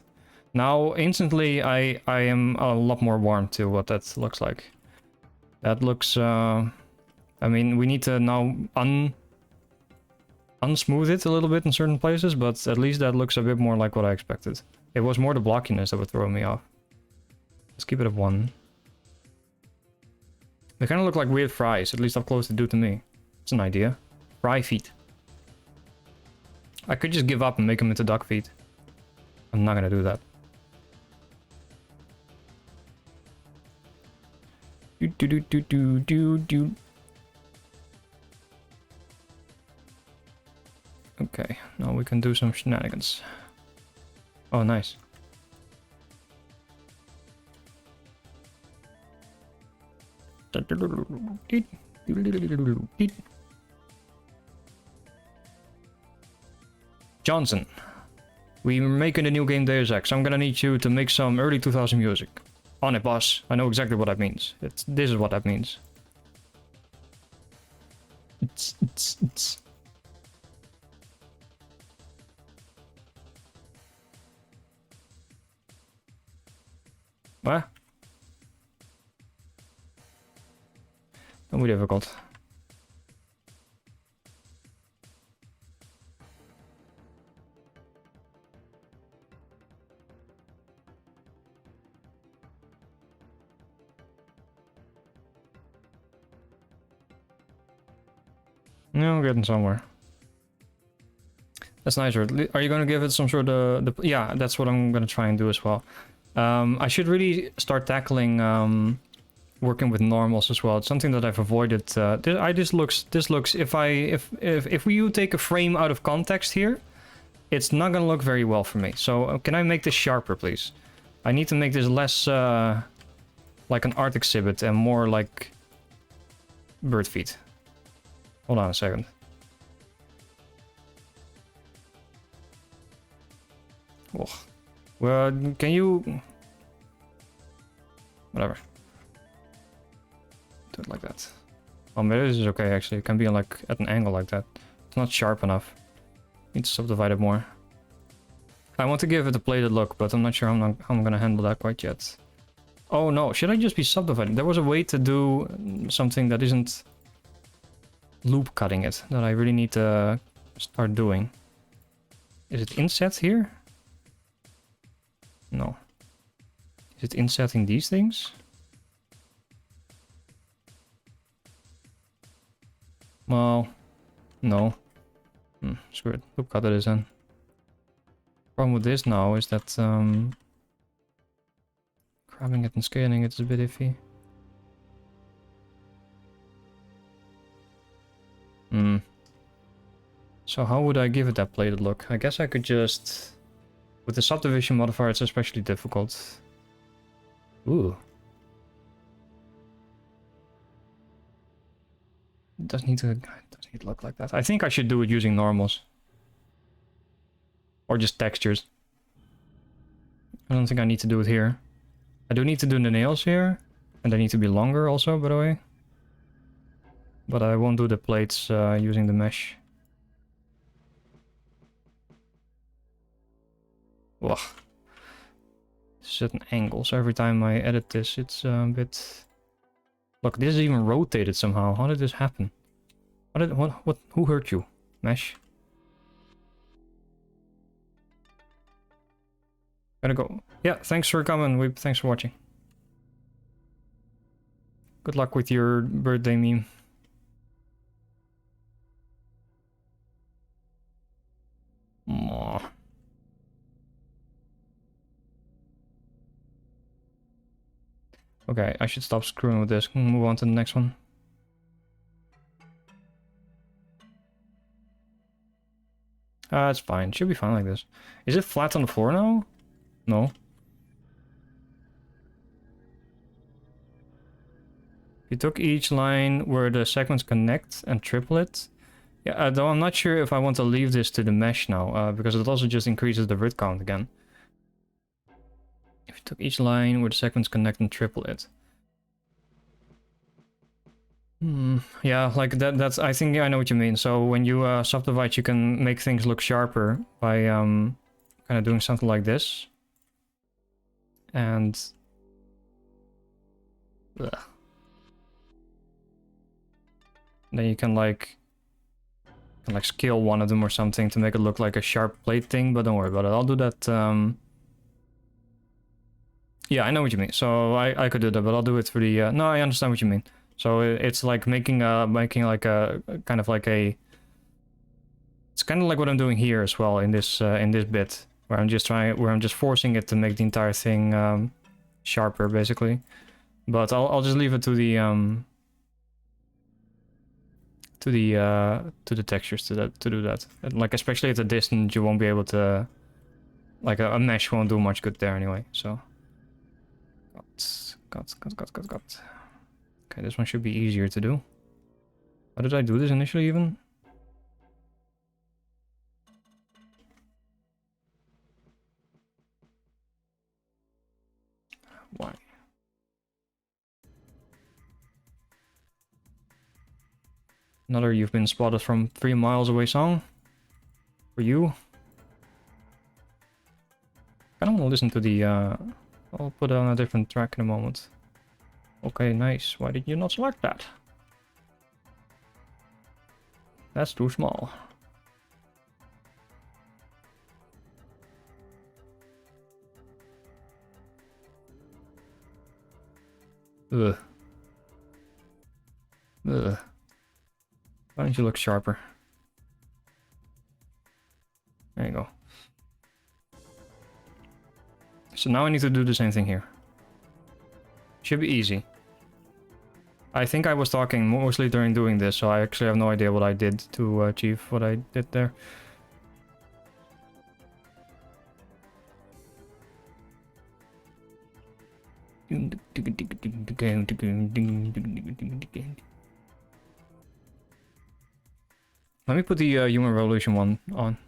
Now instantly I am a lot more warm to what that looks like. That looks I mean, we need to now unsmooth it a little bit in certain places, but at least that looks a bit more like what I expected. It was more the blockiness that would throw me off. Let's keep it at 1. They kind of look like weird fries, at least up close they do to me. It's an idea. Fry feet. I could just give up and make them into duck feet. I'm not gonna do that. Do. Okay, now we can do some shenanigans. Oh, nice. Johnson, we're making a new game Deus Ex. I'm gonna need you to make some early 2000 music. On it, boss. I know exactly what that means. This is what that means. It's. What? Don't be difficult. No, we're getting somewhere. That's nice. Are you going to give it some sort of... yeah, that's what I'm going to try and do as well. I should really start tackling working with normals as well. It's something that I've avoided. This looks. If you take a frame out of context here, it's not gonna look very well for me. So can I make this sharper, please? I need to make this less like an art exhibit and more like bird feet. Hold on a second. Oh. Well, can you... Whatever. Do it like that. Oh, maybe this is okay actually. It can be like at an angle like that. It's not sharp enough. Need to subdivide it more. I want to give it a plated look, but I'm not sure how I'm gonna handle that quite yet. Oh no, should I just be subdividing? There was a way to do something that isn't loop cutting it, that I really need to start doing. Is it inset here? No. Is it insetting these things? Well, no. Screw it. Loop cut it is then. Problem with this now is that grabbing it and scaling it is a bit iffy. So how would I give it that plated look? I guess I could just... With the subdivision modifier, it's especially difficult. Ooh. It doesn't need to look like that. I think I should do it using normals. Or just textures. I don't think I need to do it here. I do need to do the nails here. And they need to be longer also, by the way. But I won't do the plates using the mesh. Ugh. Certain angles. Every time I edit this, it's a bit... Look, this is even rotated somehow. How did this happen? Who hurt you? Mesh? Gotta go. Yeah, thanks for coming. Thanks for watching. Good luck with your birthday meme. Aww. Okay, I should stop screwing with this. Move on to the next one. It's fine. Should be fine like this. Is it flat on the floor now? No. You took each line where the segments connect and triple it. Yeah, though I'm not sure if I want to leave this to the mesh now, because it also just increases the grid count again. If you took each line where the segments connect and triple it. Yeah, like that's... I think I know what you mean. So when you subdivide, you can make things look sharper by kind of doing something like this. And... Ugh. Then you can like scale one of them or something to make it look like a sharp plate thing, but don't worry about it. I'll do that. Yeah, I know what you mean. So I could do that, but I'll do it for the... No, I understand what you mean. So it's like making like a kind of like a... It's kind of like what I'm doing here as well in this bit, where I'm just forcing it to make the entire thing sharper, basically. But I'll just leave it to the textures to do that. And like especially at a distance, you won't be able to... Like a mesh won't do much good there anyway. So. Got. Okay, this one should be easier to do. How did I do this initially even? Why? Another "You've Been Spotted from 3 miles away" song? For you? I don't want to listen to the... I'll put it on a different track in a moment. Okay, nice. Why did you not select that? That's too small. Ugh. Ugh. Why don't you look sharper? There you go. So now I need to do the same thing here. Should be easy. I think I was talking mostly during doing this, so I actually have no idea what I did to achieve what I did there. Let me put the Human Revolution one on.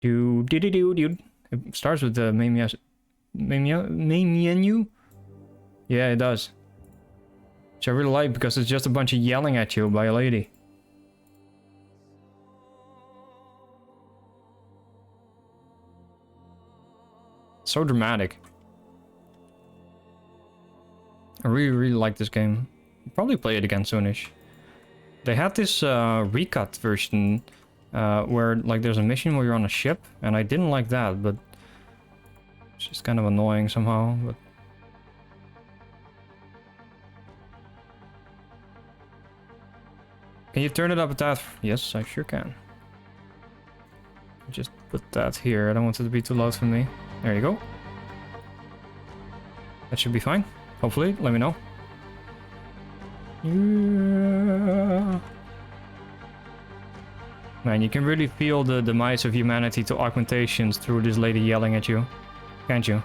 It starts with the main menu. Yeah, it does. Which I really like because it's just a bunch of yelling at you by a lady. So dramatic. I really like this game. I'll probably play it again soonish. They had this recut version where like there's a mission where you're on a ship, and I didn't like that, but it's just kind of annoying somehow. But can you turn it up at that? Yes, I sure can. Just put that here. I don't want it to be too loud for me. There you go. That should be fine. Hopefully, let me know. Yeah. Man, you can really feel the demise of humanity to augmentations through this lady yelling at you, can't you?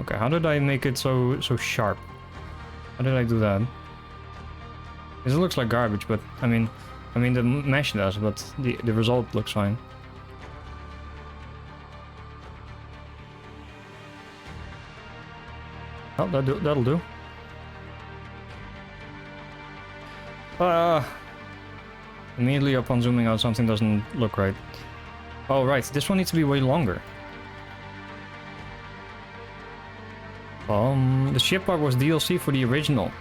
Okay, how did I make it so sharp? How did I do that? This looks like garbage, but I mean the mesh does, but the result looks fine. Oh, that'll do. Immediately upon zooming out, something doesn't look right. Oh, right, this one needs to be way longer. The ship part was DLC for the original.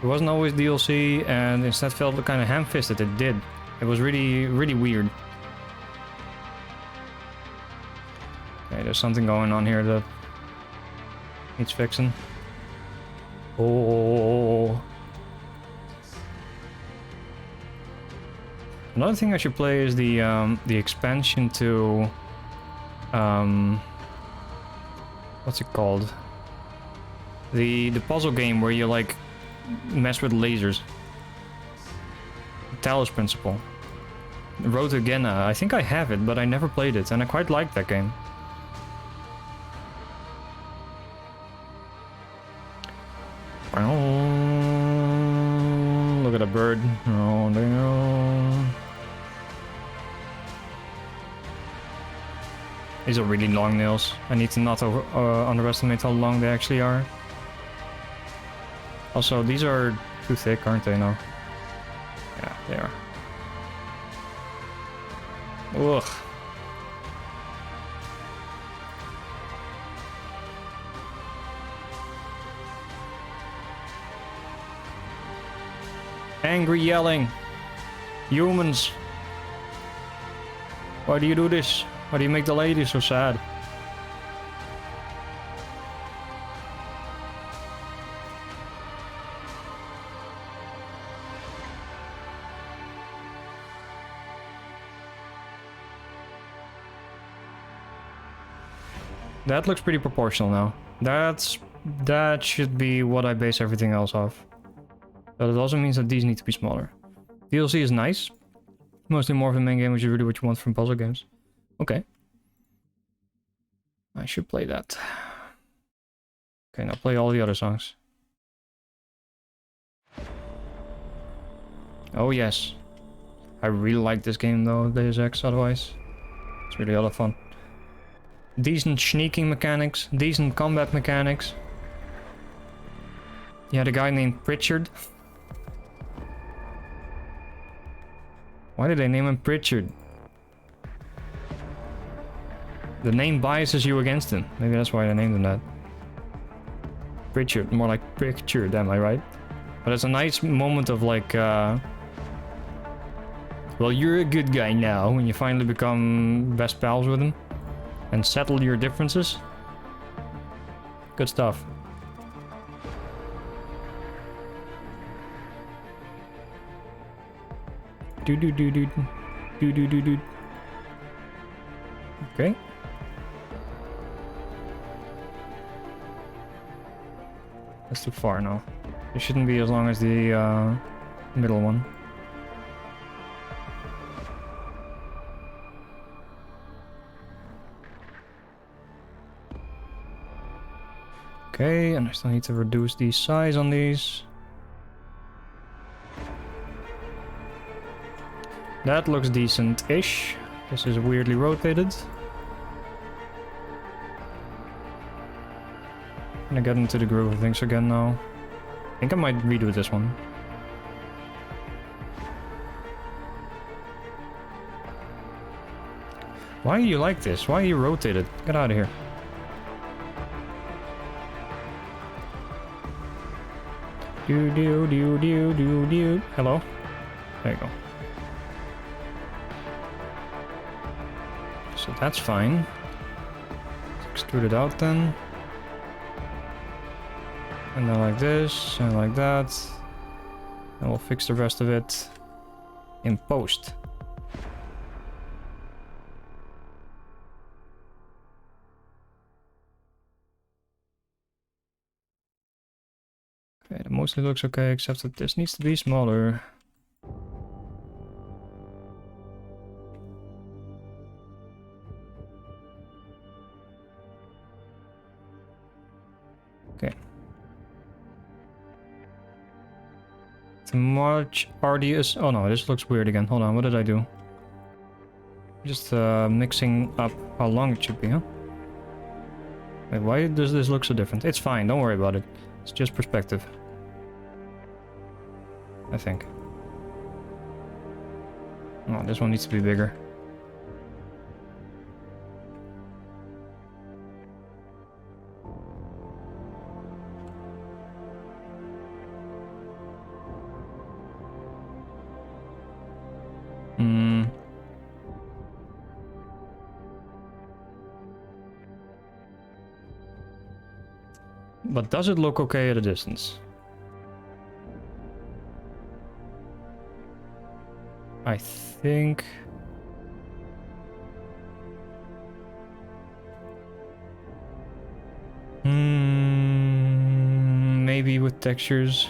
It wasn't always DLC, and instead felt kind of ham-fisted. It did. It was really weird. Okay, there's something going on here that needs fixing. Oh. Another thing I should play is the expansion to what's it called? The puzzle game where you like mess with lasers. Talos Principle. Road to Genna. I think I have it, but I never played it, and I quite like that game. Look at a bird. Oh, damn. These are really long nails. I need to not underestimate how long they actually are. Also, these are too thick, aren't they now? Yeah, they are. Ugh. Angry yelling. Humans. Why do you do this? Why do you make the lady so sad? That looks pretty proportional now. That should be what I base everything else off. But it also means that these need to be smaller. DLC is nice. Mostly more of the main game, which is really what you want from puzzle games. Okay. I should play that. Okay, now play all the other songs. Oh yes. I really like this game though, Deus Ex, otherwise. It's really a lot of fun. Decent sneaking mechanics, decent combat mechanics. You had a guy named Pritchard. Why did they name him Pritchard? The name biases you against him. Maybe that's why they named him that. Pritchard, more like Pritchard, am I right? But it's a nice moment of like, well, you're a good guy now, when you finally become best pals with him. And settle your differences. Good stuff. Do do do do do do do do. Okay. That's too far now. It shouldn't be as long as the middle one. Okay, and I still need to reduce the size on these. That looks decent-ish. This is weirdly rotated. Gonna get into the groove of things again now. I think I might redo this one. Why are you like this? Why are you rotated? Get out of here. Do do do do do do. Hello? There you go. So that's fine. Let's extrude it out then. And then like this, and like that. And we'll fix the rest of it in post. Okay, that mostly looks okay, except that this needs to be smaller. Okay. The March radius. Oh no, this looks weird again. Hold on, what did I do? Just mixing up how long it should be, huh? Wait, why does this look so different? It's fine, don't worry about it. It's just perspective. I think. Oh, this one needs to be bigger. But does it look okay at a distance? I think... maybe with textures.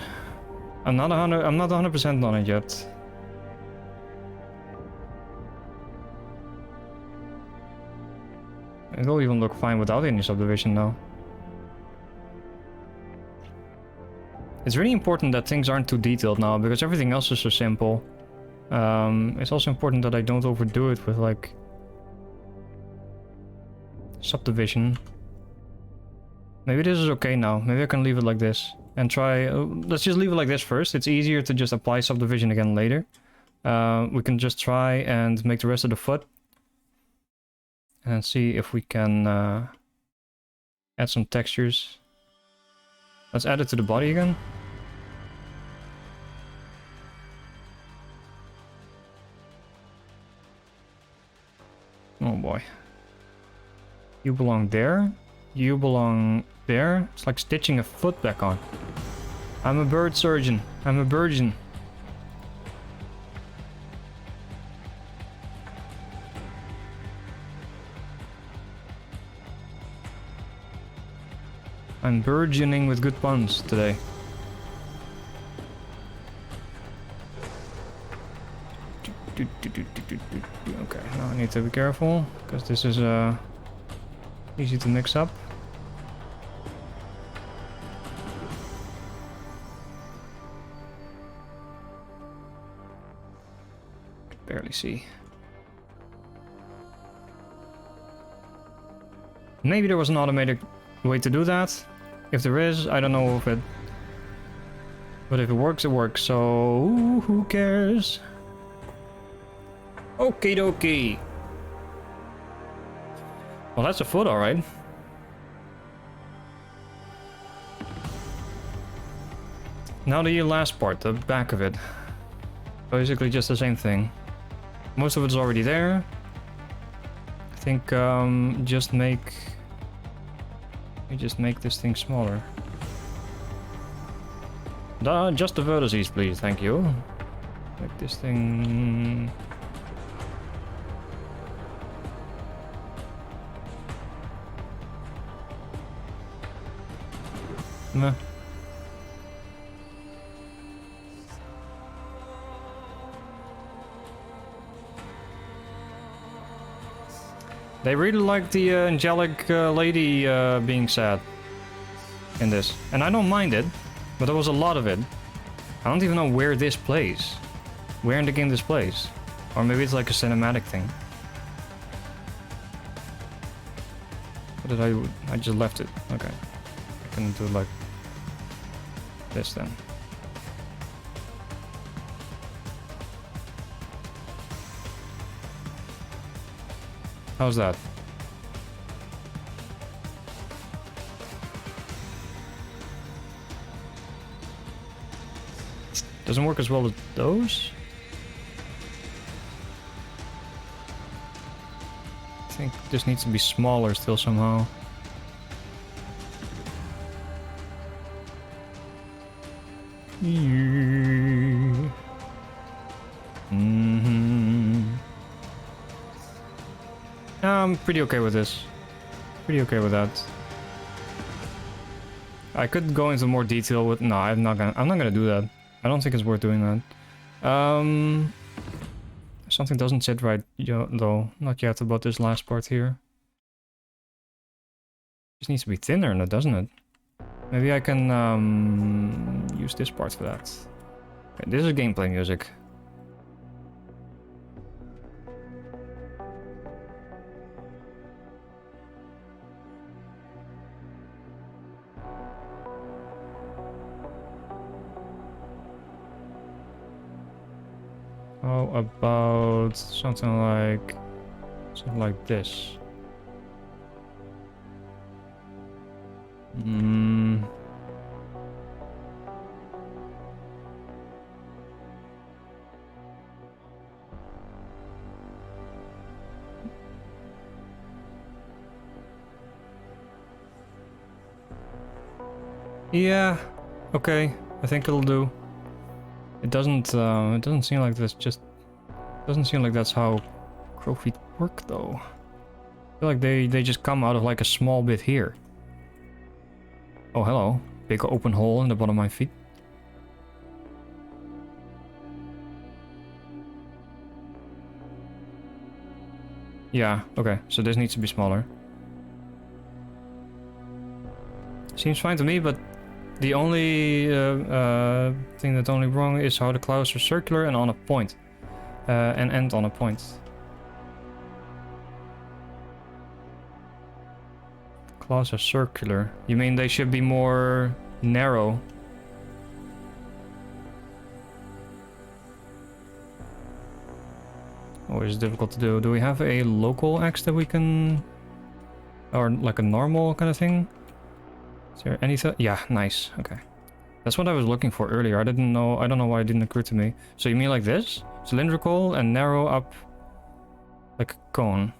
I'm not 100% on it yet. It'll even look fine without any subdivision though. It's really important that things aren't too detailed now, because everything else is so simple. It's also important that I don't overdo it with, like, subdivision. Maybe this is okay now. Maybe I can leave it like this. And try... let's just leave it like this first. It's easier to just apply subdivision again later. We can just try and make the rest of the foot. And see if we can add some textures. Let's add it to the body again. Oh boy. You belong there. You belong there. It's like stitching a foot back on. I'm a bird surgeon. I'm a virgin. I'm burgeoning with good puns today. Okay, now I need to be careful, because this is easy to mix up. Can barely see. Maybe there was an automated way to do that. If there is, I don't know if it... But if it works, it works, so who cares? Okie dokie. Well, that's a foot, alright. Now the last part, the back of it. Basically just the same thing. Most of it's already there. I think just make this thing smaller. Just the vertices, please, thank you. Make this thing... Meh. They really like the angelic lady being sad in this. And I don't mind it, but there was a lot of it. I don't even know where this plays. Where in the game this plays. Or maybe it's like a cinematic thing. What did I just left it. Okay. I can do like this then. How's that? Doesn't work as well as those? I think this needs to be smaller still somehow. I'm pretty okay with this. Pretty okay with that. I could go into more detail with... No, I'm not gonna do that. I don't think it's worth doing that. Something doesn't sit right, though. Not yet about this last part here. Just needs to be thinner, now, doesn't it? Maybe I can use this part for that. Okay, this is gameplay music. How about something like this? Yeah, okay. I think it'll do. It doesn't seem like this doesn't seem like that's how crow feet work though. I feel like they just come out of like a small bit here. Oh, hello. Big open hole in the bottom of my feet. Yeah, okay. So this needs to be smaller. Seems fine to me, but the only thing that's only wrong is how the clouds are circular and on a point. And end on a point. Claws are circular. You mean they should be more narrow? Always difficult to do. Do we have a local X that we can... Or like a normal kind of thing? Is there anything? Yeah, nice. Okay. That's what I was looking for earlier. I don't know why it didn't occur to me. So you mean like this? Cylindrical and narrow up like a cone.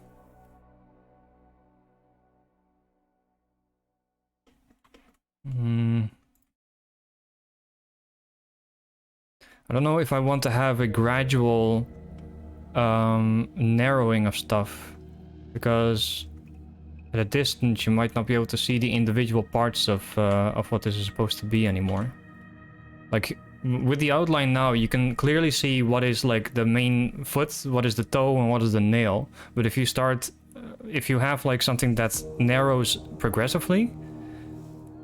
I don't know if I want to have a gradual narrowing of stuff, because at a distance you might not be able to see the individual parts of what this is supposed to be anymore. Like with the outline now, you can clearly see what is like the main foot, what is the toe, and what is the nail. But if you start, if you have like something that narrows progressively,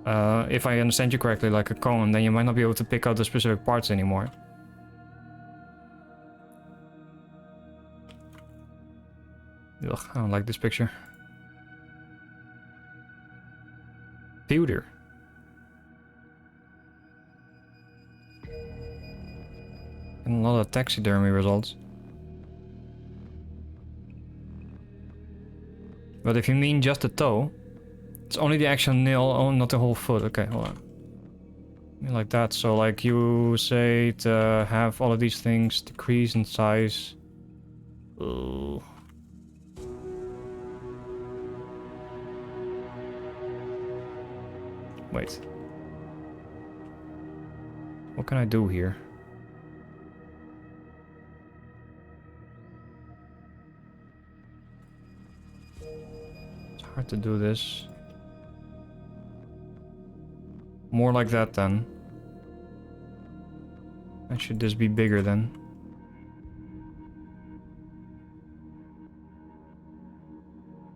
if I understand you correctly, like a cone, then you might not be able to pick out the specific parts anymore. Ugh, I don't like this picture. Pewter. And a lot of taxidermy results. But if you mean just the toe, it's only the actual nail, oh, not the whole foot. Okay, hold on. Like that. So like you say to have all of these things decrease in size. Ooh. Wait. What can I do here? It's hard to do this. More like that then. And should this be bigger then?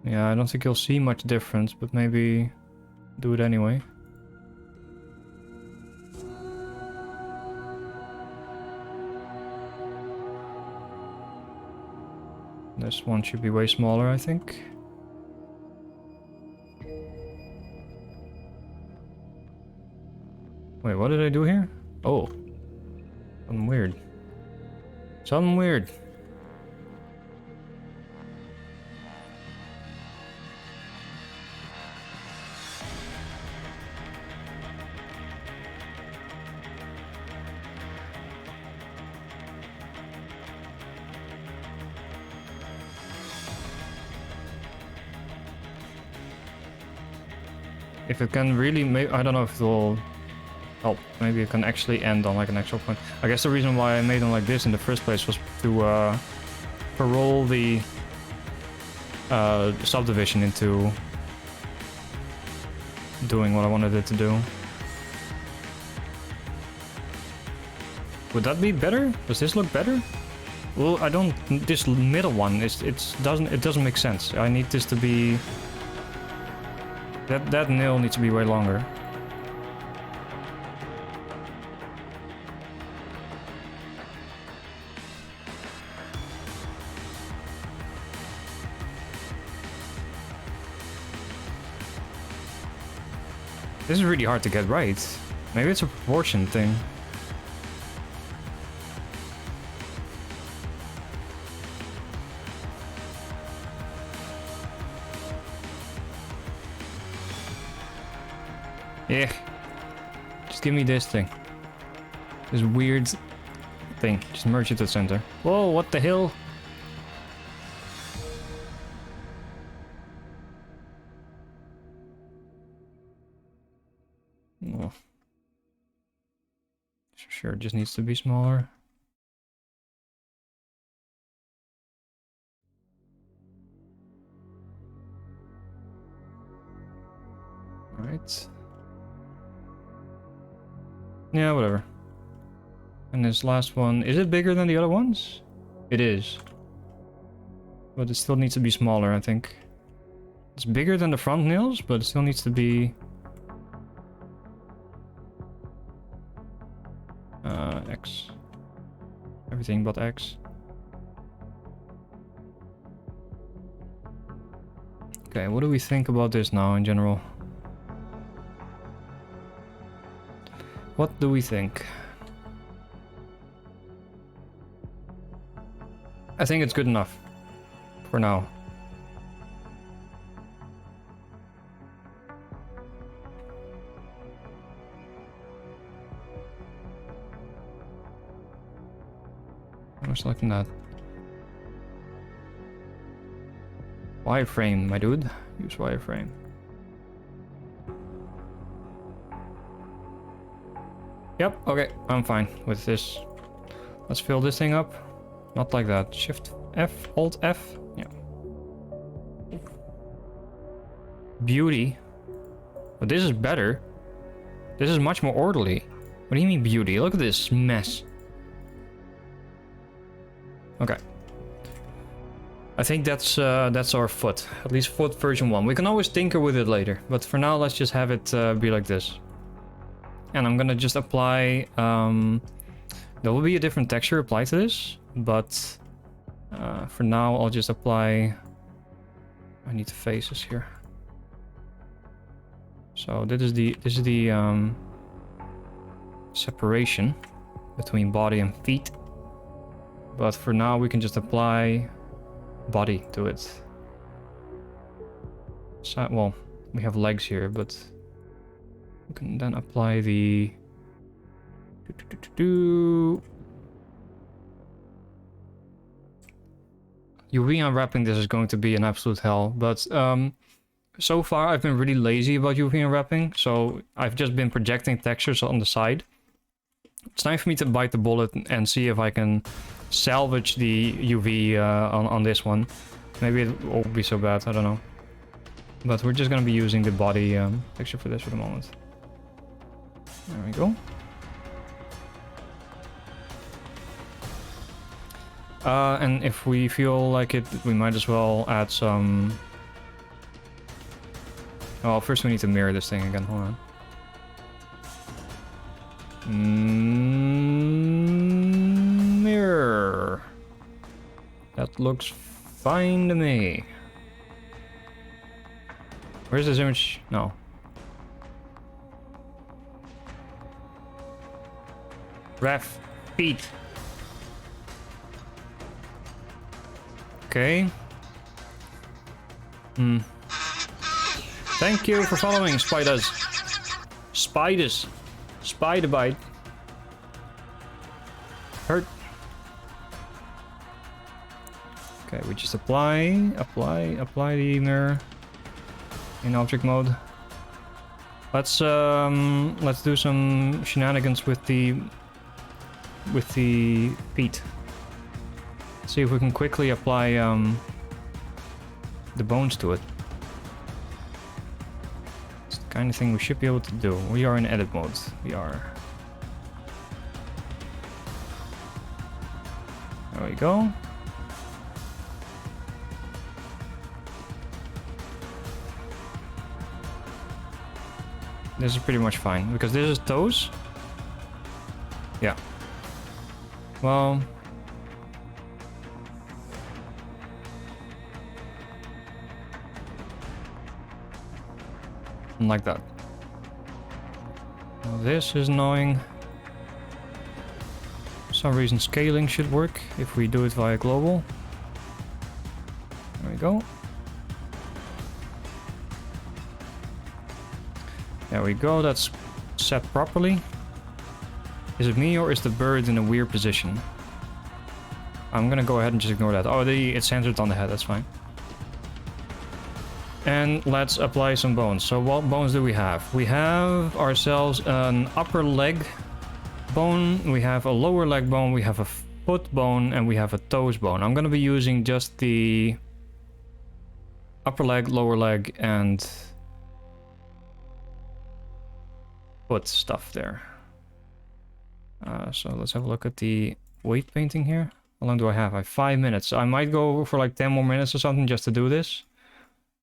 Yeah, I don't think you'll see much difference, but maybe do it anyway. This one should be way smaller, I think. Wait, what did I do here? Oh. Something weird. Something weird. If it can really make, I don't know if it will help. Maybe it can actually end on like an actual point. I guess the reason why I made them like this in the first place was to parole the subdivision into doing what I wanted it to do. Would that be better? Does this look better? Well, I don't. This middle one it doesn't make sense. I need this to be. That nail needs to be way longer. This is really hard to get right. Maybe it's a proportion thing. Yeah. Just give me this thing. This weird thing. Just merge it to the center. Whoa, what the hell? Oh. Sure, it just needs to be smaller. Alright. Yeah, whatever. And this last one, is it bigger than the other ones? It is. But it still needs to be smaller, I think. It's bigger than the front nails, but it still needs to be... X. Everything but X. Okay, what do we think about this now in general? What do we think? I think it's good enough. For now. I'm selecting that. Wireframe, my dude. Use wireframe. Yep, okay, I'm fine with this. Let's fill this thing up. Not like that. Shift F, Alt F. Yeah. Beauty. But this is better. This is much more orderly. What do you mean beauty? Look at this mess. Okay. I think that's our foot. At least foot version 1. We can always tinker with it later. But for now, let's just have it be like this. And I'm gonna just apply... there will be a different texture applied to this. But for now, I'll just apply... I need the faces here. So this is the separation between body and feet. But for now, we can just apply body to it. So, well, we have legs here, but we can then apply the UV unwrapping. This is going to be an absolute hell, but so far I've been really lazy about UV unwrapping, so I've just been projecting textures on the side. It's time for me to bite the bullet and see if I can salvage the UV on this one. Maybe it won't be so bad, I don't know. But we're just gonna be using the body texture for this for the moment. There we go. And if we feel like it, we might as well add some... Oh, first we need to mirror this thing again, hold on. Mirror. That looks fine to me. Where's this image? No. Ref. Feet. Okay. Thank you for following, spiders. Spiders. Spider bite. Hurt. Okay, we just apply the mirror in object mode. Let's do some shenanigans with the feet. See if we can quickly apply the bones to it. It's the kind of thing we should be able to do. We are in edit mode. We are. There we go. This is pretty much fine, because this is toes. Yeah. Well... like that. Now this is annoying. For some reason scaling should work if we do it via global. There we go. There we go, that's set properly. Is it me or is the bird in a weird position? I'm gonna go ahead and just ignore that. Oh, it's centered on the head, that's fine. And let's apply some bones. So what bones do we have? We have ourselves an upper leg bone, we have a lower leg bone, we have a foot bone, and we have a toes bone. I'm gonna be using just the upper leg, lower leg, and foot stuff there. So let's have a look at the weight painting here. How long do I have? I have 5 minutes. I might go for like 10 more minutes or something just to do this.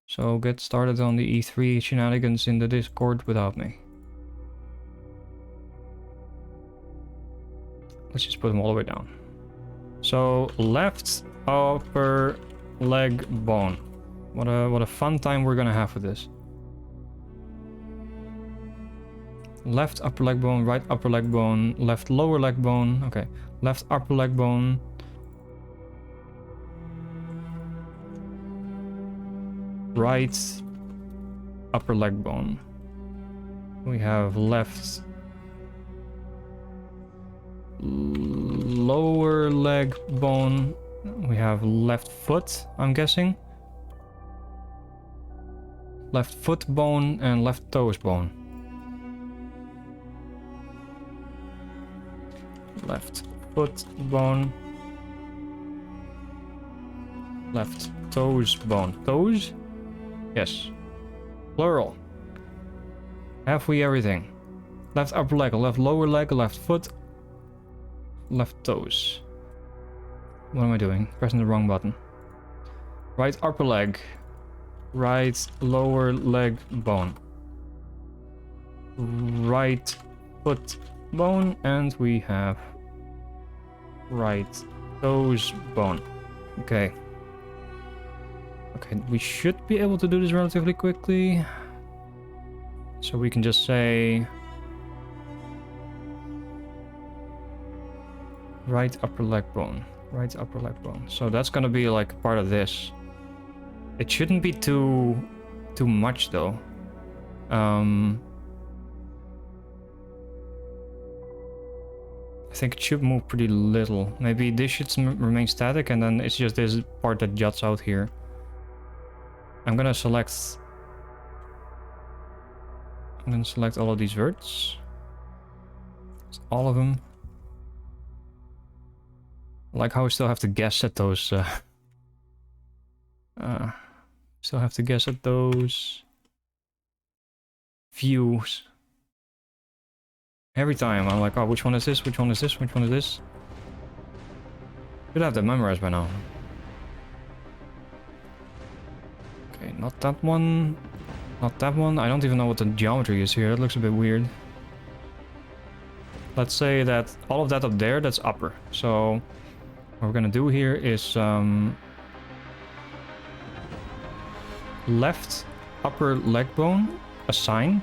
So get started on the E3 shenanigans in the Discord without me. Let's just put them all the way down. So left upper leg bone. What a fun time we're gonna have with this. Left upper leg bone, right upper leg bone, left lower leg bone. Okay, left upper leg bone. Right upper leg bone. We have left lower leg bone. We have left foot, I'm guessing. Left foot bone and left toes bone. Left foot bone. Left toes bone. Toes? Yes. Plural. Have we everything? Left upper leg, left lower leg, left foot, left toes. What am I doing? Pressing the wrong button. Right upper leg. Right lower leg bone. Right foot bone, and we have right toes bone. Okay. Okay, we should be able to do this relatively quickly. So we can just say right upper leg bone, right upper leg bone. So that's gonna be like part of this. It shouldn't be too much though. I think it should move pretty little. Maybe this should remain static, and then it's just this part that juts out here. I'm gonna select all of these verts. All of them. I like how we still have to guess at those. Still have to guess at those views. Every time I'm like, oh, which one is this? Which one is this? Which one is this? Should have that memorized by now. Okay, not that one. Not that one. I don't even know what the geometry is here. It looks a bit weird. Let's say that all of that up there, that's upper. So what we're gonna do here is left upper leg bone, assign.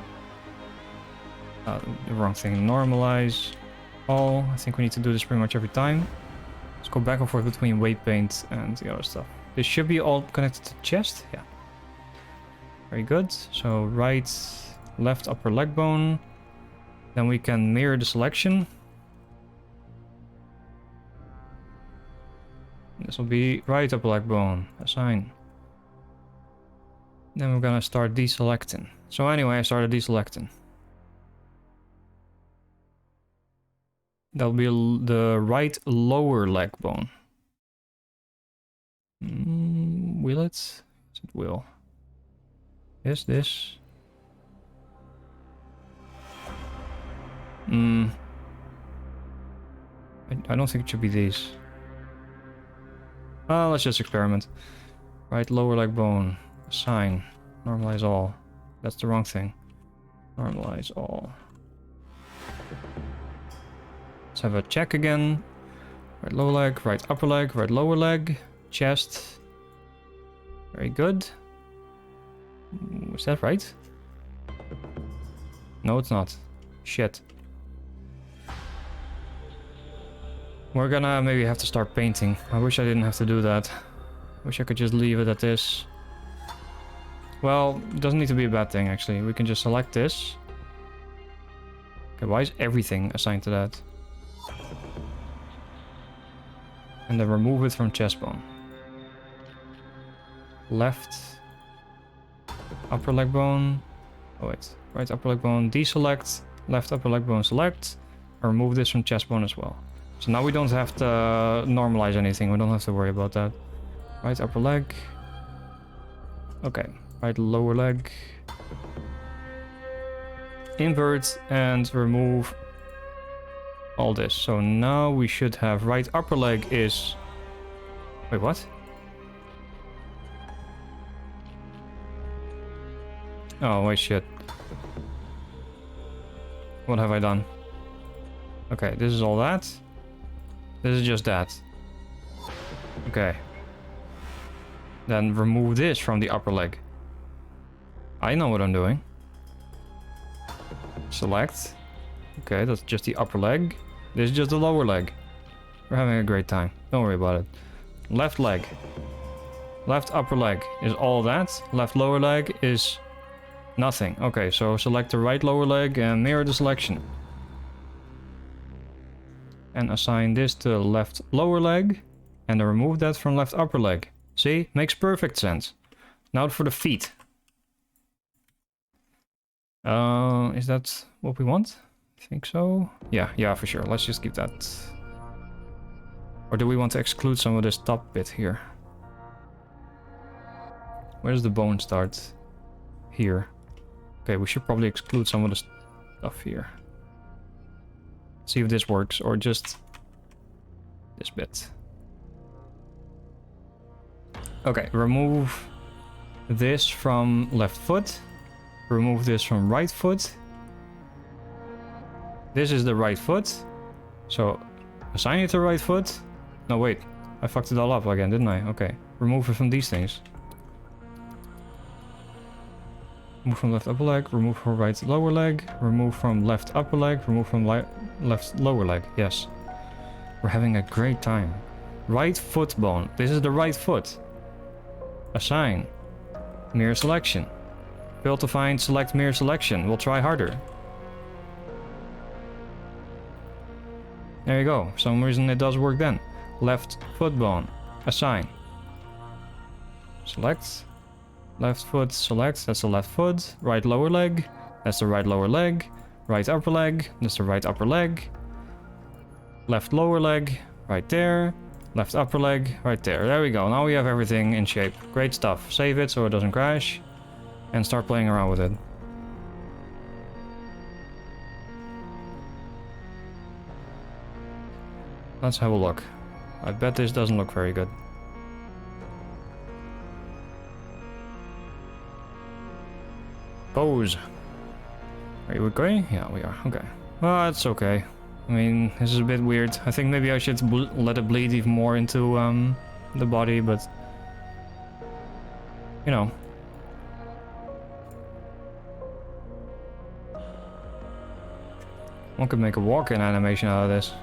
The wrong thing, normalize all. I think we need to do this pretty much every time. Let's go back and forth between weight paint and the other stuff. This should be all connected to chest. Yeah. Very good. So right, left upper leg bone. Then we can mirror the selection. This will be right upper leg bone, assign. Then we're gonna start deselecting. So anyway, I started deselecting. That'll be the right lower leg bone. Will it? Yes, it will. Yes, this. I don't think it should be these. Let's just experiment. Right lower leg bone. Assign. Normalize all. That's the wrong thing. Normalize all. Let's have a check again. Right lower leg, right upper leg, right lower leg. Chest. Very good. Is that right? No, it's not. Shit. We're gonna maybe have to start painting. I wish I didn't have to do that. Wish I could just leave it at this. Well, it doesn't need to be a bad thing, actually. We can just select this. Okay, why is everything assigned to that? And then remove it from chest bone. Left upper leg bone. Oh wait, right upper leg bone, deselect. Left upper leg bone, select. And remove this from chest bone as well. So now we don't have to normalize anything. We don't have to worry about that. Right upper leg. Okay, right lower leg. Invert and remove all this. So now we should have right upper leg is... Wait, what? Oh, wait, shit. What have I done? Okay, this is all that. This is just that. Okay. Then remove this from the upper leg. I know what I'm doing. Select. Okay, that's just the upper leg. This is just the lower leg. We're having a great time. Don't worry about it. Left leg. Left upper leg is all that. Left lower leg is nothing. Okay, so select the right lower leg and mirror the selection. And assign this to left lower leg. And then remove that from left upper leg. See? Makes perfect sense. Now for the feet. Is that what we want? I think so. Yeah, for sure. Let's just keep that. Or do we want to exclude some of this top bit here? Where does the bone start? Here. Okay, we should probably exclude some of the stuff here. See if this works, or just this bit. Okay, remove this from left foot. Remove this from right foot. This is the right foot. So, assign it to right foot. No, wait. I fucked it all up again, didn't I? Okay. Remove it from these things. Remove from left upper leg. Remove from right lower leg. Remove from left upper leg. Remove from left lower leg. Yes. We're having a great time. Right foot bone. This is the right foot. Assign. Mirror selection. Fail to find select mirror selection. We'll try harder. There you go. For some reason it does work then. Left foot bone. Assign. Select. Left foot, select. That's the left foot. Right lower leg. That's the right lower leg. Right upper leg. That's the right upper leg. Left lower leg. Right there. Left upper leg. Right there. There we go. Now we have everything in shape. Great stuff. Save it so it doesn't crash. And start playing around with it. Let's have a look. I bet this doesn't look very good. Pose. Are you okay? Yeah, we are. Okay. Well, it's okay. I mean, this is a bit weird. I think maybe I should let it bleed even more into the body, but... You know. One could make a walk-in animation out of this.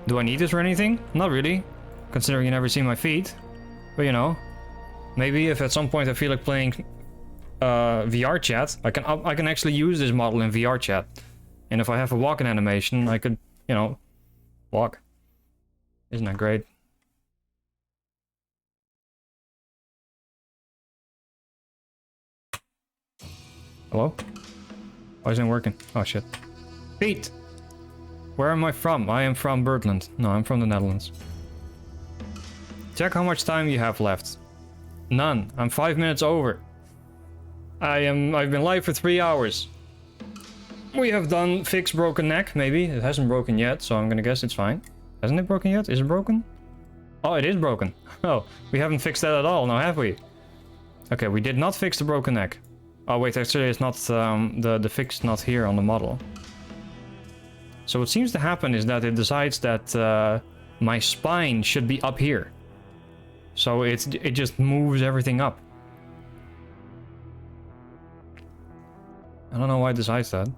Do I need this for anything? Not really, considering you never see my feet. But you know, maybe if at some point I feel like playing VR chat, I can actually use this model in VR chat. And if I have a walk-in animation, I could, you know, walk. Isn't that great? Hello? Why isn't it working? Oh shit. Feet! Where am I from? I am from Birdland. No, I'm from the Netherlands. Check how much time you have left. None. I'm 5 minutes over. I've been live for 3 hours. We have done fix broken neck, maybe. It hasn't broken yet, so I'm gonna guess it's fine. Hasn't it broken yet? Is it broken? Oh, it is broken. Oh, we haven't fixed that at all, now have we? Okay, we did not fix the broken neck. Oh wait, actually it's not, the fix not here on the model. So what seems to happen is that it decides that my spine should be up here. So it just moves everything up. I don't know why it decides that.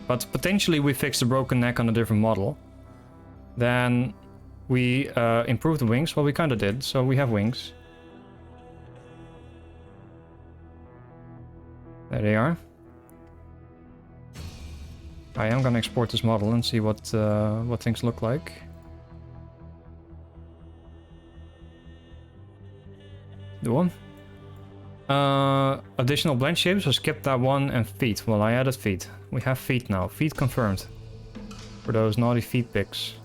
But potentially we fix the broken neck on a different model. Then we improve the wings. Well, we kind of did, so we have wings. There they are. I am gonna export this model and see what things look like. The one. Additional blend shapes, so skip that one, and feet. Well, I added feet. We have feet now. Feet confirmed. For those naughty feet pics.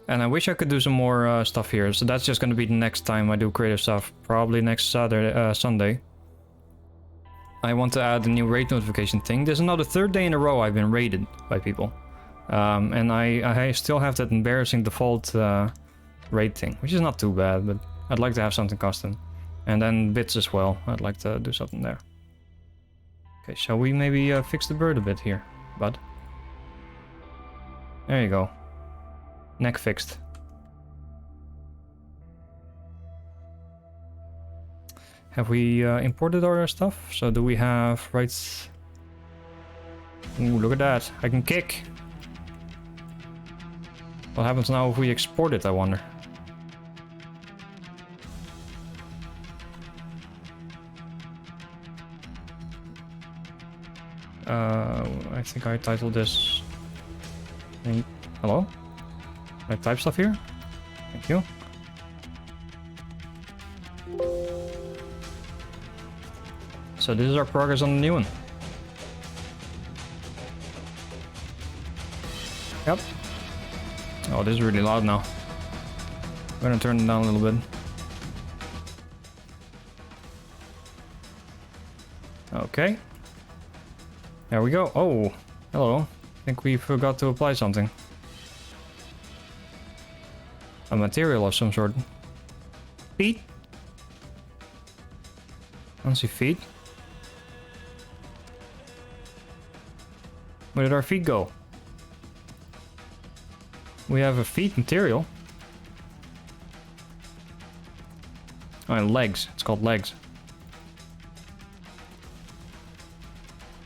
And I wish I could do some more stuff here. So that's just going to be the next time I do creative stuff. Probably next Sunday. I want to add a new raid notification thing. There's another third day in a row I've been raided by people. And I still have that embarrassing default raid thing, which is not too bad, but I'd like to have something custom. And then bits as well. I'd like to do something there. Okay, shall we maybe fix the bird a bit here, bud? There you go. Neck fixed. Have we imported our stuff? So do we have rights? Ooh, look at that. I can kick. What happens now if we export it, I wonder? I think I titled this... Hello? Can I type stuff here? Thank you. So this is our progress on the new one. Yep. Oh, this is really loud now. I'm gonna turn it down a little bit. Okay. There we go. Oh, hello. I think we forgot to apply something. A material of some sort. Feet? I don't see feet. Where did our feet go? We have a feet material. Oh, and legs. It's called legs.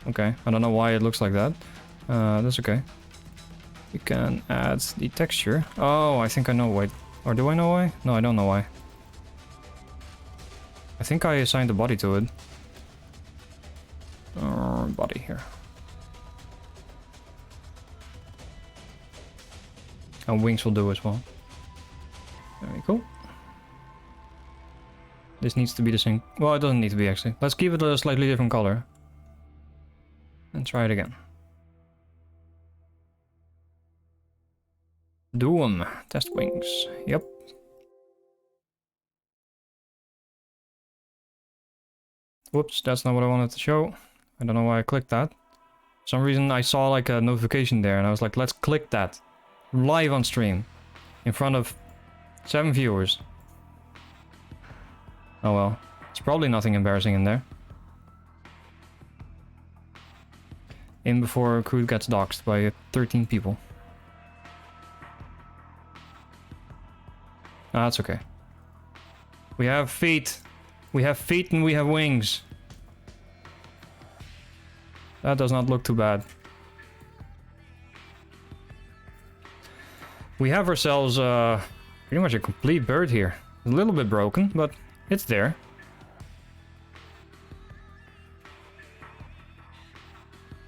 Okay, I don't know why it looks like that. That's okay. We can add the texture. Oh, I think I know why. Or do I know why? No, I don't know why. I think I assigned the body to it. Body here. And wings will do as well. Very cool. This needs to be the same. Well, it doesn't need to be actually. Let's give it a slightly different color. And try it again. Do them. Test wings. Yep. Whoops, that's not what I wanted to show. I don't know why I clicked that. For some reason I saw like a notification there and I was like, let's click that. Live on stream. In front of 7 viewers. Oh well. It's probably nothing embarrassing in there. In before Crude gets doxxed by 13 people. Ah, that's okay. We have feet. We have feet and we have wings. That does not look too bad. We have ourselves pretty much a complete bird here. A little bit broken, but it's there.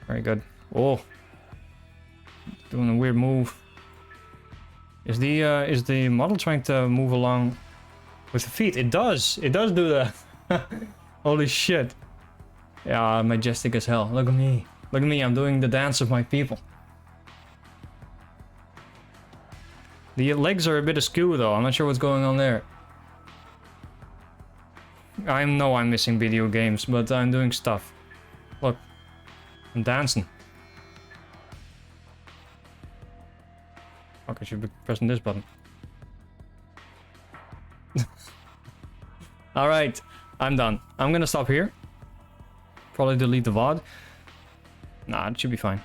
Very good. Oh, doing a weird move. Is the model trying to move along with the feet? It does. It does do that. Holy shit. Yeah, majestic as hell. Look at me. Look at me. I'm doing the dance of my people. The legs are a bit askew though. I'm not sure what's going on there. I know I'm missing video games, but I'm doing stuff. Look. I'm dancing. Fuck, I should be pressing this button. Alright, I'm done. I'm gonna stop here. Probably delete the VOD. Nah, it should be fine.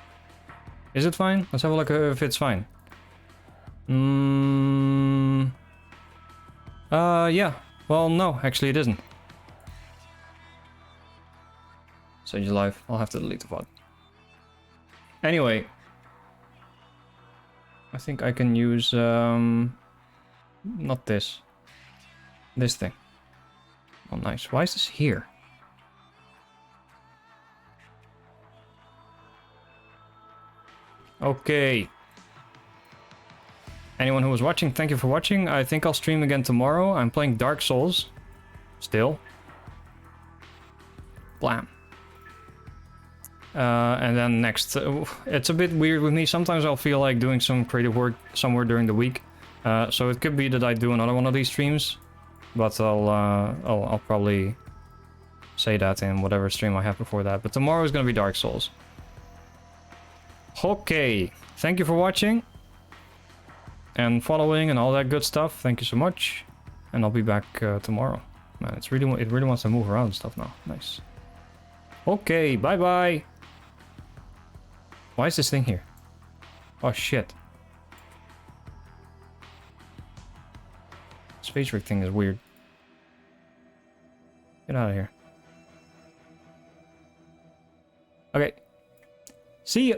Is it fine? Let's have a look if it's fine. Yeah. Well, no, actually it isn't. Sage live. I'll have to delete the VOD. Anyway. I think I can use, not this. This thing. Oh, nice. Why is this here? Okay. Anyone who was watching, thank you for watching. I think I'll stream again tomorrow. I'm playing Dark Souls. Still. Blam. And then next, it's a bit weird with me. Sometimes I'll feel like doing some creative work somewhere during the week. So it could be that I do another one of these streams. But I'll probably say that in whatever stream I have before that. But tomorrow is going to be Dark Souls. Okay. Thank you for watching. And following and all that good stuff. Thank you so much. And I'll be back tomorrow. Man, it really wants to move around and stuff now. Nice. Okay, bye-bye. Why is this thing here? Oh, shit. This face rig thing is weird. Get out of here. Okay. See ya.